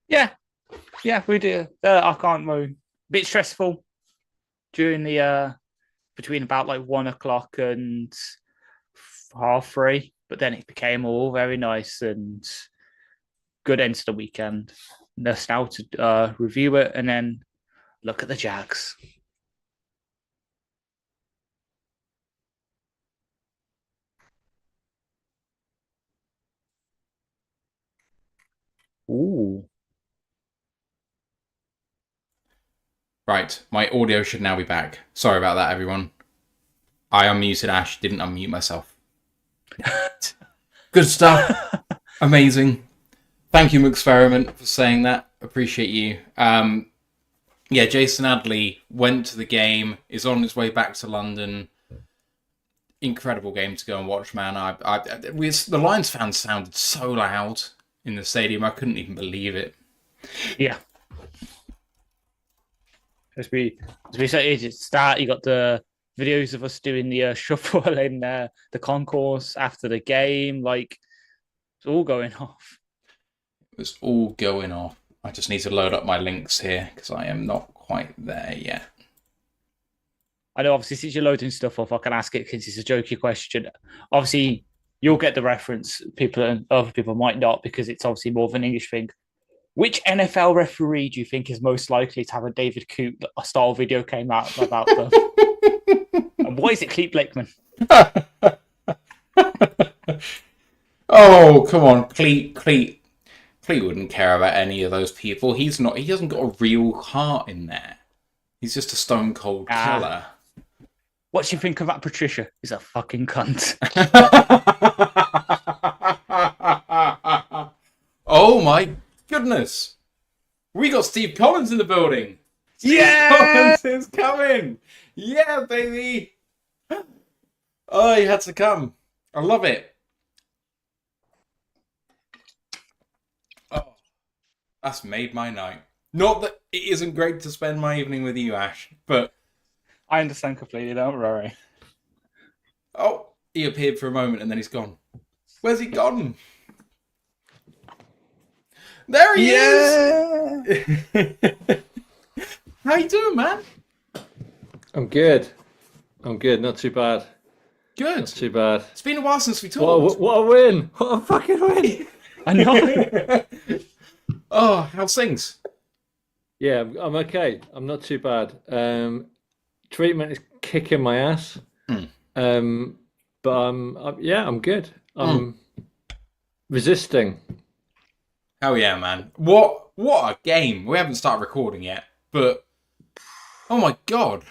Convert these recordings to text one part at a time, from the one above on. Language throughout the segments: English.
Yeah, yeah, we do. I can't moan. Bit stressful during the between about like 1 o'clock and 3:30, but then it became all very nice and good end to the weekend. Just now to review it and then look at the Jags. Ooh. Right, my audio should now be back. Sorry about that, everyone. I unmuted Ash, didn't unmute myself. Good stuff. Amazing. Thank you, Experiment, for saying that. Appreciate you. Yeah, Jason Adley went to the game, is on his way back to London. Incredible game to go and watch, man. The Lions fans sounded so loud in the stadium, I couldn't even believe it. Yeah. As we said, it start. You got the videos of us doing the shuffle in the concourse after the game. Like it's all going off. It was all going off. I just need to load up my links here because I am not quite there yet. I know, obviously, since you're loading stuff off, I can ask it because it's a jokey question. Obviously, you'll get the reference. Other people might not because it's obviously more of an English thing. Which NFL referee do you think is most likely to have a David Coote style video came out about them? And why is it Clete Blakeman? Oh, come on, Clete wouldn't care about any of those people. He hasn't got a real heart in there. He's just a stone cold killer. What do you think of that Patricia? He's a fucking cunt. Oh my goodness. We got Steve Collins in the building. Steve Collins is coming. Yeah, baby. Oh, he had to come. I love it. Oh, that's made my night. Not that it isn't great to spend my evening with you, Ash, but I understand completely, don't worry. Oh, he appeared for a moment and then he's gone. Where's he gone? There he is! How you doing, man? I'm good. Not too bad. Good. Not too bad. It's been a while since we talked. What a win! What a fucking win! I know. Oh, how's things? Yeah, I'm okay. I'm not too bad. Treatment is kicking my ass. But I'm good. I'm resisting. Hell yeah, man. What a game. We haven't started recording yet, but oh my god.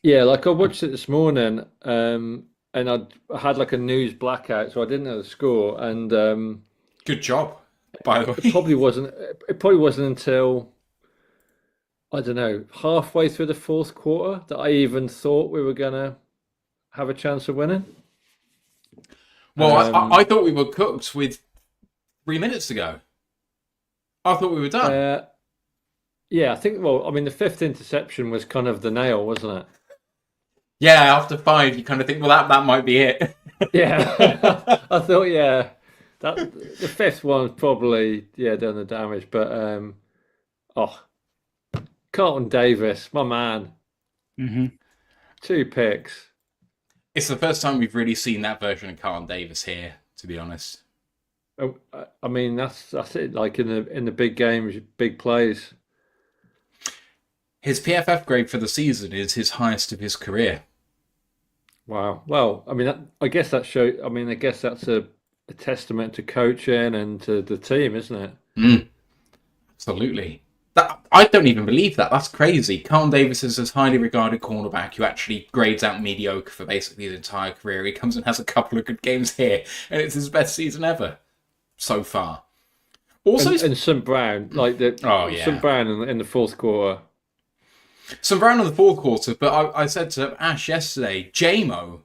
Yeah, like I watched it this morning, and I had like a news blackout, so I didn't know the score. And good job, by the way. It probably wasn't until I don't know, halfway through the fourth quarter that I even thought we were gonna have a chance of winning. Well, I thought we were cooked with 3 minutes to go. I thought we were done. Yeah, I think. Well, I mean, the fifth interception was kind of the nail, wasn't it? Yeah, after 5, you kind of think, well, that might be it. Yeah, I thought, yeah, that the fifth one probably, done the damage. But Carlton Davis, my man, 2 picks. It's the first time we've really seen that version of Carlton Davis here, to be honest. I mean, that's it. Like in the big games, big plays. His PFF grade for the season is his highest of his career. Wow. Well, I mean, I guess that shows. I mean, I guess that's a testament to coaching and to the team, isn't it? Absolutely. I don't even believe that. That's crazy. Carlton Davis is this highly regarded cornerback who actually grades out mediocre for basically his entire career. He comes and has a couple of good games here, and it's his best season ever so far. Also, and some Brown, some Brown in the fourth quarter. Some Brown in the fourth quarter, but I said to Ash yesterday, JMO,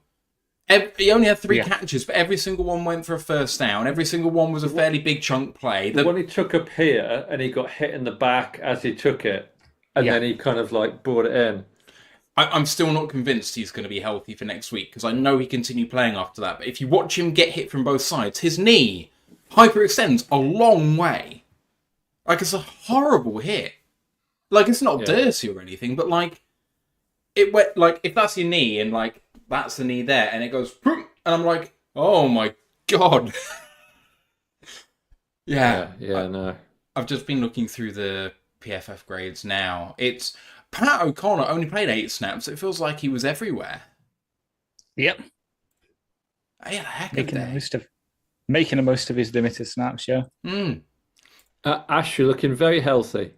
he only had 3 catches, but every single one went for a first down. Every single one was a fairly big chunk play. The one he took up here, and he got hit in the back as he took it, and then he kind of like brought it in. I'm still not convinced he's going to be healthy for next week, because I know he continued playing after that. But if you watch him get hit from both sides, his knee hyperextends a long way. Like, it's a horrible hit. Like, it's not dirty or anything, but like, it went, like, if that's your knee and like that's the knee there, and it goes, and I'm like, oh my god. No. I've just been looking through the PFF grades now. It's Pat O'Connor only played 8 snaps. It feels like he was everywhere. Yep. He had a heck of a Making the most of his limited snaps, yeah. Ash, you're looking very healthy.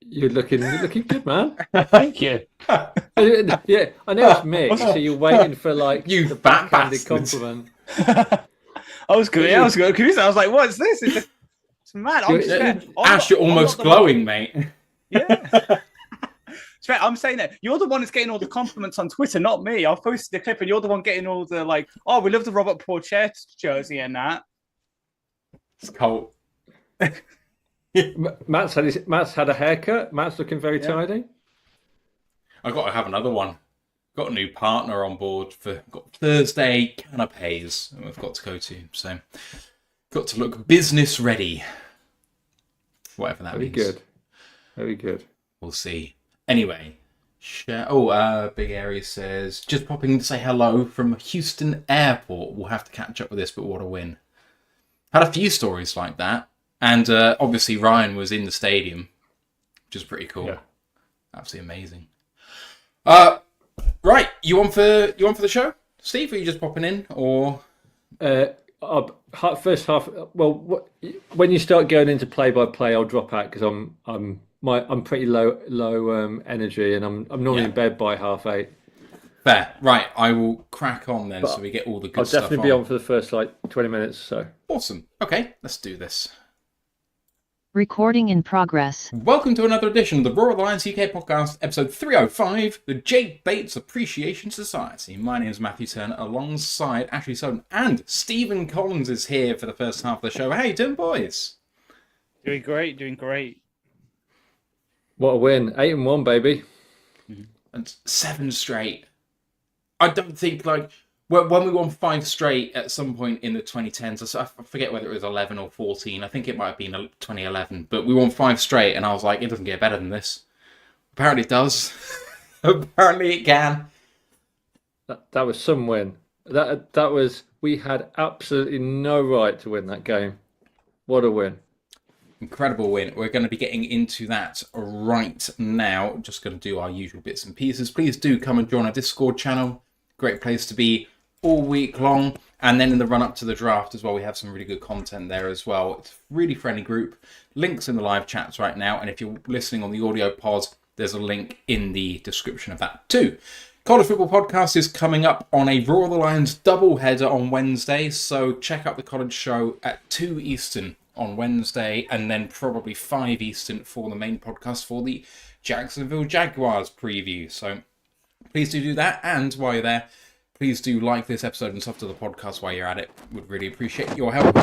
You're looking good, man. Thank you. Yeah, I know it's mixed, so you're waiting for like You the fat backhanded bastards. compliment. I was good. Yeah, I was good. I was like, "What's this? It's mad." Ash, you're almost glowing, mate. Yeah. I'm saying that you're the one that's getting all the compliments on Twitter, not me. I've posted the clip, and you're the one getting all the like, "Oh, we love the Robert Porcher jersey and that." It's cold. Matt's had a haircut. Matt's looking very tidy. I got to have another one. Got a new partner on board for got Thursday canapes that we've got to go to. So got to look business ready. Whatever that means. Very good. Very good. We'll see. Anyway, Big Area says, just popping in to say hello from Houston Airport. We'll have to catch up with this, but what a win. Had a few stories like that. And obviously Ryan was in the stadium, which is pretty cool. Yeah. Absolutely amazing. Right, you on for the show, Steve? Are you just popping in, or? First half. Well, when you start going into play-by-play, I'll drop out because I'm pretty low energy, and I'm normally in bed by 8:30. Fair. Right, I will crack on then, so we get all the good stuff. I'll definitely be on for the first 20 minutes. So awesome. Okay, let's do this. Recording in progress. Welcome to another edition of the Roar of the Lions UK podcast, episode 305, the Jake Bates Appreciation Society. My name is Matthew Turner, alongside Ashley Soden, and Stephen Collins is here for the first half of the show. How you doing, boys? Doing great. What a win. 8-1, baby. And 7 straight. I don't think, like, when we won 5 straight at some point in the 2010s, I forget whether it was 11 or 14. I think it might have been 2011. But we won 5 straight, and I was like, it doesn't get better than this. Apparently it does. Apparently it can. That was some win. That was. We had absolutely no right to win that game. What a win. Incredible win. We're going to be getting into that right now. Just going to do our usual bits and pieces. Please do come and join our Discord channel. Great place to be all week long. And then in the run-up to the draft as well, we have some really good content there as well. It's a really friendly group. Links in the live chats right now. And if you're listening on the audio pod, there's a link in the description of that too. College Football Podcast is coming up on a Roar of the Lions double header on Wednesday. So check out the college show at 2 Eastern on Wednesday, and then probably 5 Eastern for the main podcast for the Jacksonville Jaguars preview. So please do that, and while you're there, please do like this episode and stuff to the podcast while you're at it. Would really appreciate your help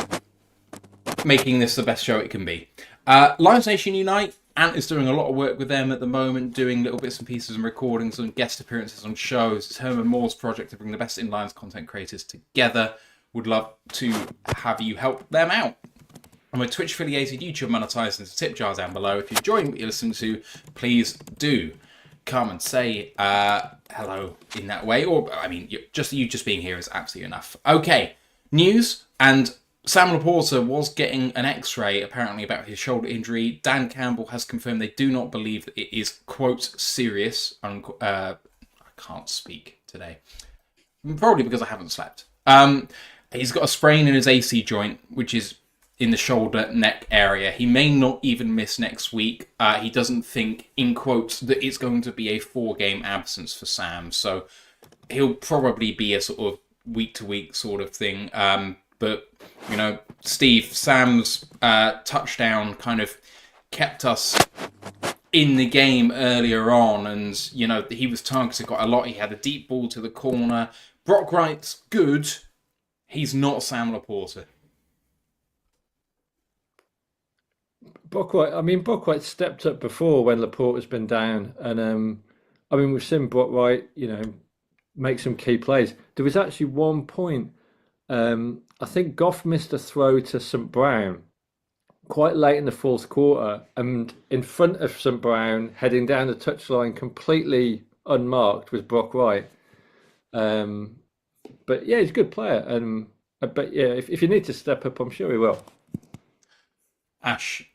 making this the best show it can be. Lions Nation Unite, Ant is doing a lot of work with them at the moment, doing little bits and pieces and recordings and guest appearances on shows. It's Herman Moore's project to bring the best in Lions content creators together. Would love to have you help them out. I'm a Twitch-affiliated YouTube monetized into tip jar down below. If you're enjoying what you're listening to, please do come and say hello in that way. Or, I mean, you just being here is absolutely enough. Okay, news. And Sam Laporta was getting an X-ray, apparently, about his shoulder injury. Dan Campbell has confirmed they do not believe that it is, quote, serious. I can't speak today. Probably because I haven't slept. He's got a sprain in his AC joint, which is in the shoulder neck area. He may not even miss next week. He doesn't think, in quotes, that it's going to be a 4-game absence for Sam. So he'll probably be a sort of week-to-week sort of thing. But, you know, Steve, Sam's touchdown kind of kept us in the game earlier on. And, you know, he was targeted quite a lot. He had a deep ball to the corner. Brock Wright's good. He's not Sam Laporta. Brock Wright stepped up before when Laporte has been down, and we've seen Brock Wright, make some key plays. There was actually one point I think Goff missed a throw to St Brown quite late in the fourth quarter, and in front of St Brown, heading down the touchline completely unmarked, was Brock Wright. But yeah, he's a good player, but yeah, if you need to step up, I'm sure he will. Ash,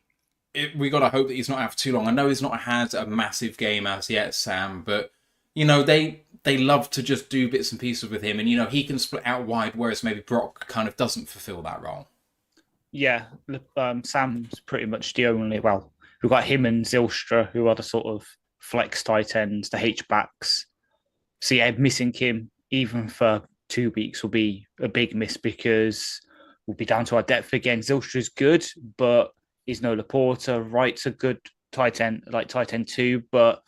we got to hope that he's not out for too long. I know he's not had a massive game as yet, Sam, but they love to just do bits and pieces with him, and he can split out wide, whereas maybe Brock kind of doesn't fulfill that role. Yeah, Sam's pretty much the only. Well, we've got him and Zylstra, who are the sort of flex tight ends, the H-backs. So yeah, missing him even for 2 weeks will be a big miss because we'll be down to our depth again. Zylstra's good, but he's no Laporta. Wright's a good tight end, like tight end 2, but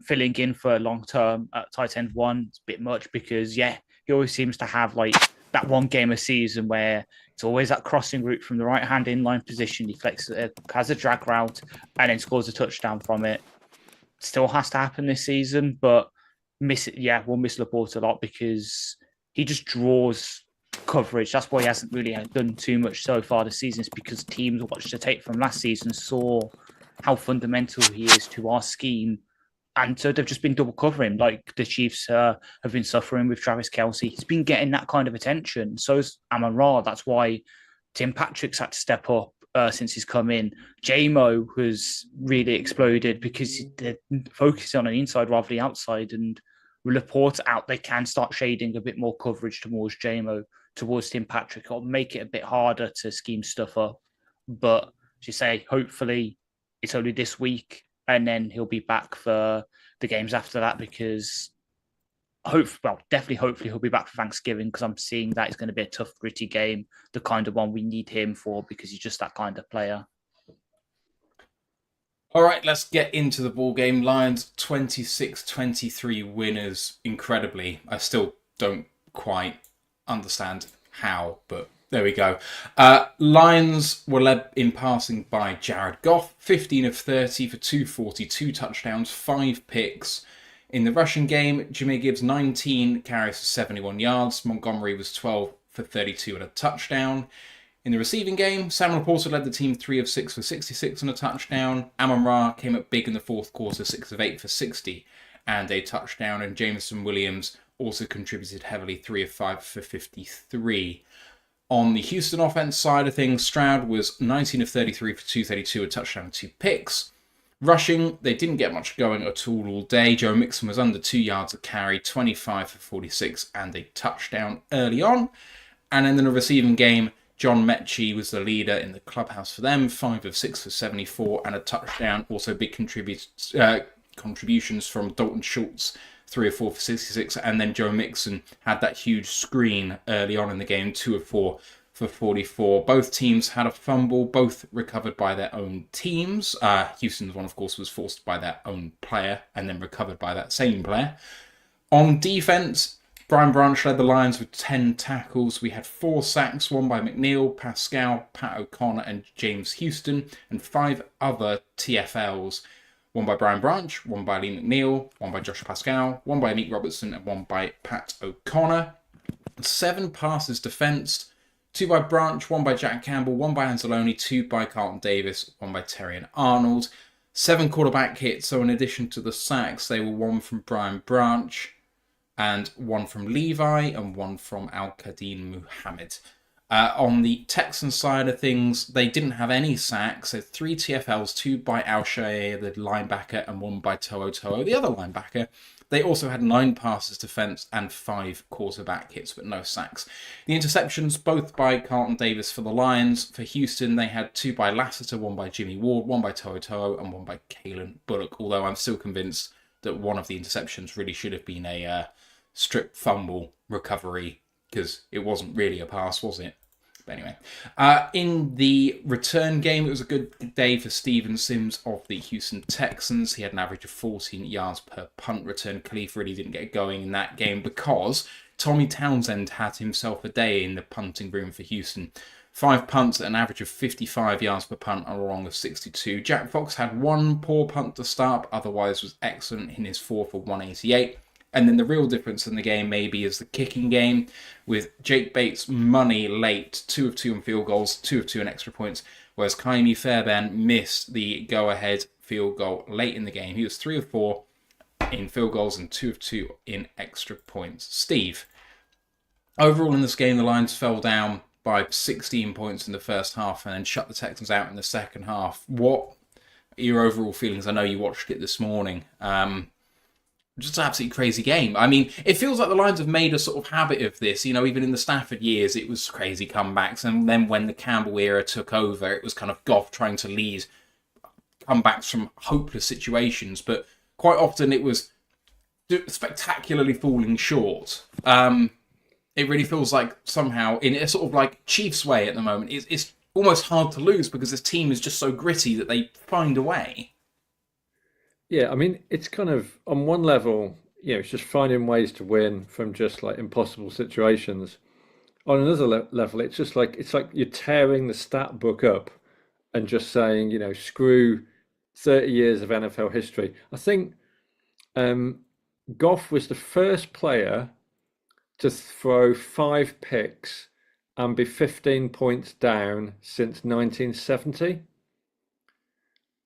filling in for long term at tight end 1 is a bit much because he always seems to have like that one game a season where it's always that crossing route from the right hand inline position. He flexes, has a drag route, and then scores a touchdown from it. Still has to happen this season, but we'll miss Laporte a lot because he just draws coverage. That's why he hasn't really done too much so far this season. It's because teams watched the tape from last season, saw how fundamental he is to our scheme, and so they've just been double covering. Like the Chiefs have been suffering with Travis Kelce. He's been getting that kind of attention. So is Amon-Ra. That's why Tim Patrick's had to step up since he's come in. J-Mo has really exploded because they're focusing on the inside rather than the outside. And with Laporte out, they can start shading a bit more coverage towards J-Mo, towards Tim Patrick. It'll make it a bit harder to scheme stuff up. But as you say, hopefully it's only this week, and then he'll be back for the games after that because hopefully he'll be back for Thanksgiving because I'm seeing that it's going to be a tough, gritty game, the kind of one we need him for because he's just that kind of player. All right, let's get into the ball game. Lions 26-23 winners, incredibly. I still don't quite understand how, but there we go. Lions were led in passing by Jared Goff, 15 of 30 for 240, 2 touchdowns, 5 picks. In the rushing game, Jahmyr Gibbs 19 carries for 71 yards. Montgomery was 12 for 32 and a touchdown. In the receiving game, Sam Laporta led the team 3 of 6 for 66 and a touchdown. Amon-Ra came up big in the fourth quarter, 6 of 8 for 60 and a touchdown. And Jameson Williams also contributed heavily, 3 of 5 for 53. On the Houston offense side of things, Stroud was 19 of 33 for 232, a touchdown and 2 picks. Rushing, they didn't get much going at all day. Joe Mixon was under 2 yards a carry, 25 for 46 and a touchdown early on. And in the receiving game, John Mechie was the leader in the clubhouse for them, 5 of 6 for 74 and a touchdown. Also big contributions from Dalton Schultz, 3 of 4 for 66, and then Joe Mixon had that huge screen early on in the game, 2 of 4 for 44. Both teams had a fumble, both recovered by their own teams. Houston's one, of course, was forced by their own player and then recovered by that same player. On defense, Brian Branch led the Lions with 10 tackles. We had 4 sacks, 1 by McNeil, Pascal, Pat O'Connor, and James Houston, and 5 other TFLs. 1 by Brian Branch, 1 by Lee McNeil, 1 by Josh Pascal, 1 by Meek Robertson, and 1 by Pat O'Connor. 7 passes defensed, 2 by Branch, 1 by Jack Campbell, 1 by Anzalone, 2 by Carlton Davis, 1 by Terrion Arnold. 7 quarterback hits, so in addition to the sacks, they were 1 from Brian Branch, and 1 from Levi, and 1 from Al-Qadim Muhammad. On the Texans side of things, they didn't have any sacks. So 3 TFLs, 2 by Al-Shaair, the linebacker, and 1 by To'o To'o, the other linebacker. They also had 9 passes defense and 5 quarterback hits, but no sacks. The interceptions, both by Carlton Davis for the Lions. For Houston, they had 2 by Lassiter, 1 by Jimmy Ward, 1 by To'o To'o, and 1 by Kalen Bullock. Although I'm still convinced that one of the interceptions really should have been a strip fumble recovery, because it wasn't really a pass, was it? But anyway, in the return game, it was a good day for Steven Sims of the Houston Texans. He had an average of 14 yards per punt return. Khalif really didn't get going in that game because Tommy Townsend had himself a day in the punting room for Houston. 5 punts at an average of 55 yards per punt and a long of 62. Jack Fox had 1 poor punt to start, otherwise was excellent in his 4 for 188. And then the real difference in the game maybe is the kicking game, with Jake Bates money late, 2 of 2 on field goals, 2 of 2 on extra points, whereas Kaimi Fairbairn missed the go-ahead field goal late in the game. He was 3 of 4 in field goals and 2 of 2 in extra points. Steve, overall in this game, the Lions fell down by 16 points in the first half and then shut the Texans out in the second half. What are your overall feelings? I know you watched it this morning. Just an absolutely crazy game. I mean, it feels like the Lions have made a sort of habit of this. You know, even in the Stafford years, it was crazy comebacks. And then when the Campbell era took over, it was kind of Goff trying to lead comebacks from hopeless situations. But quite often it was spectacularly falling short. It really feels like somehow, in a sort of like Chiefs way at the moment, it's almost hard to lose because this team is just so gritty that they find a way. Yeah, I mean, it's kind of on one level, it's just finding ways to win from just like impossible situations. On another level, it's like you're tearing the stat book up and just saying, screw 30 years of NFL history. I think Goff was the first player to throw 5 picks and be 15 points down since 1970.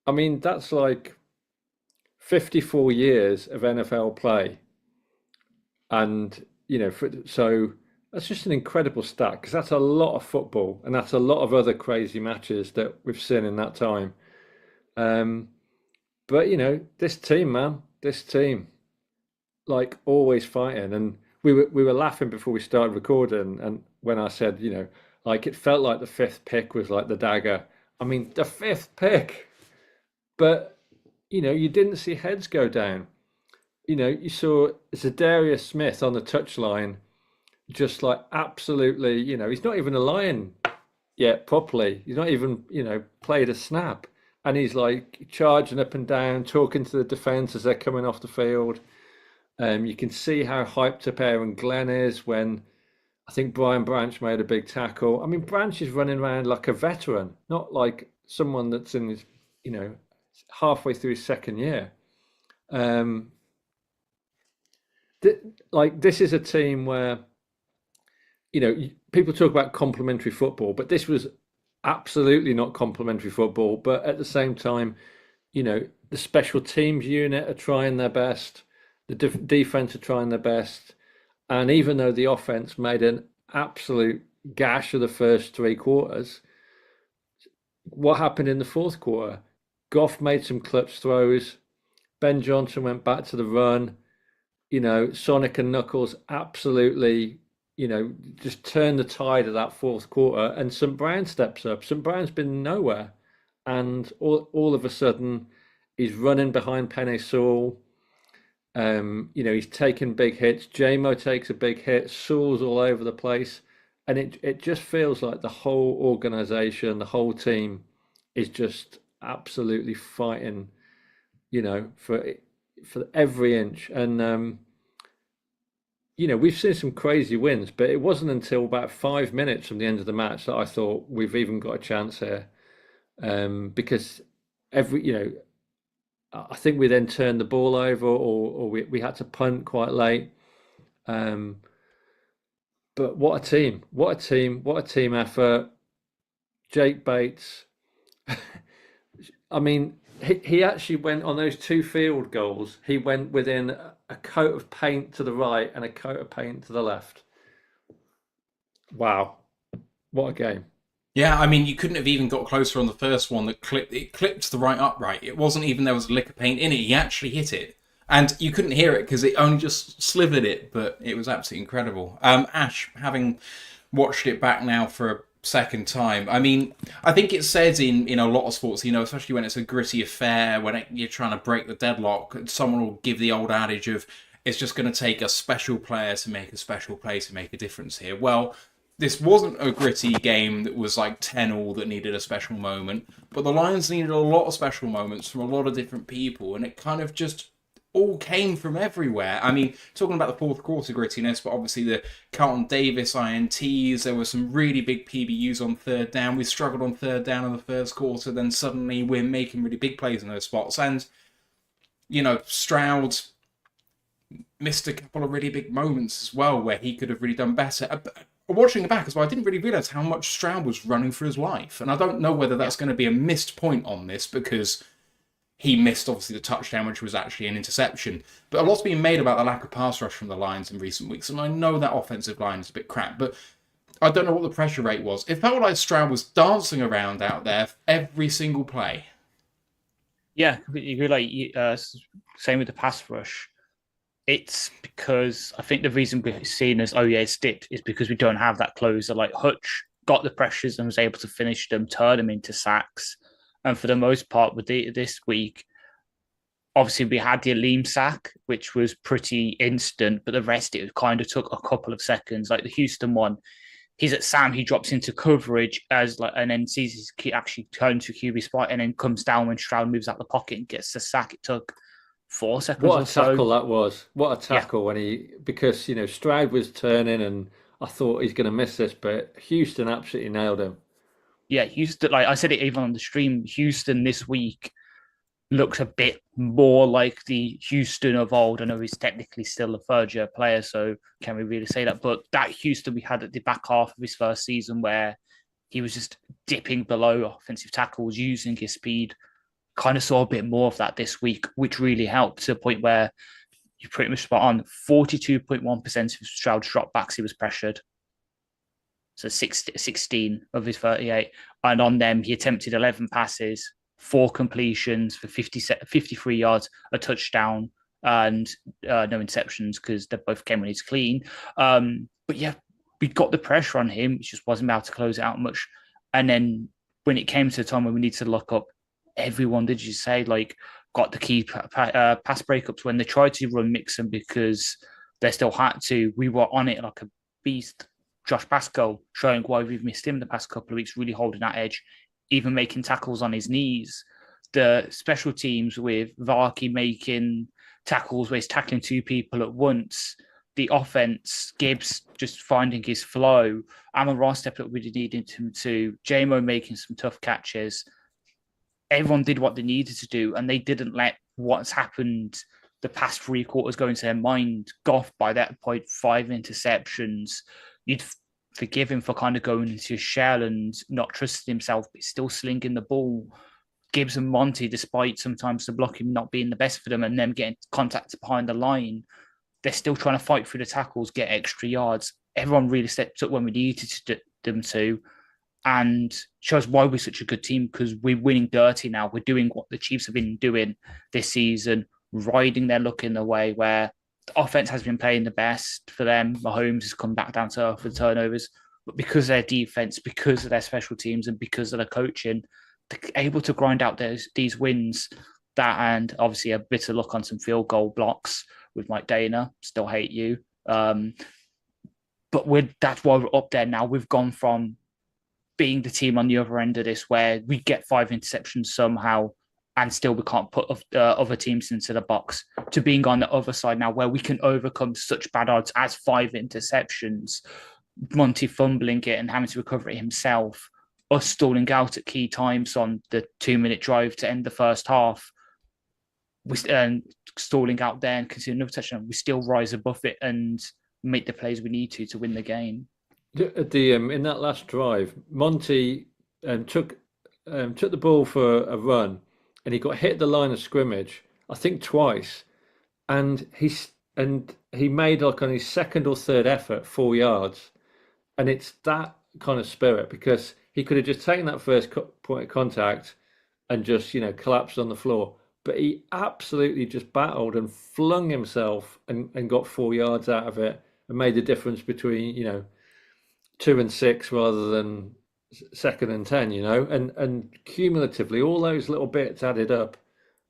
I mean, that's like 54 years of NFL play. And, so that's just an incredible stat because that's a lot of football and that's a lot of other crazy matches that we've seen in that time. But, this team, like always fighting. And we were laughing before we started recording. And when I said, like it felt like the 5th pick was like the dagger. I mean, the 5th pick. But, you didn't see heads go down. You saw Zadarius Smith on the touchline, just like absolutely, he's not even a Lion yet properly. He's not even, played a snap. And he's like charging up and down, talking to the defense as they're coming off the field. You can see how hyped up Aaron Glenn is when I think Brian Branch made a big tackle. I mean, Branch is running around like a veteran, not like someone that's in his, halfway through his second year. This is a team where, people talk about complementary football, but this was absolutely not complementary football. But at the same time, the special teams unit are trying their best. The defense are trying their best. And even though the offense made an absolute gash of the first 3 quarters, what happened in the fourth quarter? Goff made some clutch throws. Ben Johnson went back to the run. Sonic and Knuckles absolutely, just turned the tide of that fourth quarter. And St. Brown steps up. St. Brown's been nowhere. And all of a sudden, he's running behind Penei Sewell. He's taking big hits. J-Mo takes a big hit. Sewell's all over the place. And it just feels like the whole organization, the whole team is just absolutely fighting, for every inch. And, we've seen some crazy wins, but it wasn't until about 5 minutes from the end of the match that I thought we've even got a chance here. Because I think we then turned the ball over or we had to punt quite late. But what a team effort. Jake Bates. I mean, he actually went on those 2 field goals. He went within a coat of paint to the right and a coat of paint to the left. Wow. What a game. Yeah, I mean, you couldn't have even got closer on the first one that clipped the right upright. It wasn't even there was a lick of paint in it. He actually hit it. And you couldn't hear it because it only just slivered it, but it was absolutely incredible. Ash, having watched it back now for a second time, I mean, I think it says in a lot of sports, especially when it's a gritty affair, when you're trying to break the deadlock, someone will give the old adage of, it's just going to take a special player to make a special play to make a difference here. Well, this wasn't a gritty game that was like 10-all that needed a special moment, but the Lions needed a lot of special moments from a lot of different people, and it kind of just all came from everywhere. I mean, talking about the fourth quarter grittiness, but obviously the Carlton Davis INTs, there were some really big PBUs on third down. We struggled on third down in the first quarter, then suddenly we're making really big plays in those spots. And, Stroud missed a couple of really big moments as well where he could have really done better. Watching it back as well, I didn't really realise how much Stroud was running for his life. And I don't know whether that's going to be a missed point on this, because he missed, obviously, the touchdown, which was actually an interception. But a lot's been made about the lack of pass rush from the Lions in recent weeks, and I know that offensive line is a bit crap, but I don't know what the pressure rate was. It felt like Stroud was dancing around out there every single play. Yeah, you're like same with the pass rush. It's because I think the reason we're seen as, oh yeah, it's dipped, is because we don't have that closer. Like Hutch got the pressures and was able to finish them, turn them into sacks. And for the most part, with this week, obviously we had the Aleem sack, which was pretty instant, but the rest, it kind of took a couple of seconds. Like the Houston one, he's at Sam, he drops into coverage and then sees his key actually turn to QB spot, and then comes down when Stroud moves out the pocket and gets the sack. It took 4 seconds. What a tackle that was! What a tackle because Stroud was turning, and I thought he's going to miss this, but Houston absolutely nailed him. Yeah, Houston, like I said it even on the stream, Houston this week looked a bit more like the Houston of old. I know he's technically still a third-year player, so can we really say that? But that Houston we had at the back half of his first season, where he was just dipping below offensive tackles, using his speed, kind of saw a bit more of that this week, which really helped, to the point where you're pretty much spot on. 42.1% of Stroud's dropbacks, he was pressured. So 16 of his 38. And on them, he attempted 11 passes, 4 completions for 53 yards, a touchdown, and no interceptions, because they both came when he's clean. But yeah, we got the pressure on him. It just wasn't about to close it out much. And then when it came to the time when we need to lock up, everyone, did you say, like, got the key pass breakups when they tried to run Mixon, because they still had to. We were on it like a beast. Josh Pascal showing why we've missed him the past couple of weeks, really holding that edge, even making tackles on his knees. The special teams with Varkey making tackles where he's tackling 2 people at once. The offense, Gibbs just finding his flow. Amon Ross stepped up, we needed him to. J-Mo making some tough catches. Everyone did what they needed to do, and they didn't let what's happened the past 3 quarters go into their mind. Goff, by that point, 5 interceptions. You'd forgive him for kind of going into his shell and not trusting himself, but still slinging the ball. Gibbs and Monty, despite sometimes the blocking not being the best for them and them getting contacts behind the line, they're still trying to fight through the tackles, get extra yards. Everyone really stepped up when we needed them to, and shows why we're such a good team, because we're winning dirty now. We're doing what the Chiefs have been doing this season, riding their luck in the way where the offense has been playing the best for them. Mahomes has come back down to earth with turnovers, but because of their defense, because of their special teams, and because of their coaching, they're able to grind out these wins. That, and obviously a bit of luck on some field goal blocks with Mike Dana. Still hate you. But that's why we're up there now. We've gone from being the team on the other end of this, where we get 5 interceptions somehow, and still we can't put other teams into the box, to being on the other side now, where we can overcome such bad odds as 5 interceptions, Monty fumbling it and having to recover it himself, us stalling out at key times on the 2-minute drive to end the first half, stalling out there and considering another touchdown. We still rise above it and make the plays we need to win the game. In that last drive, Monty took the ball for a run, and he got hit at the line of scrimmage, I think twice, and he made, like, on his 2nd or 3rd effort, 4 yards, and it's that kind of spirit, because he could have just taken that first point of contact and just collapsed on the floor, but he absolutely just battled and flung himself and got 4 yards out of it, and made the difference between 2 and 6 rather than 2nd and 10, and cumulatively all those little bits added up.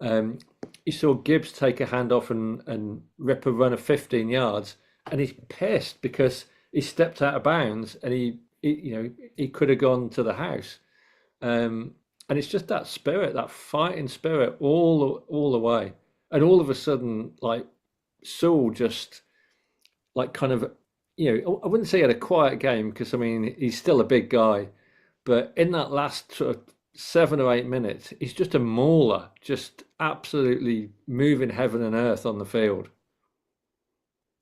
You saw Gibbs take a handoff and rip a run of 15 yards, and he's pissed because he stepped out of bounds, and he could have gone to the house. And it's just that spirit, that fighting spirit, all the way. And all of a sudden, like, Sewell just, like, kind of, I wouldn't say he had a quiet game, because I mean he's still a big guy, but in that last sort of 7 or 8 minutes, he's just a mauler, just absolutely moving heaven and earth on the field.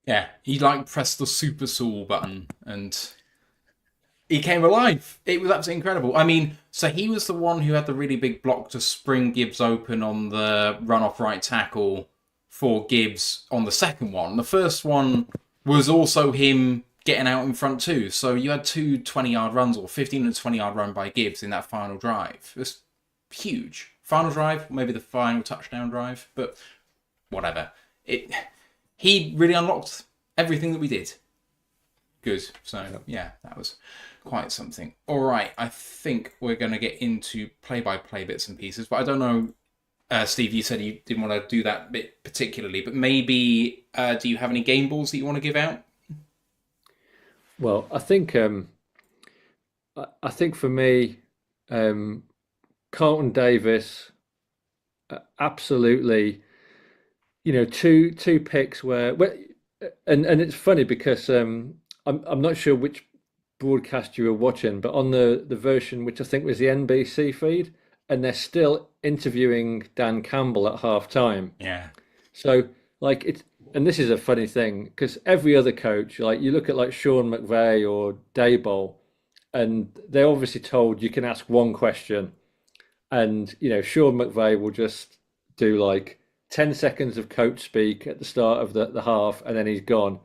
Yeah, he like pressed the super soul button and he came alive. It was absolutely incredible. I mean, so he was the one who had the really big block to spring Gibbs open on the run off right tackle for Gibbs on the second one. The first one was also him getting out in front too. So you had two 20-yard runs, or 15 and 20-yard run by Gibbs in that final drive. It was huge. Final drive, maybe the final touchdown drive, but whatever. He really unlocked everything that we did. Good. So, yeah, that was quite something. All right, I think we're going to get into play-by-play bits and pieces, but I don't know, Steve, you said you didn't want to do that bit particularly, but maybe do you have any game balls that you want to give out? Well, I think for me, Carlton Davis, absolutely, two picks where, and it's funny because I'm not sure which broadcast you were watching, but on the version which I think was the NBC feed, and they're still interviewing Dan Campbell at half time. Yeah. So and this is a funny thing because every other coach, like you look at like Sean McVay or Daboll, and they're obviously told you can ask one question, and Sean McVay will just do like 10 seconds of coach speak at the start of the half, and then he's gone.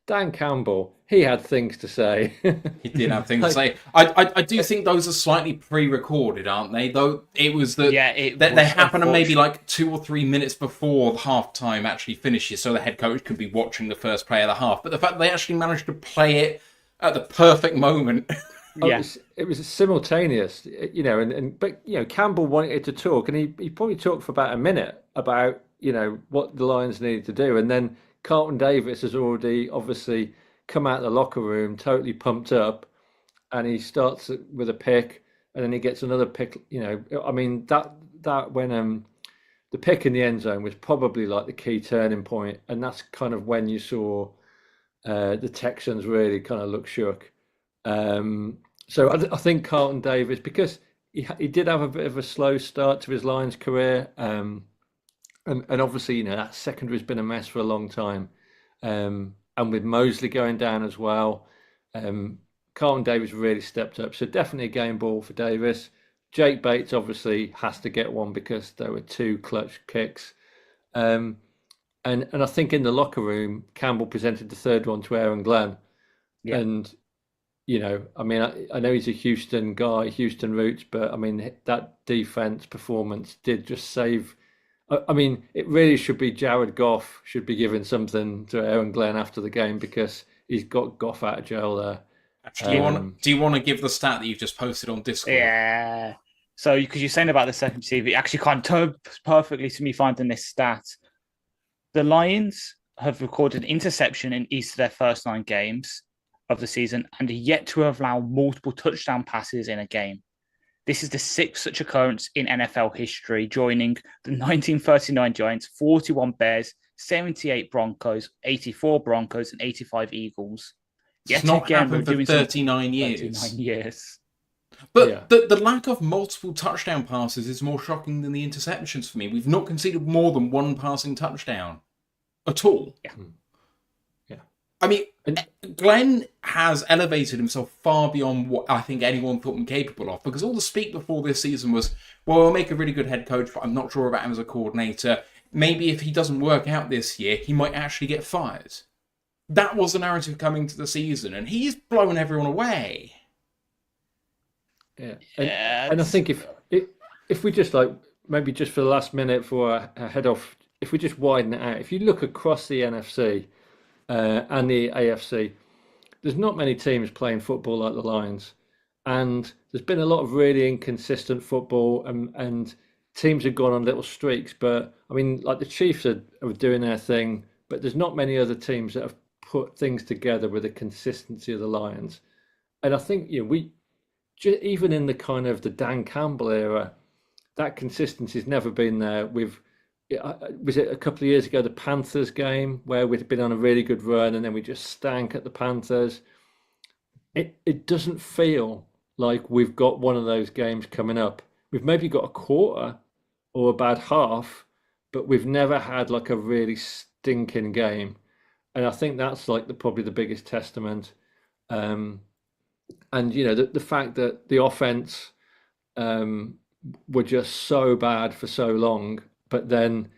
Dan Campbell, he had things to say. He did have things to say. I do think those are slightly pre-recorded, aren't they? Though it was they happen maybe like 2 or 3 minutes before the half time actually finishes, so the head coach could be watching the first play of the half. But the fact that they actually managed to play it at the perfect moment. Yeah, it was simultaneous, but Campbell wanted to talk, and he probably talked for about a minute about what the Lions needed to do, and then Carlton Davis has already obviously come out of the locker room totally pumped up, and he starts with a pick, and then he gets another pick. I mean that when the pick in the end zone was probably like the key turning point, and that's kind of when you saw the Texans really kind of look shook. So I think Carlton Davis, because he did have a bit of a slow start to his Lions career, and obviously that secondary's been a mess for a long time, and with Mosley going down as well, Carlton Davis really stepped up. So definitely a game ball for Davis. Jake Bates obviously has to get one because there were two clutch kicks, and I think in the locker room Campbell presented the third one to Aaron Glenn, and. I mean, I know he's a Houston guy, Houston roots, but I mean, that defense performance did just save. I mean, it really should be Jared Goff should be giving something to Aaron Glenn after the game because he's got Goff out of jail there. Actually, do you want to give the stat that you've just posted on Discord? Yeah. So, because you're saying about the second receiver, it actually can't turn perfectly to me finding this stat. The Lions have recorded interception in each of their first 9 games of the season and are yet to allow multiple touchdown passes in a game. This is the 6th such occurrence in NFL history, joining the 1939 Giants, 41 Bears, 78 Broncos, 84 Broncos, and 85 Eagles. It's not happened for 39 years. 39 years. But the lack of multiple touchdown passes is more shocking than the interceptions for me. We've not conceded more than one passing touchdown at all. Yeah. I mean, Glenn has elevated himself far beyond what I think anyone thought him capable of, because all the speak before this season was, well, we'll make a really good head coach, but I'm not sure about him as a coordinator. Maybe if he doesn't work out this year, he might actually get fired. That was the narrative coming to the season, and he's blown everyone away. Yeah, and I think if we just maybe just for the last minute for a head off, if we just widen it out, if you look across the NFC, and the AFC, there's not many teams playing football like the Lions, and there's been a lot of really inconsistent football, and teams have gone on little streaks. But I mean, like the Chiefs are doing their thing, but there's not many other teams that have put things together with the consistency of the Lions. And I think we even in the kind of the Dan Campbell era, that consistency's never been there. Was it a couple of years ago, the Panthers game, where we'd been on a really good run and then we just stank at the Panthers? It doesn't feel like we've got one of those games coming up. We've maybe got a quarter or a bad half, but we've never had like a really stinking game. and I think that's like probably the biggest testament. And the fact that the offense were just so bad for so long, but then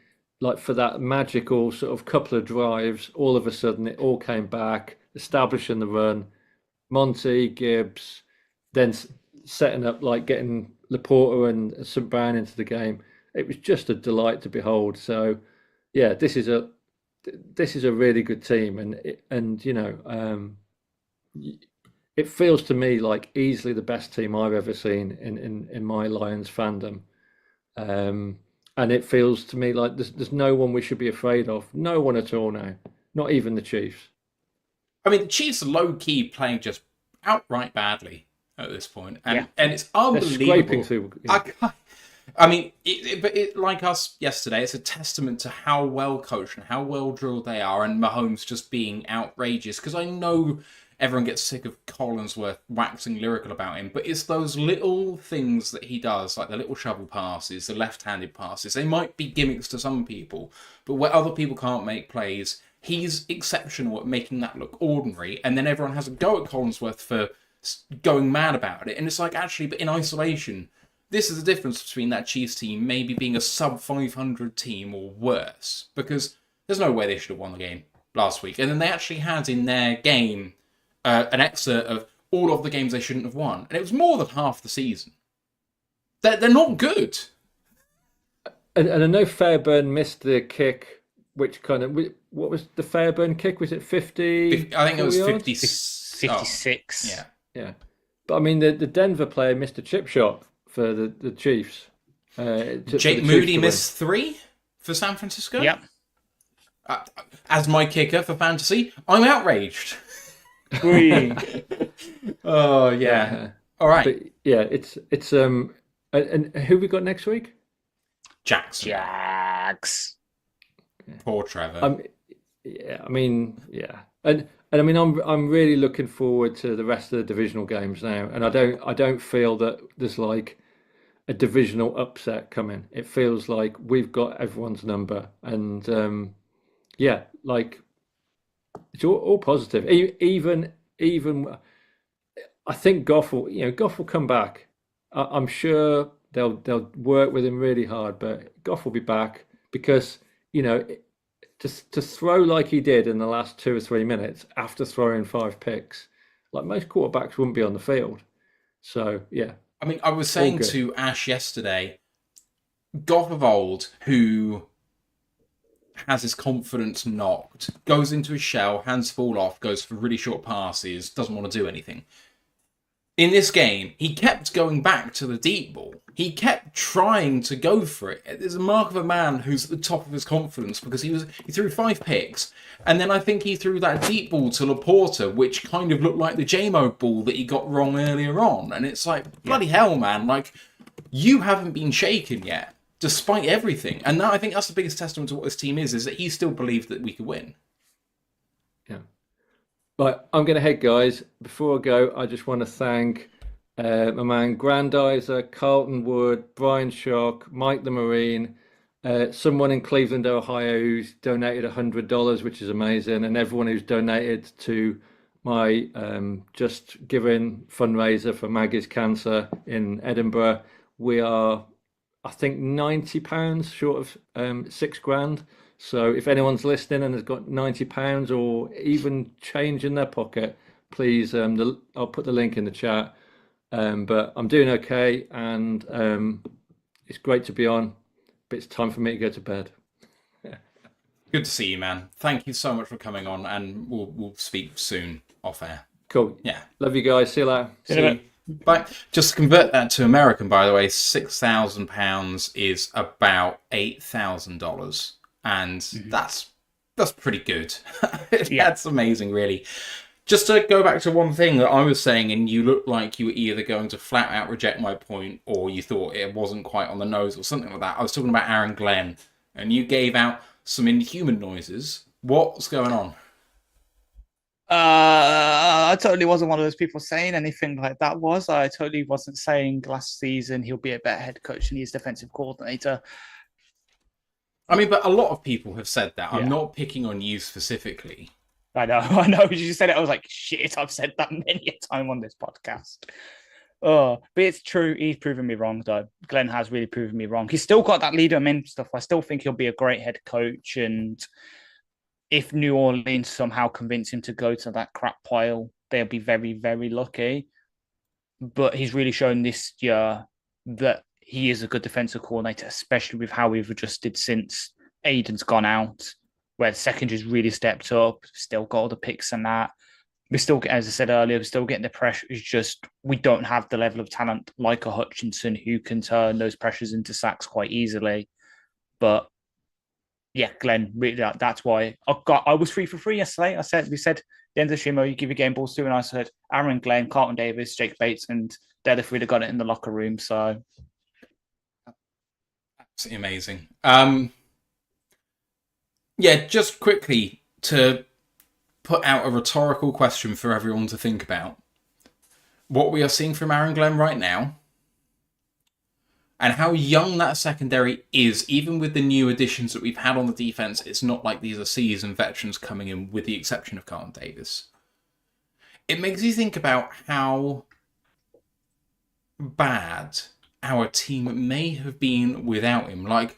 like for that magical sort of couple of drives, all of a sudden it all came back, establishing the run. Monty, Gibbs, then setting up, like getting Laporta and St. Brown into the game. It was just a delight to behold. So, yeah, this is a really good team, and it feels to me like easily the best team I've ever seen in my Lions fandom. And it feels to me like there's no one we should be afraid of. No one at all now. Not even the Chiefs. I mean, the Chiefs are low-key playing just outright badly at this point. And it's unbelievable. They're scraping through. I mean, but like us yesterday, it's a testament to how well coached and how well drilled they are, and Mahomes just being outrageous. Because I know everyone gets sick of Collinsworth waxing lyrical about him, but it's those little things that he does, like the little shovel passes, the left-handed passes. They might be gimmicks to some people, but where other people can't make plays, he's exceptional at making that look ordinary. And then everyone has a go at Collinsworth for going mad about it. And it's like, actually, but in isolation, this is the difference between that Chiefs team maybe being a sub-500 team or worse, because there's no way they should have won the game last week. And then they actually had in their game an excerpt of all of the games they shouldn't have won. And it was more than half the season. They're not good. And I know Fairburn missed the kick, which kind of... What was the Fairburn kick? Was it 50? I think it was 50, 56. Oh, yeah. But I mean, the Denver player missed a chip shot for the Chiefs. Jake Moody missed 3 for San Francisco? Yep. As my kicker for fantasy, I'm outraged. Oh, yeah. All right. But yeah, it's and who we got next week? Jackson. Jags. Poor Trevor. I mean, and I mean, I'm really looking forward to the rest of the divisional games now, and I don't feel that there's like a divisional upset coming. It feels like we've got everyone's number, and like it's all positive. Even I think Goff will come back. I'm sure they'll work with him really hard, but Goff will be back because to throw like he did in the last 2 or 3 minutes after throwing 5 picks, like most quarterbacks wouldn't be on the field. So yeah. I mean, I was saying to Ash yesterday, Goff of old, who has his confidence knocked, goes into his shell, hands fall off, goes for really short passes, doesn't want to do anything. In this game, he kept going back to the deep ball. He kept trying to go for it. It's a mark of a man who's at the top of his confidence, because he threw 5 picks, and then I think he threw that deep ball to Laporta, which kind of looked like the J-Mo ball that he got wrong earlier on. And it's like, bloody hell, man, like, you haven't been shaken yet, despite everything. And I think that's the biggest testament to what this team is that he still believed that we could win. Yeah. Right, I'm going to head, guys. Before I go, I just want to thank my man Grandizer, Carlton Wood, Brian Shock, Mike the Marine, someone in Cleveland, Ohio, who's donated $100, which is amazing, and everyone who's donated to my Just Giving fundraiser for Maggie's cancer in Edinburgh. We are, I think, £90 short of $6,000. So if anyone's listening and has got £90 or even change in their pocket, please, I'll put the link in the chat. But I'm doing okay, and it's great to be on, but it's time for me to go to bed. Good to see you, man. Thank you so much for coming on, and we'll speak soon off air. Cool. Yeah. Love you guys. See you later. See you later. But just to convert that to American, by the way, £6,000 is about $8,000. And that's pretty good. That's amazing, really. Just to go back to one thing that I was saying, and you looked like you were either going to flat out reject my point, or you thought it wasn't quite on the nose, or something like that. I was talking about Aaron Glenn, and you gave out some inhuman noises. What's going on? I totally wasn't one of those people saying anything like that. I totally wasn't saying last season he'll be a better head coach than he's defensive coordinator. I mean, but a lot of people have said that. I'm not picking on you specifically. I know, I know. You said it. I was like, shit, I've said that many a time on this podcast. Oh, but it's true. He's proven me wrong, though. Glenn has really proven me wrong. He's still got that leader and stuff. I still think he'll be a great head coach. And if New Orleans somehow convince him to go to that crap pile, they'll be very, very lucky. But he's really shown this year that he is a good defensive coordinator, especially with how we've adjusted since Aiden's gone out, where the secondary's really stepped up, still got all the picks and that. We're still, as I said earlier, we're still getting the pressure. It's just we don't have the level of talent like a Hutchinson who can turn those pressures into sacks quite easily. But yeah, Glenn, really, that's why I was 3 for 3 yesterday. We said at the end of the stream, you give your game balls to, and I said Aaron, Glenn, Carlton Davis, Jake Bates, and they're the three that got it in the locker room. So absolutely amazing. Yeah, just quickly to put out a rhetorical question for everyone to think about. What we are seeing from Aaron Glenn right now, and how young that secondary is, even with the new additions that we've had on the defense, it's not like these are seasoned veterans coming in, with the exception of Carlton Davis. It makes you think about how bad our team may have been without him. Like,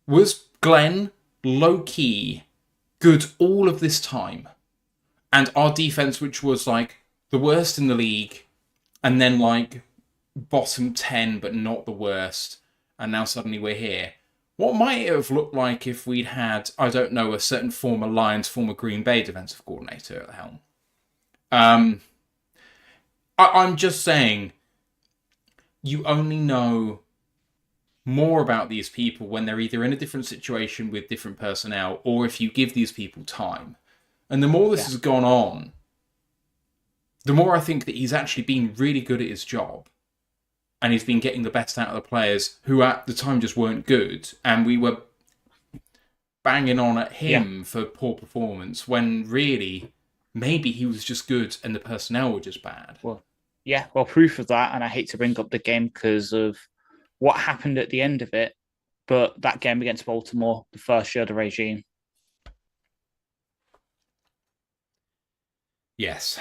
was Glenn low-key good all of this time? And our defense, which was like the worst in the league, and then like bottom 10, but not the worst, and now suddenly we're here. What might it have looked like if we'd had, I don't know, a certain former Lions, former Green Bay defensive coordinator at the helm? I'm just saying, you only know more about these people when they're either in a different situation with different personnel, or if you give these people time. And the more this has gone on, the more I think that he's actually been really good at his job. And he's been getting the best out of the players who at the time just weren't good. And we were banging on at him for poor performance when really, maybe he was just good and the personnel were just bad. Well, proof of that, and I hate to bring up the game because of what happened at the end of it, but that game against Baltimore, the first year of the regime. Yes.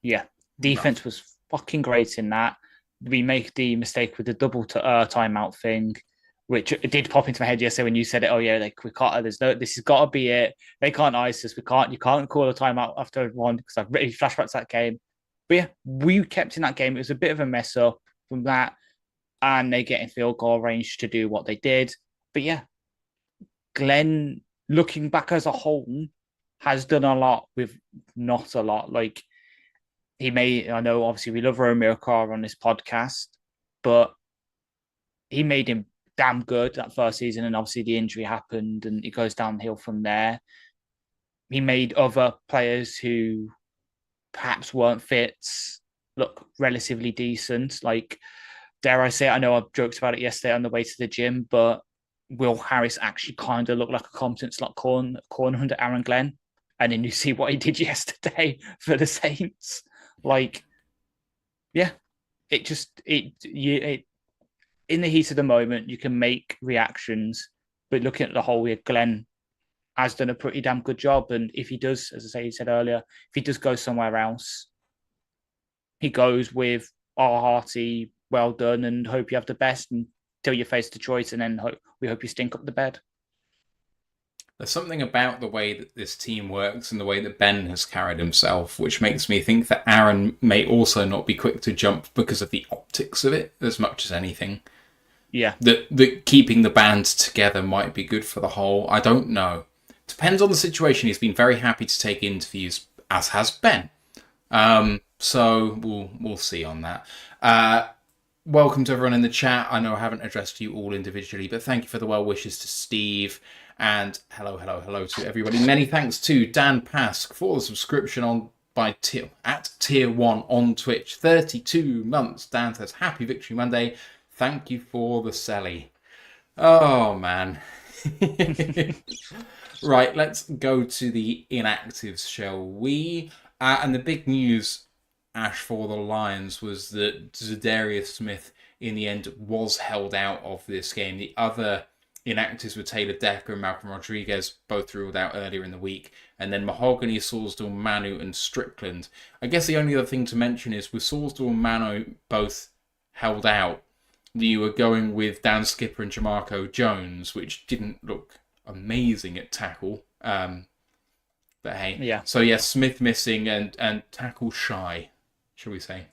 Yeah. Defense was fucking great in that. We make the mistake with the double timeout thing, which it did pop into my head yesterday when you said it. Oh yeah, like we can't. This has got to be it. They can't ice us. You can't call a timeout after one because I've really flashbacks to that game. But yeah, we kept in that game. It was a bit of a mess up from that, and they get in field goal range to do what they did. But yeah, Glenn, looking back as a whole, has done a lot with not a lot. Like, I know obviously we love Romeo Carr on this podcast, but he made him damn good that first season, and obviously the injury happened and it goes downhill from there. He made other players who perhaps weren't fits look relatively decent. Like, dare I say, I know I joked about it yesterday on the way to the gym, but Will Harris actually kind of looked like a competent slot corner under Aaron Glenn. And then you see what he did yesterday for the Saints. Like, yeah, in the heat of the moment, you can make reactions, but looking at the whole year, Glenn has done a pretty damn good job. And if he does, as I said earlier, if he does go somewhere else, he goes with our hearty, well done, and hope you have the best until you face the choice, and then we hope you stink up the bed. There's something about the way that this team works and the way that Ben has carried himself, which makes me think that Aaron may also not be quick to jump because of the optics of it as much as anything. Yeah. That keeping the band together might be good for the whole. I don't know. Depends on the situation. He's been very happy to take interviews, as has Ben. So we'll see on that. Welcome to everyone in the chat. I know I haven't addressed you all individually, but thank you for the well wishes to Steve. And hello to everybody. Many thanks to Dan Pask for the subscription at tier 1 on Twitch. 32 months. Dan says, Happy Victory Monday. Thank you for the celly. Oh, man. Right, let's go to the inactives, shall we? And the big news, Ash, for the Lions was that Zadarius Smith, in the end, was held out of this game. The other inactives with Taylor Decker and Malcolm Rodriguez, both ruled out earlier in the week. And then Mahogany, Salisdale, Manu and Strickland. I guess the only other thing to mention is with Salisdale and Manu both held out, you were going with Dan Skipper and Jamarco Jones, which didn't look amazing at tackle. But hey. Yeah. So yeah, Smith missing and tackle shy, shall we say.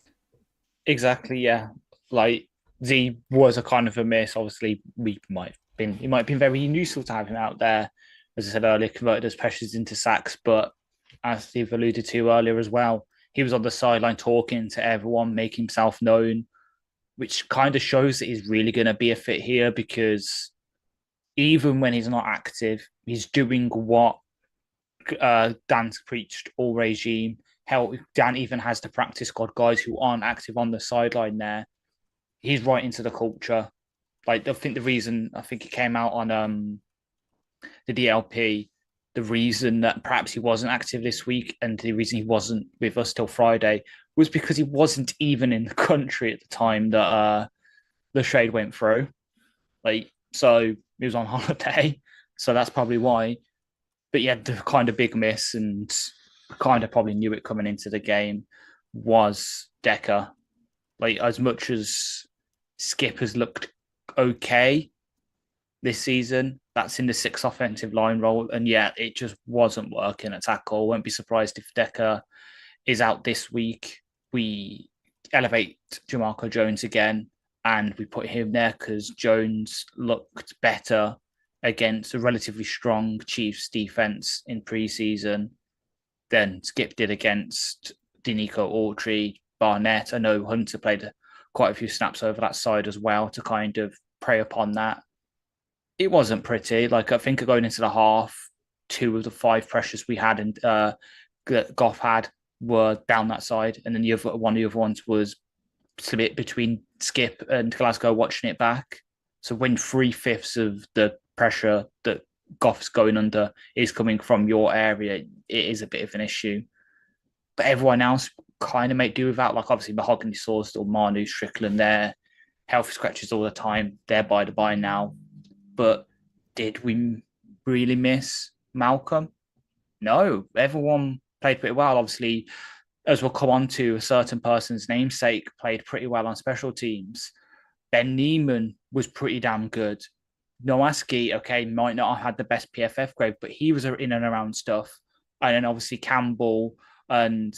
Exactly, yeah. Like, Z was a kind of a miss. Obviously, it might have been very useful to have him out there. As I said earlier, converted those pressures into sacks. But as Steve alluded to earlier as well, he was on the sideline talking to everyone, making himself known, which kind of shows that he's really going to be a fit here, because even when he's not active, he's doing what Dan's preached all regime. Hell, Dan even has the practice squad guys who aren't active on the sideline there. He's right into the culture. Like, I think it came out on the DLP, the reason that perhaps he wasn't active this week and the reason he wasn't with us till Friday was because he wasn't even in the country at the time that the trade went through. Like, so he was on holiday. So that's probably why. But yeah, the kind of big miss, and kind of probably knew it coming into the game, was Decker. Like, as much as Skip has looked okay this season, that's in the 6th offensive line role, and yet it just wasn't working at tackle. Won't be surprised if Decker is out this week. We elevate Jamarco Jones again, and we put him there because Jones looked better against a relatively strong Chiefs defense in preseason than Skip did against Denico Autry, Barnett. I know Hunter played quite a few snaps over that side as well to kind of prey upon that. It wasn't pretty. Like, I think going into the half, 2 of the 5 pressures we had and Goff had were down that side, and then one of the other ones was split between Skip and Glasgow watching it back. So when 3/5 of the pressure that Goff's going under is coming from your area, it is a bit of an issue. But everyone else kind of make do with that. Like, obviously, Mahogany, Salisdale, Manu, Strickland, they're health scratches all the time. They're by the by now. But did we really miss Malcolm? No, everyone played pretty well. Obviously, as we'll come on to, a certain person's namesake played pretty well on special teams. Ben Neiman was pretty damn good. Nowaski, okay, might not have had the best PFF grade, but he was in and around stuff. And then obviously Campbell and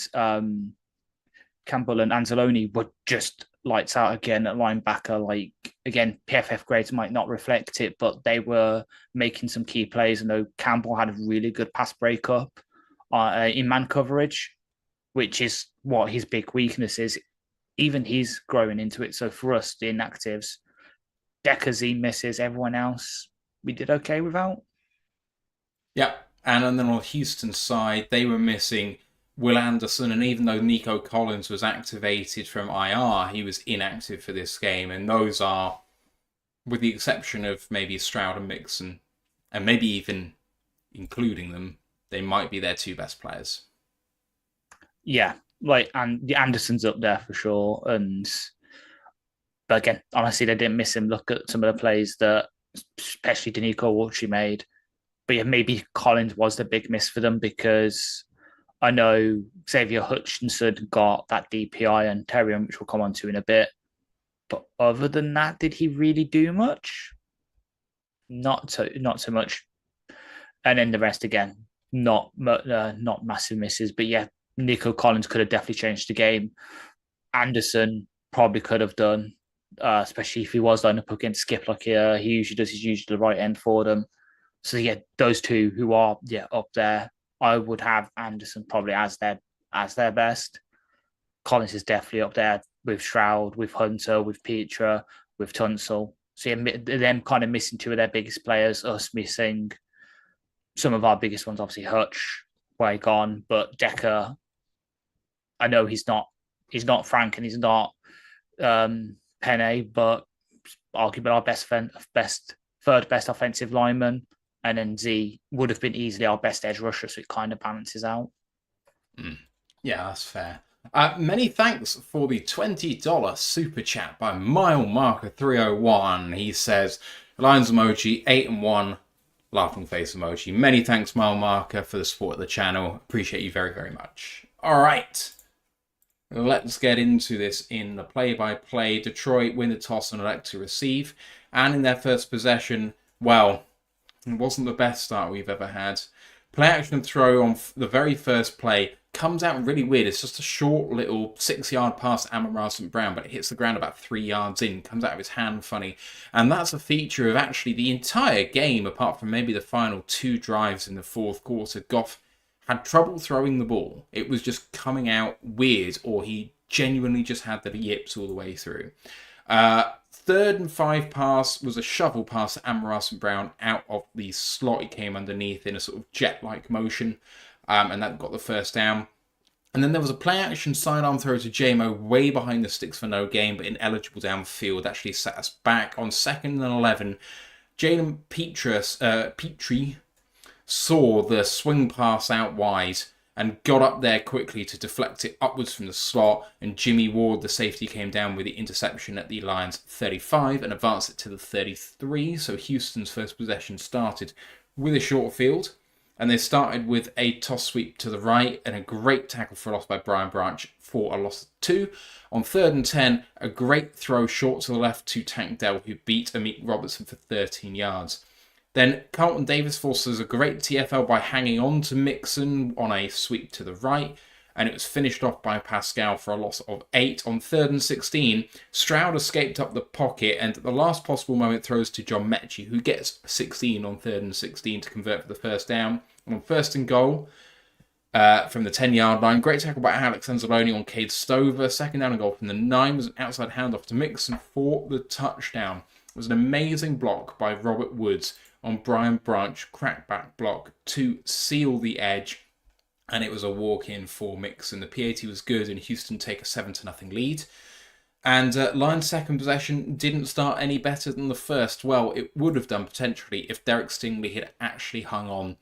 Anzalone were just lights out again at linebacker. Like, again, PFF grades might not reflect it, but they were making some key plays. I know Campbell had a really good pass breakup in man coverage, which is what his big weakness is. Even he's growing into it. So for us, the inactives, Decker, Z misses, everyone else, we did okay without. Yeah, and then on Houston's side, they were missing Will Anderson, and even though Nico Collins was activated from IR, he was inactive for this game. And those are, with the exception of maybe Stroud and Mixon, and maybe even including them, they might be their 2 best players. Yeah, like, and the Anderson's up there for sure. But again, honestly, they didn't miss him. Look at some of the plays that, especially Denico Autry made. But yeah, maybe Collins was the big miss for them, because I know Xavier Hutchinson got that DPI and Terrion, which we'll come on to in a bit. But other than that, did he really do much? Not so much. And then the rest, again, not massive misses. But yeah, Nico Collins could have definitely changed the game. Anderson probably could have done, especially if he was lining up against Skip like he usually does. He's usually the right end for them. So yeah, those 2 who are up there, I would have Anderson probably as their best. Collins is definitely up there with Stroud, with Hunter, with Petra, with Tunsil. So yeah, them kind of missing 2 of their biggest players, us missing some of our biggest ones, obviously Hutch, way gone, but Decker, I know he's not Frank and he's not Penne, but arguably our third best offensive lineman. And then Z would have been easily our best edge rusher, so it kind of balances out. Yeah, that's fair. Many thanks for the $20 super chat by MileMarker301. He says, Lions emoji, 8-1, laughing face emoji. Many thanks, MileMarker, for the support of the channel. Appreciate you very, very much. All right. Let's get into this in the play-by-play. Detroit win the toss and elect to receive. And in their first possession, well, it wasn't the best start we've ever had. Play action throw on the very first play comes out really weird. It's just a short little 6-yard pass to Amon St. Brown, but it hits the ground about 3 yards in, comes out of his hand funny. And that's a feature of actually the entire game, apart from maybe the final 2 drives in the fourth quarter. Goff had trouble throwing the ball. It was just coming out weird, or he genuinely just had the yips all the way through. 3rd and 5 pass was a shovel pass to Amon St. Brown out of the slot. He came underneath in a sort of jet-like motion, and that got the first down. And then there was a play-action sidearm throw to JMO way behind the sticks for no gain, but ineligible downfield. Actually set us back on 2nd and 11. Jalen Petrie saw the swing pass out wide and got up there quickly to deflect it upwards from the slot, and Jimmy Ward, the safety, came down with the interception at the Lions 35 and advanced it to the 33. So Houston's first possession started with a short field, and they started with a toss sweep to the right and a great tackle for a loss by Brian Branch for a loss of 2. On 3rd and 10, a great throw short to the left to Tank Dell, who beat Amik Robertson for 13 yards. Then Carlton Davis forces a great TFL by hanging on to Mixon on a sweep to the right, and it was finished off by Pascal for a loss of 8. On 3rd and 16, Stroud escaped up the pocket and at the last possible moment throws to John Mechie, who gets 16 on 3rd and 16 to convert for the first down. On 1st and goal from the 10-yard line, great tackle by Alex Anzalone on Cade Stover. 2nd down and goal from the 9 was an outside handoff to Mixon for the touchdown. It was an amazing block by Robert Woods on Brian Branch, crackback block to seal the edge, and it was a walk-in for Mixon. The PAT was good, and Houston take a 7-0 lead. And Lions' second possession didn't start any better than the first. Well, it would have done potentially if Derek Stingley had actually hung on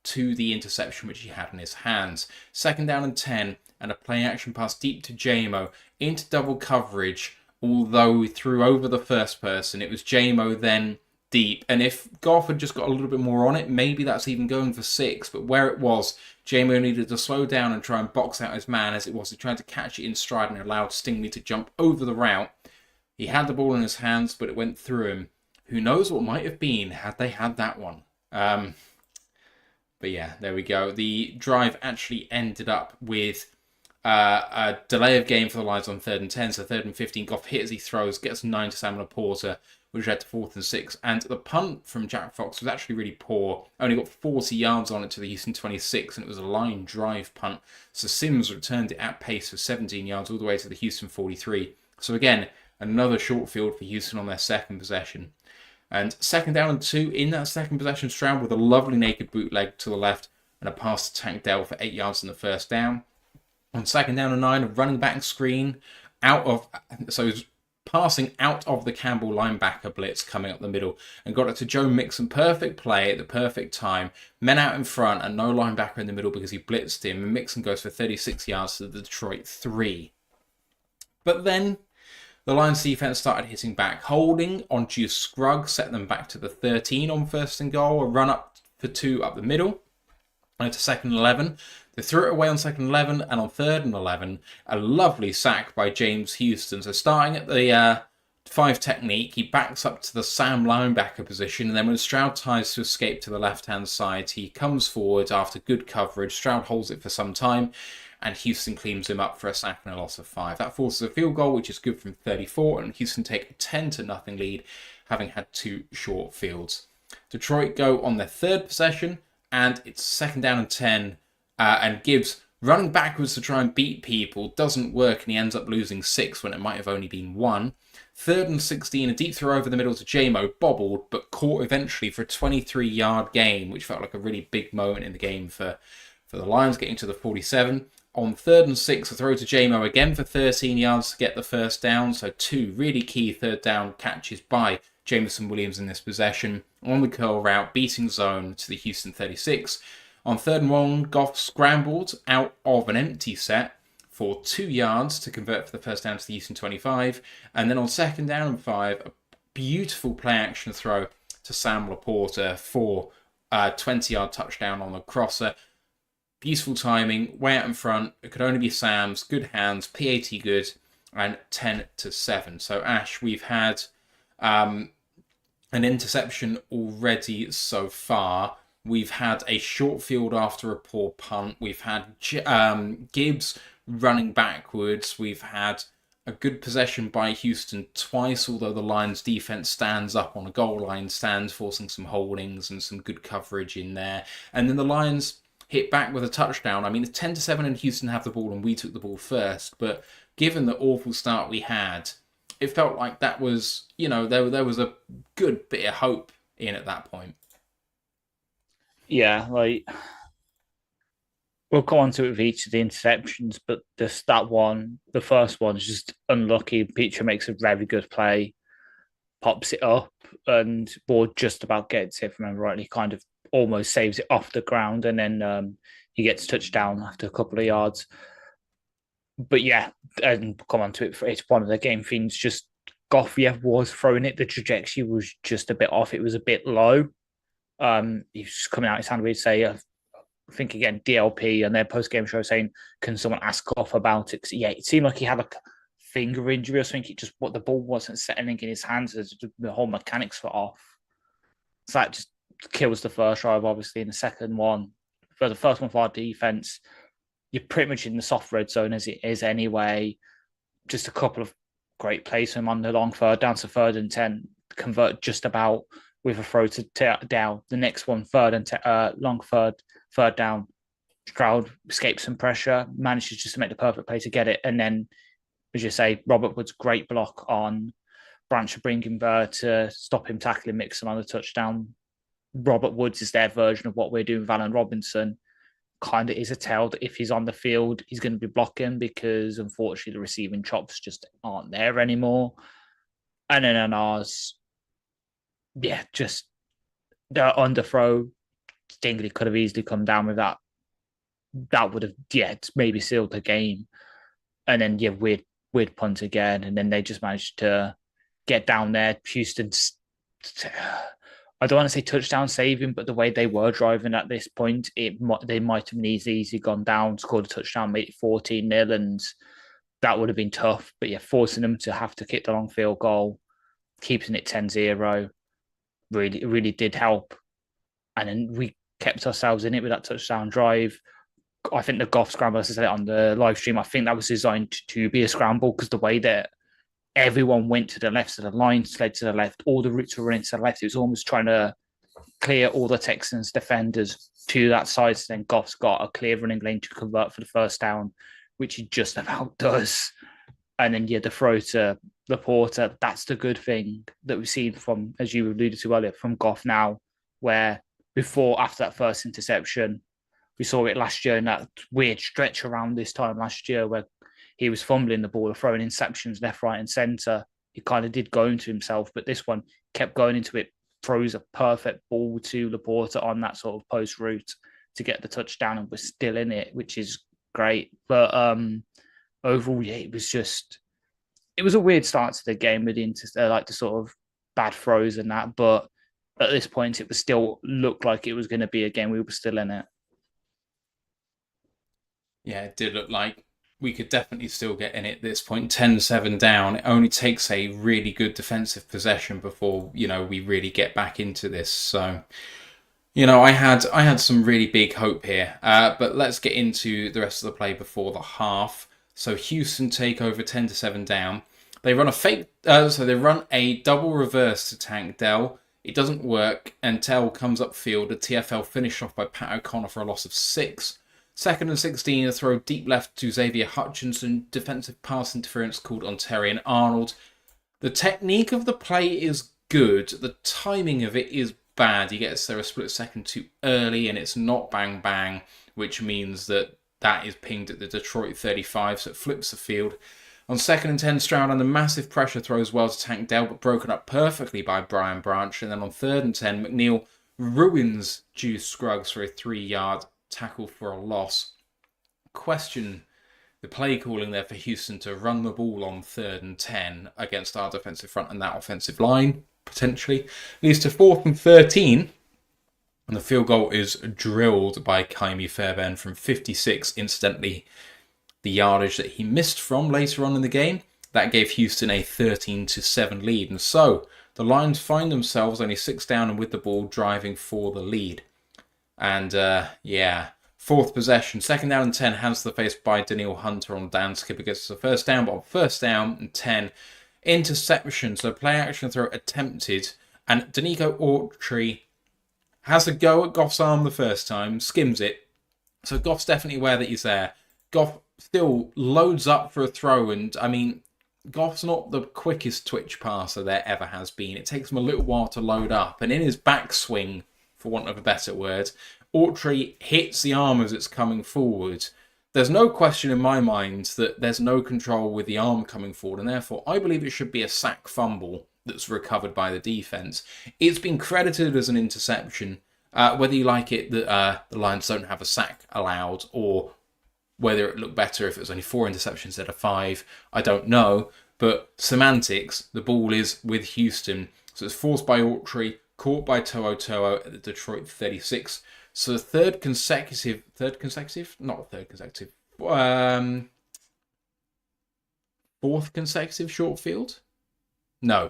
to the interception which he had in his hands. 2nd down and 10, and a play-action pass deep to JMO into double coverage, although he threw over the first person. It was JMO then deep, and if Goff had just got a little bit more on it, maybe that's even going for 6, but where it was, JMO needed to slow down and try and box out his man. As it was, he tried to catch it in stride and allowed Stingley to jump over the route. He had the ball in his hands, but it went through him. Who knows what might have been had they had that one. But yeah, there we go. The drive actually ended up with a delay of game for the Lions on 3rd and 10, so 3rd and 15. Goff hit as he throws, gets 9 to Samuel Porter, which led to 4th and 6. And the punt from Jack Fox was actually really poor. Only got 40 yards on it to the Houston 26, and it was a line drive punt. So Sims returned it at pace for 17 yards all the way to the Houston 43. So again, another short field for Houston on their second possession. And 2nd down and 2, in that second possession, Stroud with a lovely naked bootleg to the left and a pass to Tank Dell for 8 yards in the first down. On 2nd down and 9, a running back screen passing out of the Campbell linebacker blitz coming up the middle and got it to Joe Mixon. Perfect play at the perfect time. Men out in front and no linebacker in the middle because he blitzed him. And Mixon goes for 36 yards to the Detroit 3. But then the Lions defense started hitting back. Holding on Juice Scruggs set them back to the 13 on 1st and goal. A run up for 2 up the middle. And to 2nd and 11. They threw it away on 2nd and 11, and on 3rd and 11, a lovely sack by James Houston. So starting at the 5 technique, he backs up to the Sam linebacker position, and then when Stroud tries to escape to the left-hand side, he comes forward after good coverage. Stroud holds it for some time, and Houston cleans him up for a sack and a loss of 5. That forces a field goal, which is good from 34, and Houston take a 10-0 lead, having had 2 short fields. Detroit go on their 3rd possession, and it's 2nd down and 10, and Gibbs running backwards to try and beat people doesn't work, and he ends up losing 6 when it might have only been 1. 3rd and 16, a deep throw over the middle to JMO, bobbled, but caught eventually for a 23-yard gain, which felt like a really big moment in the game for the Lions, getting to the 47. On 3rd and 6, a throw to JMO again for 13 yards to get the first down, so 2 really key 3rd down catches by Jameson Williams in this possession. On the curl route, beating zone to the Houston 36. On 3rd and 1, Goff scrambled out of an empty set for 2 yards to convert for the first down to the Houston 25. And then on second down and 5, a beautiful play action throw to Sam Laporta for a 20-yard touchdown on the crosser. Beautiful timing, way out in front. It could only be Sam's. Good hands, PAT good, and 10-7. So Ash, we've had an interception already so far. We've had a short field after a poor punt. We've had Gibbs running backwards. We've had a good possession by Houston twice, although the Lions defense stands up on a goal line stand, forcing some holdings and some good coverage in there. And then the Lions hit back with a touchdown. I mean, it's 10-7 and Houston have the ball and we took the ball first. But given the awful start we had, it felt like that was, there was a good bit of hope in at that point. Yeah, we'll come on to it with each of the interceptions, but the first one is just unlucky. Peter makes a very good play, pops it up, and ball just about gets it, if I remember rightly, kind of almost saves it off the ground, and then he gets touchdown after a couple of yards. But yeah, and come on to it, it's one of the game themes. Just Goff, was throwing it. The trajectory was just a bit off. It was a bit low. He was coming out his hand. We'd say, I think again, DLP and their post-game show saying, "Can someone ask Goff about it?" Because it seemed like he had a finger injury or something. The ball wasn't settling in his hands. The whole mechanics were off. So that just kills the first drive, obviously. In the second one, for the first one for our defense, you're pretty much in the soft red zone as it is anyway. Just a couple of great plays from him on the long third down to 3rd and 10, convert just about with a throw to down. The next one, long third down. Stroud escapes some pressure, manages just to make the perfect play to get it. And then, as you say, Robert Wood's great block on Branch to bring him there to stop him tackling Mixon on the touchdown. Robert Woods is their version of what we're doing with Allen Robinson. Kind of is a tell that if he's on the field, he's going to be blocking because, unfortunately, the receiving chops just aren't there anymore. And then on ours, just the underthrow. Stingley could have easily come down with that. That would have, maybe sealed the game. And then, weird punt again. And then they just managed to get down there. Houston's, I don't want to say touchdown saving, but the way they were driving at this point, they might have easily gone down, scored a touchdown, made it 14-0, and that would have been tough. But forcing them to have to kick the long field goal, keeping it 10-0, really did help. And then we kept ourselves in it with that touchdown drive. I think the Goff scramble, as I said on the live stream, I think that was designed to be a scramble because the way that everyone went to the left, so the line slid to the left, all the routes were running to the left. It was almost trying to clear all the Texans defenders to that side. So then Goff's got a clear running lane to convert for the first down, which he just about does. And then, the throw to Laporta, that's the good thing that we've seen from, as you alluded to earlier, from Goff now, where after that first interception, we saw it last year in that weird stretch around this time last year where he was fumbling the ball, throwing interceptions left, right, and centre. He kind of did go into himself, but this one kept going into it, throws a perfect ball to Laporta on that sort of post route to get the touchdown, and we're still in it, which is great. But overall, it was a weird start to the game with the sort of bad throws and that. But at this point, it was still looked like it was going to be a game. We were still in it. Yeah, it did look like we could definitely still get in it at this point. 10-7 down. It only takes a really good defensive possession before, we really get back into this. So, I had some really big hope here. But let's get into the rest of the play before the half. So Houston take over 10-7 down. They run they run a double reverse to Tank Dell. It doesn't work, and Tell comes upfield. A TFL finish off by Pat O'Connor for a loss of 6. 2nd and 16, a throw deep left to Xavier Hutchinson. Defensive pass interference called on Terrion Arnold. The technique of the play is good. The timing of it is bad. He gets there a split second too early, and it's not bang bang, which means that is pinged at the Detroit 35, so it flips the field. On 2nd and 10, Stroud under massive pressure throws well to Tank Dell, but broken up perfectly by Brian Branch. And then on 3rd and 10, McNeil ruins Juice Scruggs for a 3-yard tackle for a loss. Question the play calling there for Houston to run the ball on 3rd and 10 against our defensive front and that offensive line, potentially, leads to 4th and 13. And the field goal is drilled by Kaimi Fairbairn from 56, incidentally, the yardage that he missed from later on in the game. That gave Houston a 13-7 lead. And so the Lions find themselves only 6 down and with the ball driving for the lead. And fourth possession, 2nd down and 10, hands to the face by Daniil Hunter on down skip against the first down, but on 1st down and 10, interception. So play action throw attempted, and Danico Autry has a go at Goff's arm the first time, skims it. So Goff's definitely aware that he's there. Goff still loads up for a throw, and I mean, Goff's not the quickest twitch passer there ever has been. It takes him a little while to load up, and in his backswing, for want of a better word, Autry hits the arm as it's coming forward. There's no question in my mind that there's no control with the arm coming forward, and therefore I believe it should be a sack fumble that's recovered by the defense. It's been credited as an interception, whether you like it that the Lions don't have a sack allowed, or whether it looked better if it was only 4 interceptions instead of 5, I don't know. But semantics, the ball is with Houston. So it's forced by Autry, caught by To'o at the Detroit 36. So the fourth consecutive short field? No,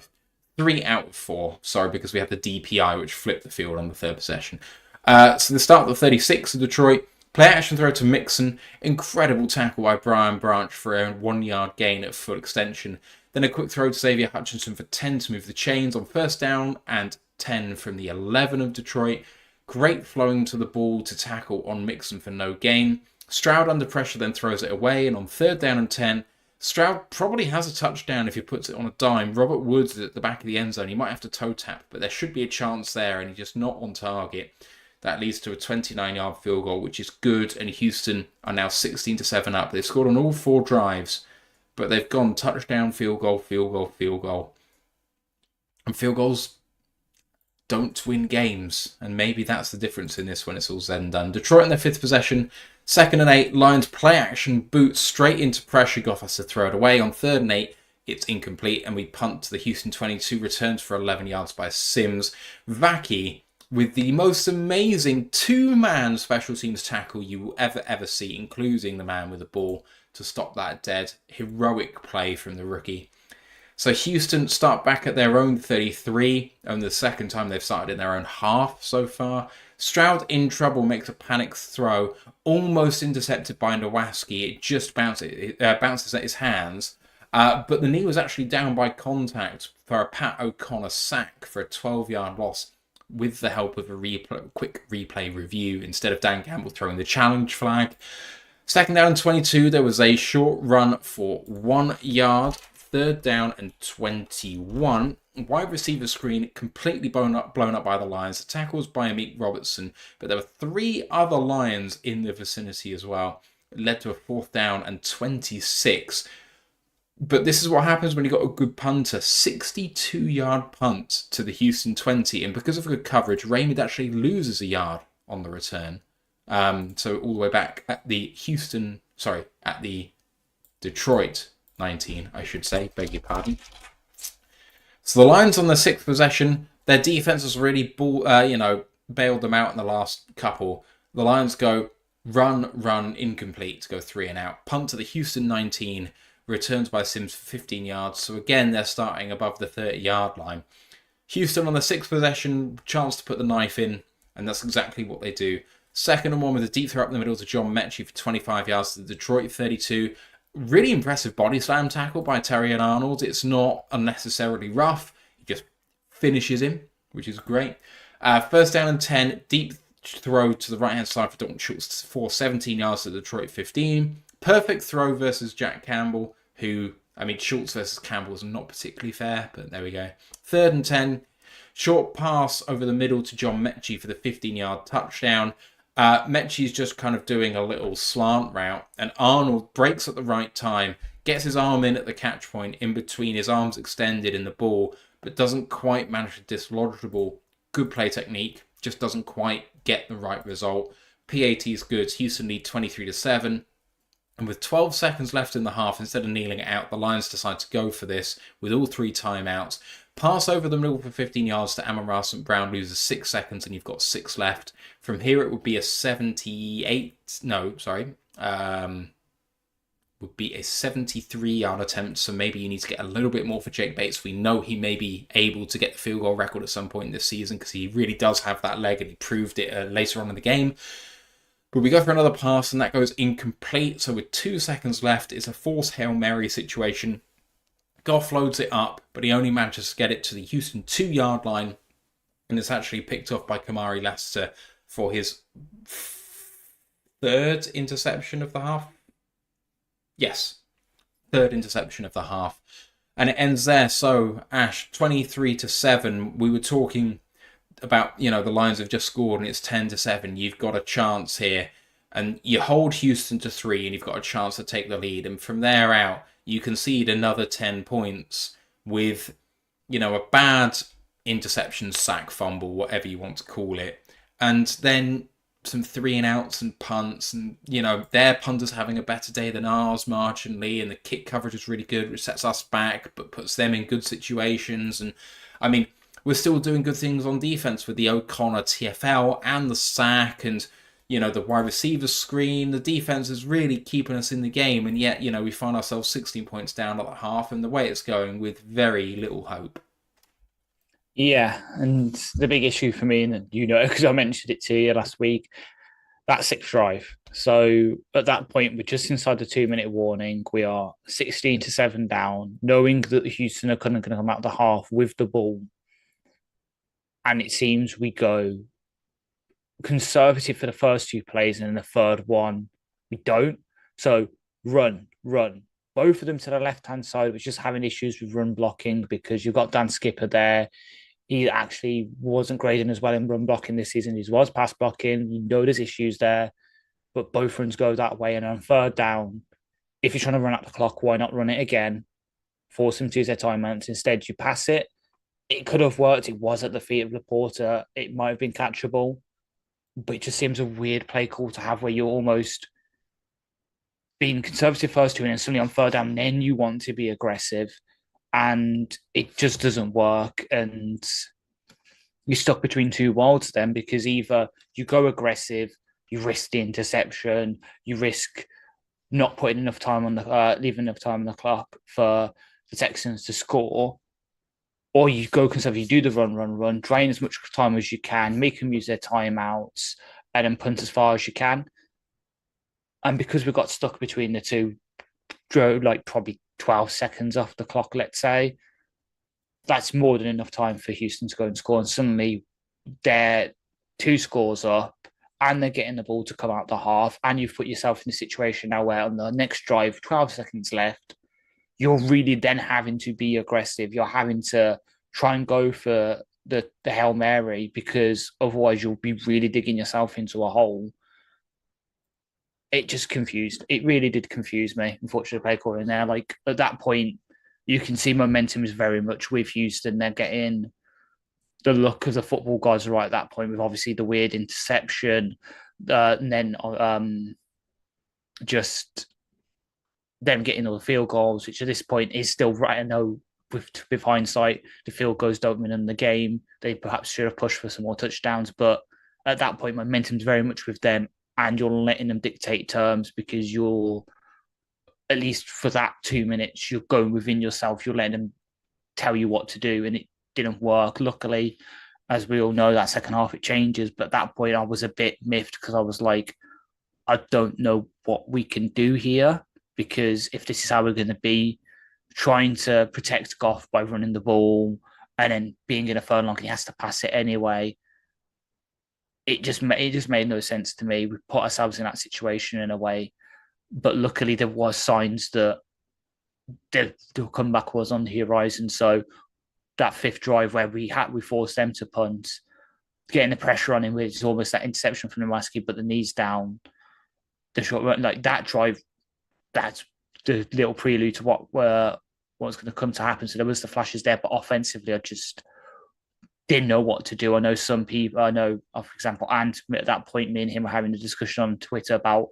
3 out of 4. Sorry, because we had the DPI, which flipped the field on the 3rd possession. So the start of the 36 of Detroit. Play action throw to Mixon. Incredible tackle by Brian Branch for a 1-yard gain at full extension. Then a quick throw to Xavier Hutchinson for 10 to move the chains on 1st down and 10 from the 11 of Detroit. Great flowing to the ball to tackle on Mixon for no gain. Stroud under pressure then throws it away, and on 3rd down and 10, Stroud probably has a touchdown if he puts it on a dime. Robert Woods is at the back of the end zone. He might have to toe tap, but there should be a chance there, and he's just not on target. That leads to a 29-yard field goal, which is good, and Houston are now 16-7 up. They've scored on all 4 drives, but they've gone touchdown, field goal, field goal, field goal. And field goals don't win games, and maybe that's the difference in this when it's all said and done. Detroit in their 5th possession, 2nd and 8, Lions play action, boot straight into pressure. Goff has to throw it away. On 3rd and 8, it's incomplete, and we punt to the Houston 22, returns for 11 yards by Sims. Vaki with the most amazing 2-man special teams tackle you will ever see, including the man with the ball to stop that dead heroic play from the rookie. So Houston start back at their own 33, and the 2nd time they've started in their own half so far. Stroud in trouble, makes a panic throw, almost intercepted by Nowaski. It just bounces at his hands, but the knee was actually down by contact for a Pat O'Connor sack for a 12-yard loss with the help of a quick replay review instead of Dan Campbell throwing the challenge flag. 2nd down and 22, there was a short run for 1 yard. 3rd down and 21. Wide receiver screen completely blown up by the Lions. The tackles by Amik Robertson, but there were 3 other Lions in the vicinity as well. It led to a 4th down and 26. But this is what happens when you got a good punter. 62-yard punt to the Houston 20, and because of good coverage, Raymond actually loses a yard on the return. So all the way back at the Detroit 19, I should say, beg your pardon. So the Lions on the 6th possession, their defense has really bailed them out in the last couple. The Lions go run, incomplete, go 3 and out. Punt to the Houston 19, returns by Sims for 15 yards. So again, they're starting above the 30-yard line. Houston on the 6th possession, chance to put the knife in, and that's exactly what they do. 2nd and 1 with a deep throw up the middle to John Mechie for 25 yards to the Detroit 32. Really impressive body slam tackle by Terry and Arnold. It's not unnecessarily rough. He just finishes him, which is great. 1st down and 10. Deep throw to the right-hand side for Dalton Schultz for 17 yards to Detroit 15. Perfect throw versus Jack Campbell, Schultz versus Campbell is not particularly fair, but there we go. 3rd and 10. Short pass over the middle to John Mechie for the 15-yard touchdown. Mechie's just kind of doing a little slant route, and Arnold breaks at the right time, gets his arm in at the catch point in between his arms extended in the ball, but doesn't quite manage to dislodge the ball. Good play technique, just doesn't quite get the right result. PAT is good. Houston lead 23-7. And with 12 seconds left in the half, instead of kneeling it out, the Lions decide to go for this with all 3 timeouts. Pass over the middle for 15 yards to Amon-Ra St. Brown, loses 6 seconds, and you've got 6 left. From here, it would be a 73-yard attempt, so maybe you need to get a little bit more for Jake Bates. We know he may be able to get the field goal record at some point this season because he really does have that leg, and he proved it later on in the game. But we go for another pass, and that goes incomplete. So with 2 seconds left, it's a forced Hail Mary situation. Goff loads it up, but he only manages to get it to the Houston 2-yard line, and it's actually picked off by Kamari Lassiter for his 3rd interception of the half. Yes, 3rd interception of the half. And it ends there. So, Ash, 23-7. We were talking about, the Lions have just scored and it's 10-7. You've got a chance here. And you hold Houston to 3 and you've got a chance to take the lead. And from there out, you concede another 10 points with, a bad interception, sack, fumble, whatever you want to call it. And then some 3-and-outs and punts, and their punters having a better day than ours marginally, and the kick coverage is really good, which sets us back but puts them in good situations. And I mean, we're still doing good things on defense with the O'Connor TFL and the sack, and the wide receiver screen. The defense is really keeping us in the game, and yet we find ourselves 16 points down at the half, and the way it's going with very little hope. Yeah, and the big issue for me, and because I mentioned it to you last week, that 6th drive. So at that point, we're just inside the 2-minute warning. We are 16-7 down, knowing that Houston are going to come out of the half with the ball. And it seems we go conservative for the first 2 plays, and in the 3rd one, we don't. So run. Both of them to the left-hand side, which is having issues with run blocking because you've got Dan Skipper there. He actually wasn't grading as well in run blocking this season. He was pass blocking. There's issues there, but both runs go that way. And on 3rd down, if you're trying to run out the clock, why not run it again? Force them to use their timeouts. Instead, you pass it. It could have worked. It was at the feet of Laporta. It might have been catchable, but it just seems a weird play call to have where you're almost being conservative first 2 and then suddenly on 3rd down, then you want to be aggressive. And it just doesn't work. And you're stuck between 2 worlds then, because either you go aggressive, you risk the interception, you risk not putting enough time on the leaving enough time on the clock for the Texans to score, or you go conservative, you do the run, drain as much time as you can, make them use their timeouts, and then punt as far as you can. And because we got stuck between the 2, probably 12 seconds off the clock, let's say, that's more than enough time for Houston to go and score. And suddenly they're 2 scores up and they're getting the ball to come out the half. And you've put yourself in a situation now where on the next drive, 12 seconds left, you're really then having to be aggressive. You're having to try and go for the Hail Mary, because otherwise you'll be really digging yourself into a hole. It just confused. It really did confuse me, unfortunately, play call in there. Like, at that point, you can see momentum is very much with Houston. They're getting the look of the football guys right at that point, with obviously the weird interception, and then just them getting all the field goals, which at this point is still right. I know with hindsight, the field goals don't win the game. They perhaps should have pushed for some more touchdowns, but at that point, momentum's very much with them. And you're letting them dictate terms, because you're, at least for that 2 minutes, you're going within yourself. You're letting them tell you what to do, and it didn't work. Luckily, as we all know, that second half it changes. But at that point, I was a bit miffed, because I was like, I don't know what we can do here, because if this is how we're going to be, trying to protect Goff by running the ball and then being in a 3rd long, he has to pass it anyway. It just made no sense to me. We put ourselves in that situation in a way, but luckily there was signs that the comeback was on the horizon. So that 5th drive where we forced them to punt, getting the pressure on him, which is almost that interception from Nowacki, but the knees down, the short run, like that drive, that's the little prelude to what's going to come to happen. So there was the flashes there, but offensively, I just didn't know what to do. I know some people, for example, and at that point, me and him were having a discussion on Twitter about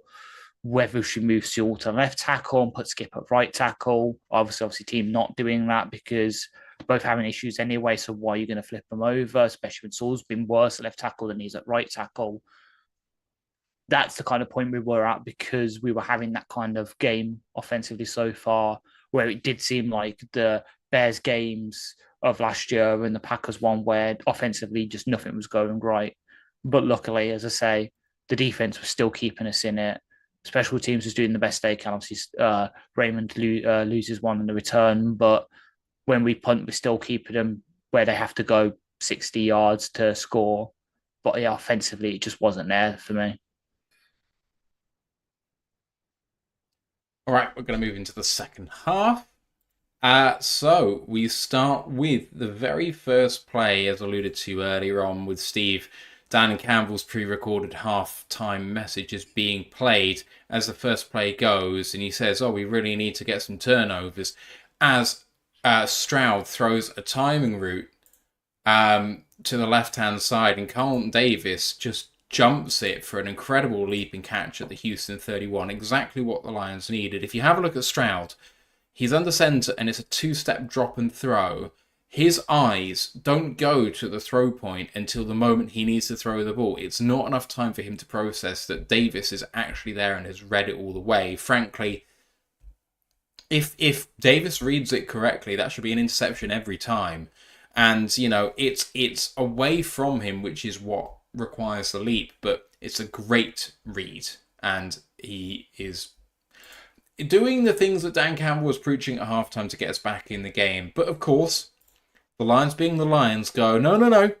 whether we should move Sewell to left tackle and put Skip at right tackle. Obviously, team not doing that because both having issues anyway. So why are you going to flip them over, especially when Sewell's been worse at left tackle than he's at right tackle? That's the kind of point we were at because we were having that kind of game offensively so far, where it did seem like the Bears games of last year and the Packers one where offensively just nothing was going right. But luckily, as I say, the defense was still keeping us in it. Special teams was doing the best they can. Obviously, Raymond loses one in the return, but when we punt, we're still keeping them where they have to go 60 yards to score. But yeah, offensively, it just wasn't there for me. All right, we're going to move into the second half. So we start with the very first play, as alluded to earlier on with Steve. Dan Campbell's pre-recorded half-time message is being played as the first play goes, and he says, we really need to get some turnovers. As Stroud throws a timing route to the left-hand side, and Carlton Davis just jumps it for an incredible leaping catch at the Houston 31. Exactly what the Lions needed. If you have a look at Stroud, he's under center and it's a two-step drop and throw. His eyes don't go to the throw point until the moment he needs to throw the ball. It's not enough time for him to process that Davis is actually there and has read it all the way. Frankly, if Davis reads it correctly, that should be an interception every time. And, it's away from him, which is what requires the leap, but it's a great read, and he is doing the things that Dan Campbell was preaching at halftime to get us back in the game. But of course, the Lions being the Lions go, no,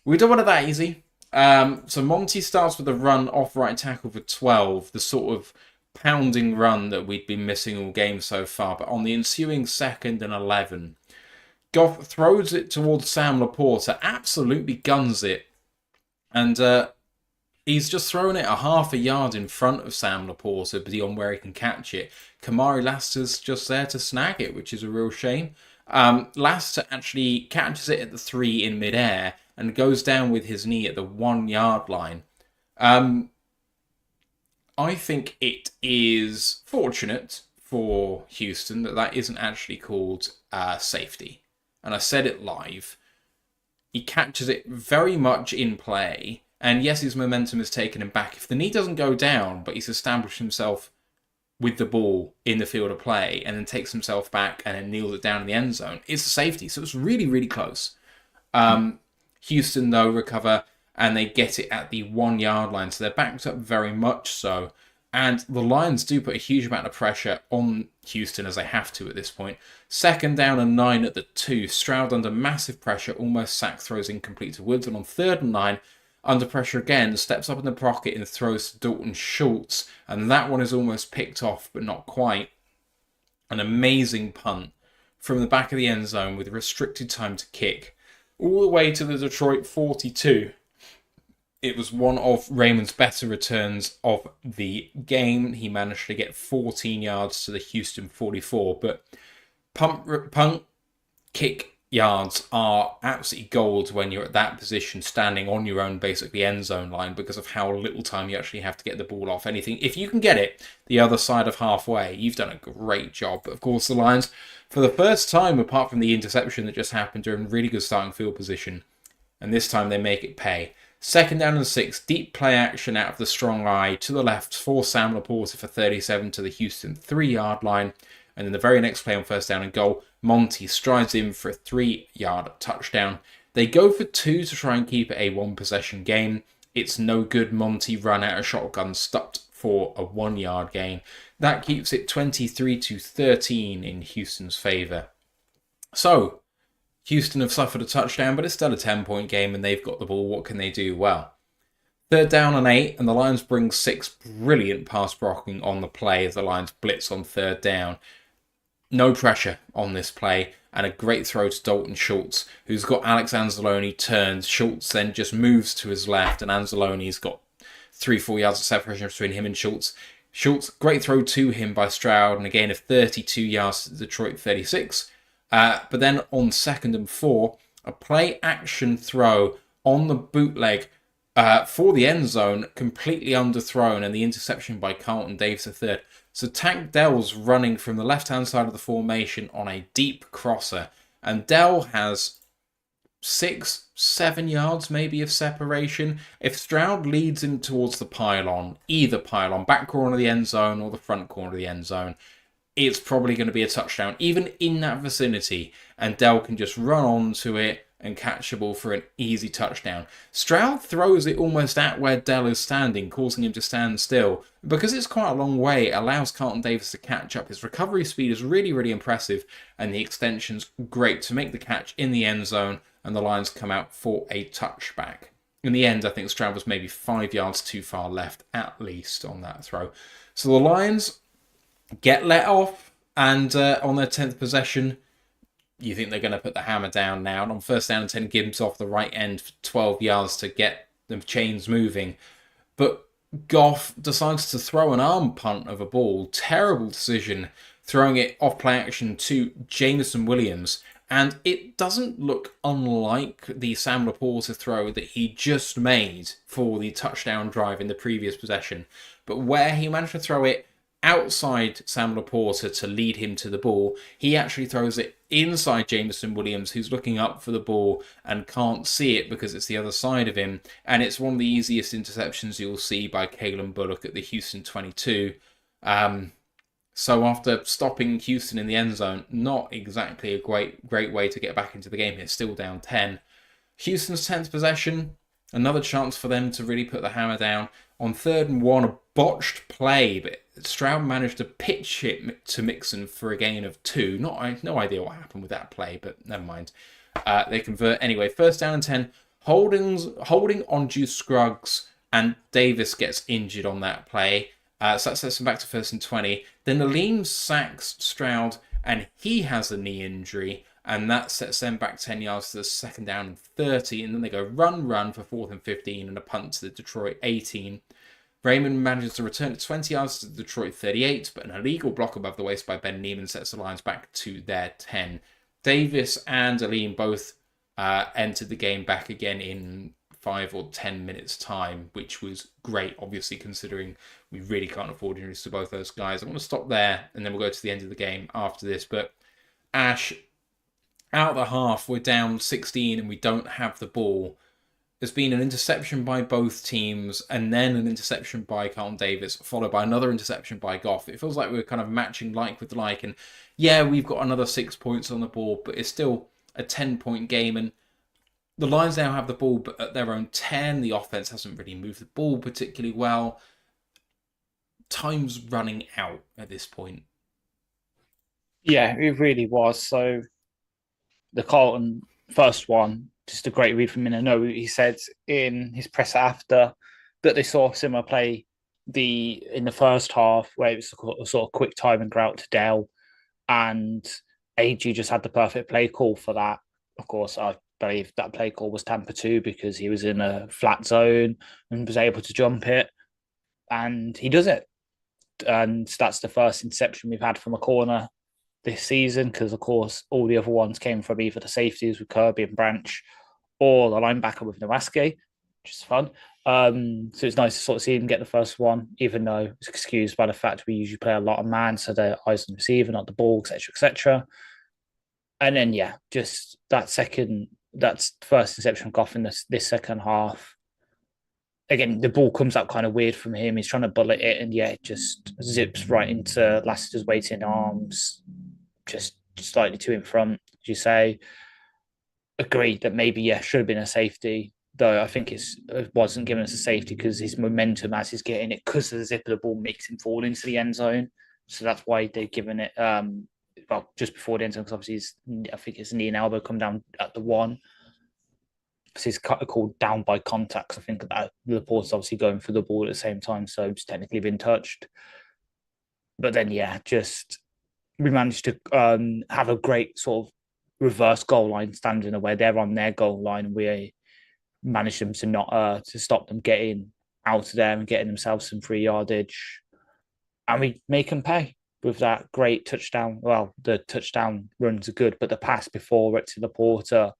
we don't want it that easy. So Monty starts with a run off right tackle for 12, the sort of pounding run that we'd been missing all game so far. But on the ensuing 2nd and 11, Goff throws it towards Sam Laporta, absolutely guns it. And he's just thrown it a half a yard in front of Sam Laporta beyond where he can catch it. Kamari Laster's just there to snag it, which is a real shame. Laster actually catches it at the 3 in midair and goes down with his knee at the 1 yard line. I think it is fortunate for Houston that isn't actually called safety. And I said it live. He catches it very much in play. And yes, his momentum has taken him back. If the knee doesn't go down, but he's established himself with the ball in the field of play and then takes himself back and then kneels it down in the end zone, it's a safety. So it's really, really close. Houston, though, recover and they get it at the 1 yard line. So they're backed up very much so. And the Lions do put a huge amount of pressure on Houston, as they have to at this point. 2nd down and 9 at the 2. Stroud under massive pressure, almost sack, throws incomplete to Woods. And on 3rd and 9, under pressure again, steps up in the pocket and throws to Dalton Schultz. And that one is almost picked off, but not quite. An amazing punt from the back of the end zone with restricted time to kick, all the way to the Detroit 42. It was one of Raymond's better returns of the game. He managed to get 14 yards to the Houston 44. But punt kick yards are absolutely gold when you're at that position, standing on your own basically end zone line, because of how little time you actually have to get the ball off anything. If you can get it the other side of halfway, you've done a great job. But of course, the Lions, for the first time, apart from the interception that just happened, are in really good starting field position. And this time they make it pay. 2nd down and 6, deep play action out of the strong eye to the left for Sam Laporta for 37 to the Houston 3 yard line. And then the very next play on 1st down and goal, Monty strides in for a 3 yard touchdown. They go for 2 to try and keep it a 1 possession game. It's no good. Monty run out of shotgun, stopped for a 1 yard gain. That keeps it 23-13 in Houston's favour. So, Houston have suffered a touchdown, but it's still a 10-point game and they've got the ball. What can they do? Well, 3rd down and 8, and the Lions bring 6. Brilliant pass blocking on the play as the Lions blitz on 3rd down. No pressure on this play, and a great throw to Dalton Schultz, who's got Alex Anzalone turned. Schultz then just moves to his left, and Anzalone's got 3-4 yards of separation between him and Schultz. Schultz, great throw to him by Stroud, and a gain of 32 yards to Detroit 36. But then on 2nd and 4, a play action throw on the bootleg for the end zone, completely underthrown, and the interception by Carlton Davis III. So Tank Dell's running from the left-hand side of the formation on a deep crosser, and Dell has 6-7 yards maybe of separation. If Stroud leads him towards the pylon, either pylon, back corner of the end zone or the front corner of the end zone, it's probably going to be a touchdown, even in that vicinity, and Dell can just run onto it and catch the ball for an easy touchdown. Stroud throws it almost at where Dell is standing, causing him to stand still. Because it's quite a long way, it allows Carlton Davis to catch up. His recovery speed is really, really impressive, and the extension's great to make the catch in the end zone, and the Lions come out for a touchback. In the end, I think Stroud was maybe 5 yards too far left, at least, on that throw. So the Lions get let off, and on their 10th possession, you think they're going to put the hammer down now. And on 1st down and 10, Gibbs off the right end for 12 yards to get the chains moving. But Goff decides to throw an arm punt of a ball. Terrible decision, throwing it off play action to Jameson Williams. And it doesn't look unlike the Sam Laporta throw that he just made for the touchdown drive in the previous possession. But where he managed to throw it outside Sam Laporta to lead him to the ball, he actually throws it inside Jameson Williams, who's looking up for the ball and can't see it because it's the other side of him. And it's one of the easiest interceptions you'll see by Kalen Bullock at the Houston 22. So after stopping Houston in the end zone, not exactly a great way to get back into the game. It's still down 10. Houston's 10th possession, another chance for them to really put the hammer down. On 3rd and 1, a botched play, but Stroud managed to pitch it to Mixon for a gain of 2. No idea what happened with that play, but never mind. They convert anyway. 1st down and 10, holding on Juice Scruggs, and Davis gets injured on that play. So that sets them back to 1st and 20. Then Aleem sacks Stroud, and he has a knee injury, and that sets them back 10 yards to the 2nd down and 30. And then they go run for 4th and 15 and a punt to the Detroit 18. Raymond manages to return it 20 yards to the Detroit 38, but an illegal block above the waist by Ben Neiman sets the Lions back to their 10. Davis and Aleem both entered the game back again in 5 or 10 minutes time, which was great, obviously, considering we really can't afford injuries to both those guys. I'm going to stop there, and then we'll go to the end of the game after this. But Ash, out of the half, we're down 16 and we don't have the ball. There's been an interception by both teams, and then an interception by Carlton Davis, followed by another interception by Goff. It feels like we're kind of matching like with like, and yeah, we've got another 6 points on the board, but it's still a 10-point game, and the Lions now have the ball, but at their own 10. The offense hasn't really moved the ball particularly well. Time's running out at this point. Yeah, it really was. So the Carlton first one, just a great read from Minano. He said in his presser after that they saw a similar play in the first half where it was a sort of quick time and route to Dell, and AG just had the perfect play call for that. Of course, I believe that play call was tamper too because he was in a flat zone and was able to jump it, and he does it. And that's the first interception we've had from a corner this season, because of course all the other ones came from either the safeties with Kirby and Branch or the linebacker with Nowaske, which is fun. So it's nice to sort of see him get the first one, even though it's excused by the fact we usually play a lot of man, so they're eyes on the receiver, not the ball, etc., etc. And then just that's first interception Goff in this second half. Again, the ball comes out kind of weird from him. He's trying to bullet it, and it just zips right into Lassiter's waiting arms, just slightly too in front, as you say. Agreed that maybe, should have been a safety, though I think it wasn't given us a safety because his momentum as he's getting it, because of the zip of the ball, makes him fall into the end zone. So that's why they've given it, just before the end zone, because obviously I think his knee and elbow come down at the 1. Because he's called down by contact. I think that the report's obviously going for the ball at the same time, so it's technically been touched. But then, we managed to have a great sort of reverse goal line standing where they're on their goal line, and we managed them to not to stop them getting out of there and getting themselves some free yardage, and we make them pay with that great touchdown. Well, the touchdown runs are good, but the pass before it to the Porter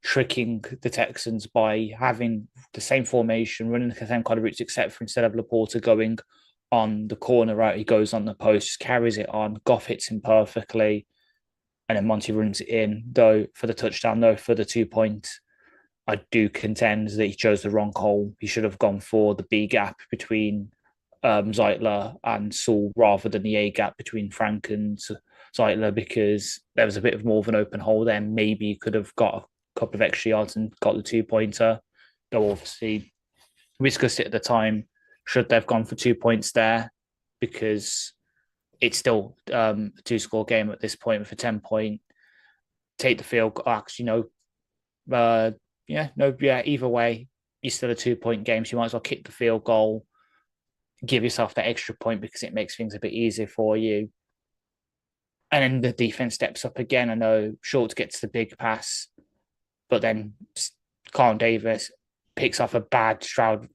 tricking the Texans by having the same formation, running the same kind of routes, except for instead of Laporta going on the corner route, he goes on the post, just carries it on. Goff hits him perfectly, and then Monty runs it in, though, for the touchdown, though, for the 2 point. I do contend that he chose the wrong hole. He should have gone for the B gap between Zeitler and Saul rather than the A gap between Frank and Zeitler, because there was a bit of more of an open hole there. Maybe he could have got a couple of extra yards and got the 2-pointer. Though obviously, we discussed it at the time. Should they have gone for 2 points there? Because it's still a 2-score game at this point with a 10-point. Take the field. Actually, no. Either way, you're still a 2-point game, so you might as well kick the field goal, give yourself that extra point because it makes things a bit easier for you. And then the defense steps up again. I know Schultz gets the big pass, but then Carl Davis picks off a bad Stroud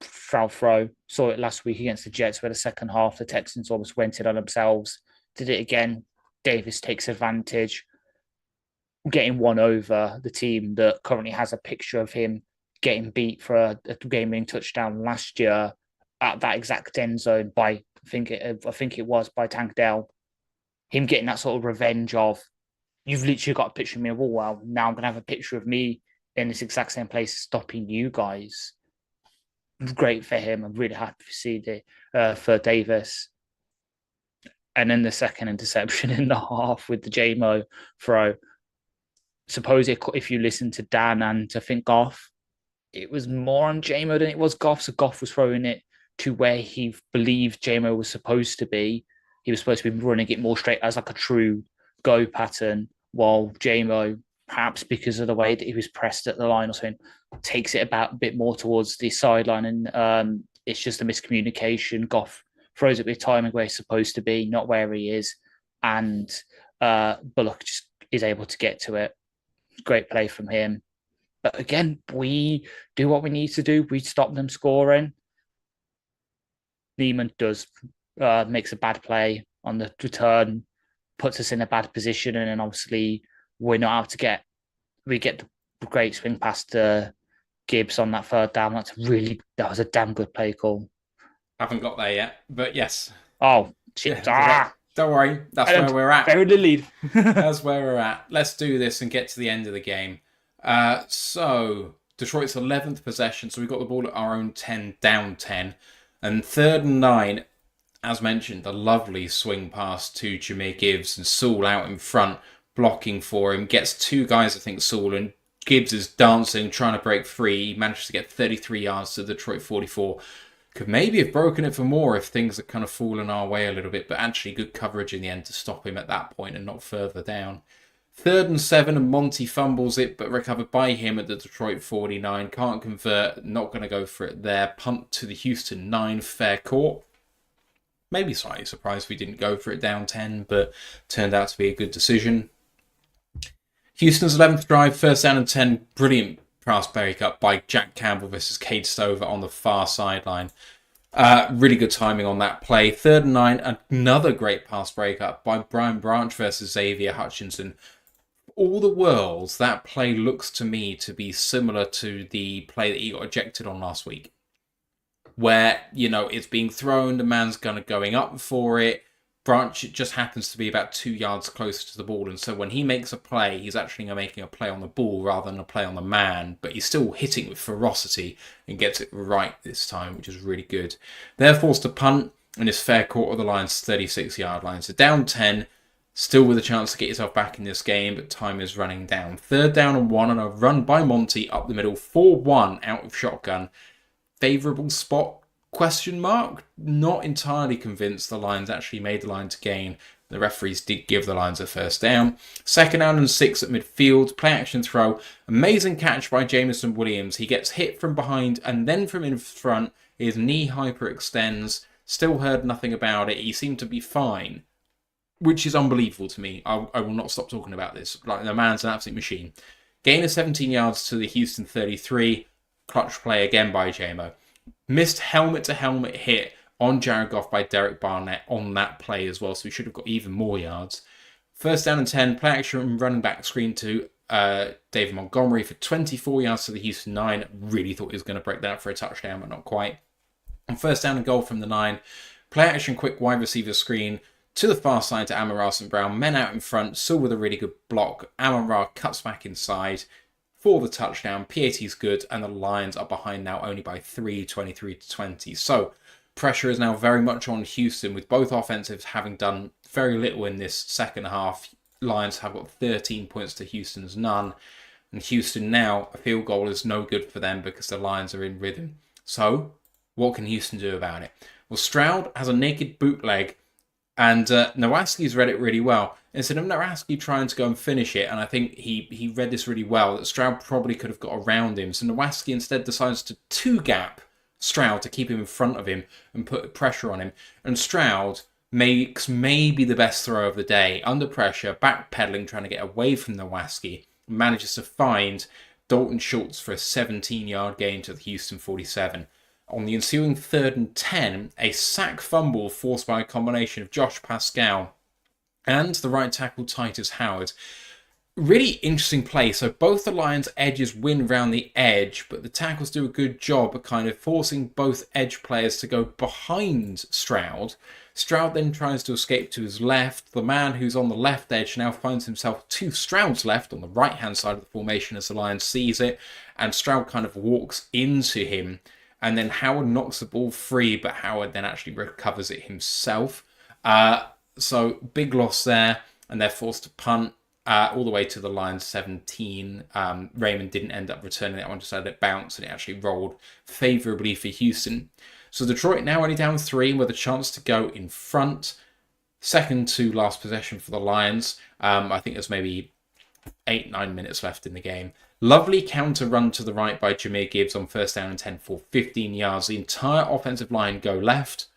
throw. Saw it last week against the Jets, where the second half the Texans almost went it on themselves. Did it again. Davis takes advantage, getting one over the team that currently has a picture of him getting beat for a game-winning touchdown last year at that exact end zone by I think it was by Tank Dell. Him getting that sort of revenge of, you've literally got a picture of me of, oh well, now I'm gonna have a picture of me in this exact same place stopping you guys. Great for him. I'm really happy to see for Davis. And then the second interception in the half with the JMO throw. Suppose if you listen to Dan and to think Goff, it was more on JMO than it was Goff. So Goff was throwing it to where he believed JMO was supposed to be. He was supposed to be running it more straight as like a true go pattern, while JMO, perhaps because of the way that he was pressed at the line or something, takes it about a bit more towards the sideline, and it's just a miscommunication. Goff throws it with timing where he's supposed to be, not where he is, and Bullock just is able to get to it. Great play from him. But again, we do what we need to do. We stop them scoring. Neiman makes a bad play on the return, puts us in a bad position, and then obviously we're not able to get the great swing past Gibbs on that third down. That was a damn good play call. Haven't got there yet, but yes. Oh, shit. Don't worry, that's where we're at. Very the lead. That's where we're at. Let's do this and get to the end of the game. So Detroit's 11th possession, so we got the ball at our own 10, down 10. And 3rd and 9, as mentioned, a lovely swing pass to Jahmyr Gibbs, and Saul out in front, blocking for him. Gets two guys, I think, Saul, and Gibbs is dancing, trying to break free. He manages to get 33 yards to the Detroit 44. Could maybe have broken it for more if things had kind of fallen our way a little bit, but actually good coverage in the end to stop him at that point and not further down. 3rd and 7, and Monty fumbles it, but recovered by him at the Detroit 49. Can't convert, not going to go for it there. Punt to the Houston 9, fair court. Maybe slightly surprised we didn't go for it down 10, but turned out to be a good decision. Houston's 11th drive, 1st down and 10. Brilliant pass breakup by Jack Campbell versus Cade Stover on the far sideline. Really good timing on that play. 3rd and 9, another great pass breakup by Brian Branch versus Xavier Hutchinson. All the worlds, that play looks to me to be similar to the play that he got ejected on last week, where, it's being thrown, the man's going up for it. Branch just happens to be about 2 yards closer to the ball, and so when he makes a play, he's actually making a play on the ball rather than a play on the man, but he's still hitting with ferocity and gets it right this time, which is really good. They're forced to punt, and it's fair court of the Lions' 36-yard line. So down 10, still with a chance to get yourself back in this game, but time is running down. 3rd down and 1, and a run by Monty up the middle, 4-1 out of shotgun. Favourable spot? Question mark? Not entirely convinced the Lions actually made the line to gain. The referees did give the Lions a 1st down. 2nd down and 6 at midfield. Play action throw. Amazing catch by Jameson Williams. He gets hit from behind and then from in front. His knee hyperextends. Still heard nothing about it. He seemed to be fine, which is unbelievable to me. I will not stop talking about this. Like, the man's an absolute machine. Gain of 17 yards to the Houston 33. Clutch play again by JMO. Missed helmet-to-helmet hit on Jared Goff by Derek Barnett on that play as well, so he should have got even more yards. 1st down and 10, play action running back screen to David Montgomery for 24 yards to the Houston 9. Really thought he was going to break that for a touchdown, but not quite. On first down and goal from the 9, play action quick wide receiver screen to the far side to Amon-Ra St. Brown. Men out in front, still with a really good block. Amon-Ra cuts back inside for the touchdown. PAT's good, and the Lions are behind now only by 3, 23-20. So pressure is now very much on Houston, with both offensives having done very little in this second half. Lions have got 13 points to Houston's none. And Houston now, a field goal is no good for them because the Lions are in rhythm. So what can Houston do about it? Well, Stroud has a naked bootleg, and Nowaski's read it really well. Instead of Nowaski trying to go and finish it, and I think he read this really well, that Stroud probably could have got around him. So Nowaski instead decides to two-gap Stroud to keep him in front of him and put pressure on him. And Stroud makes maybe the best throw of the day. Under pressure, backpedaling, trying to get away from Nowaski, manages to find Dalton Schultz for a 17-yard gain to the Houston 47. On the ensuing 3rd and 10, a sack fumble forced by a combination of Josh Pascal and the right tackle Titus Howard. Really interesting play. So both the Lions' edges win round the edge, but the tackles do a good job of kind of forcing both edge players to go behind Stroud. Stroud then tries to escape to his left. The man who's on the left edge now finds himself to Stroud's left on the right-hand side of the formation as the Lions sees it, and Stroud kind of walks into him. And then Howard knocks the ball free, but Howard then actually recovers it himself. So big loss there, and they're forced to punt all the way to the Lions 17. Raymond didn't end up returning that one, just let it bounce, and it actually rolled favourably for Houston. So Detroit now only down 3 with a chance to go in front. Second to last possession for the Lions. I think there's maybe 8-9 minutes left in the game. Lovely counter run to the right by Jahmyr Gibbs on first down and 10 for 15 yards. The entire offensive line go left.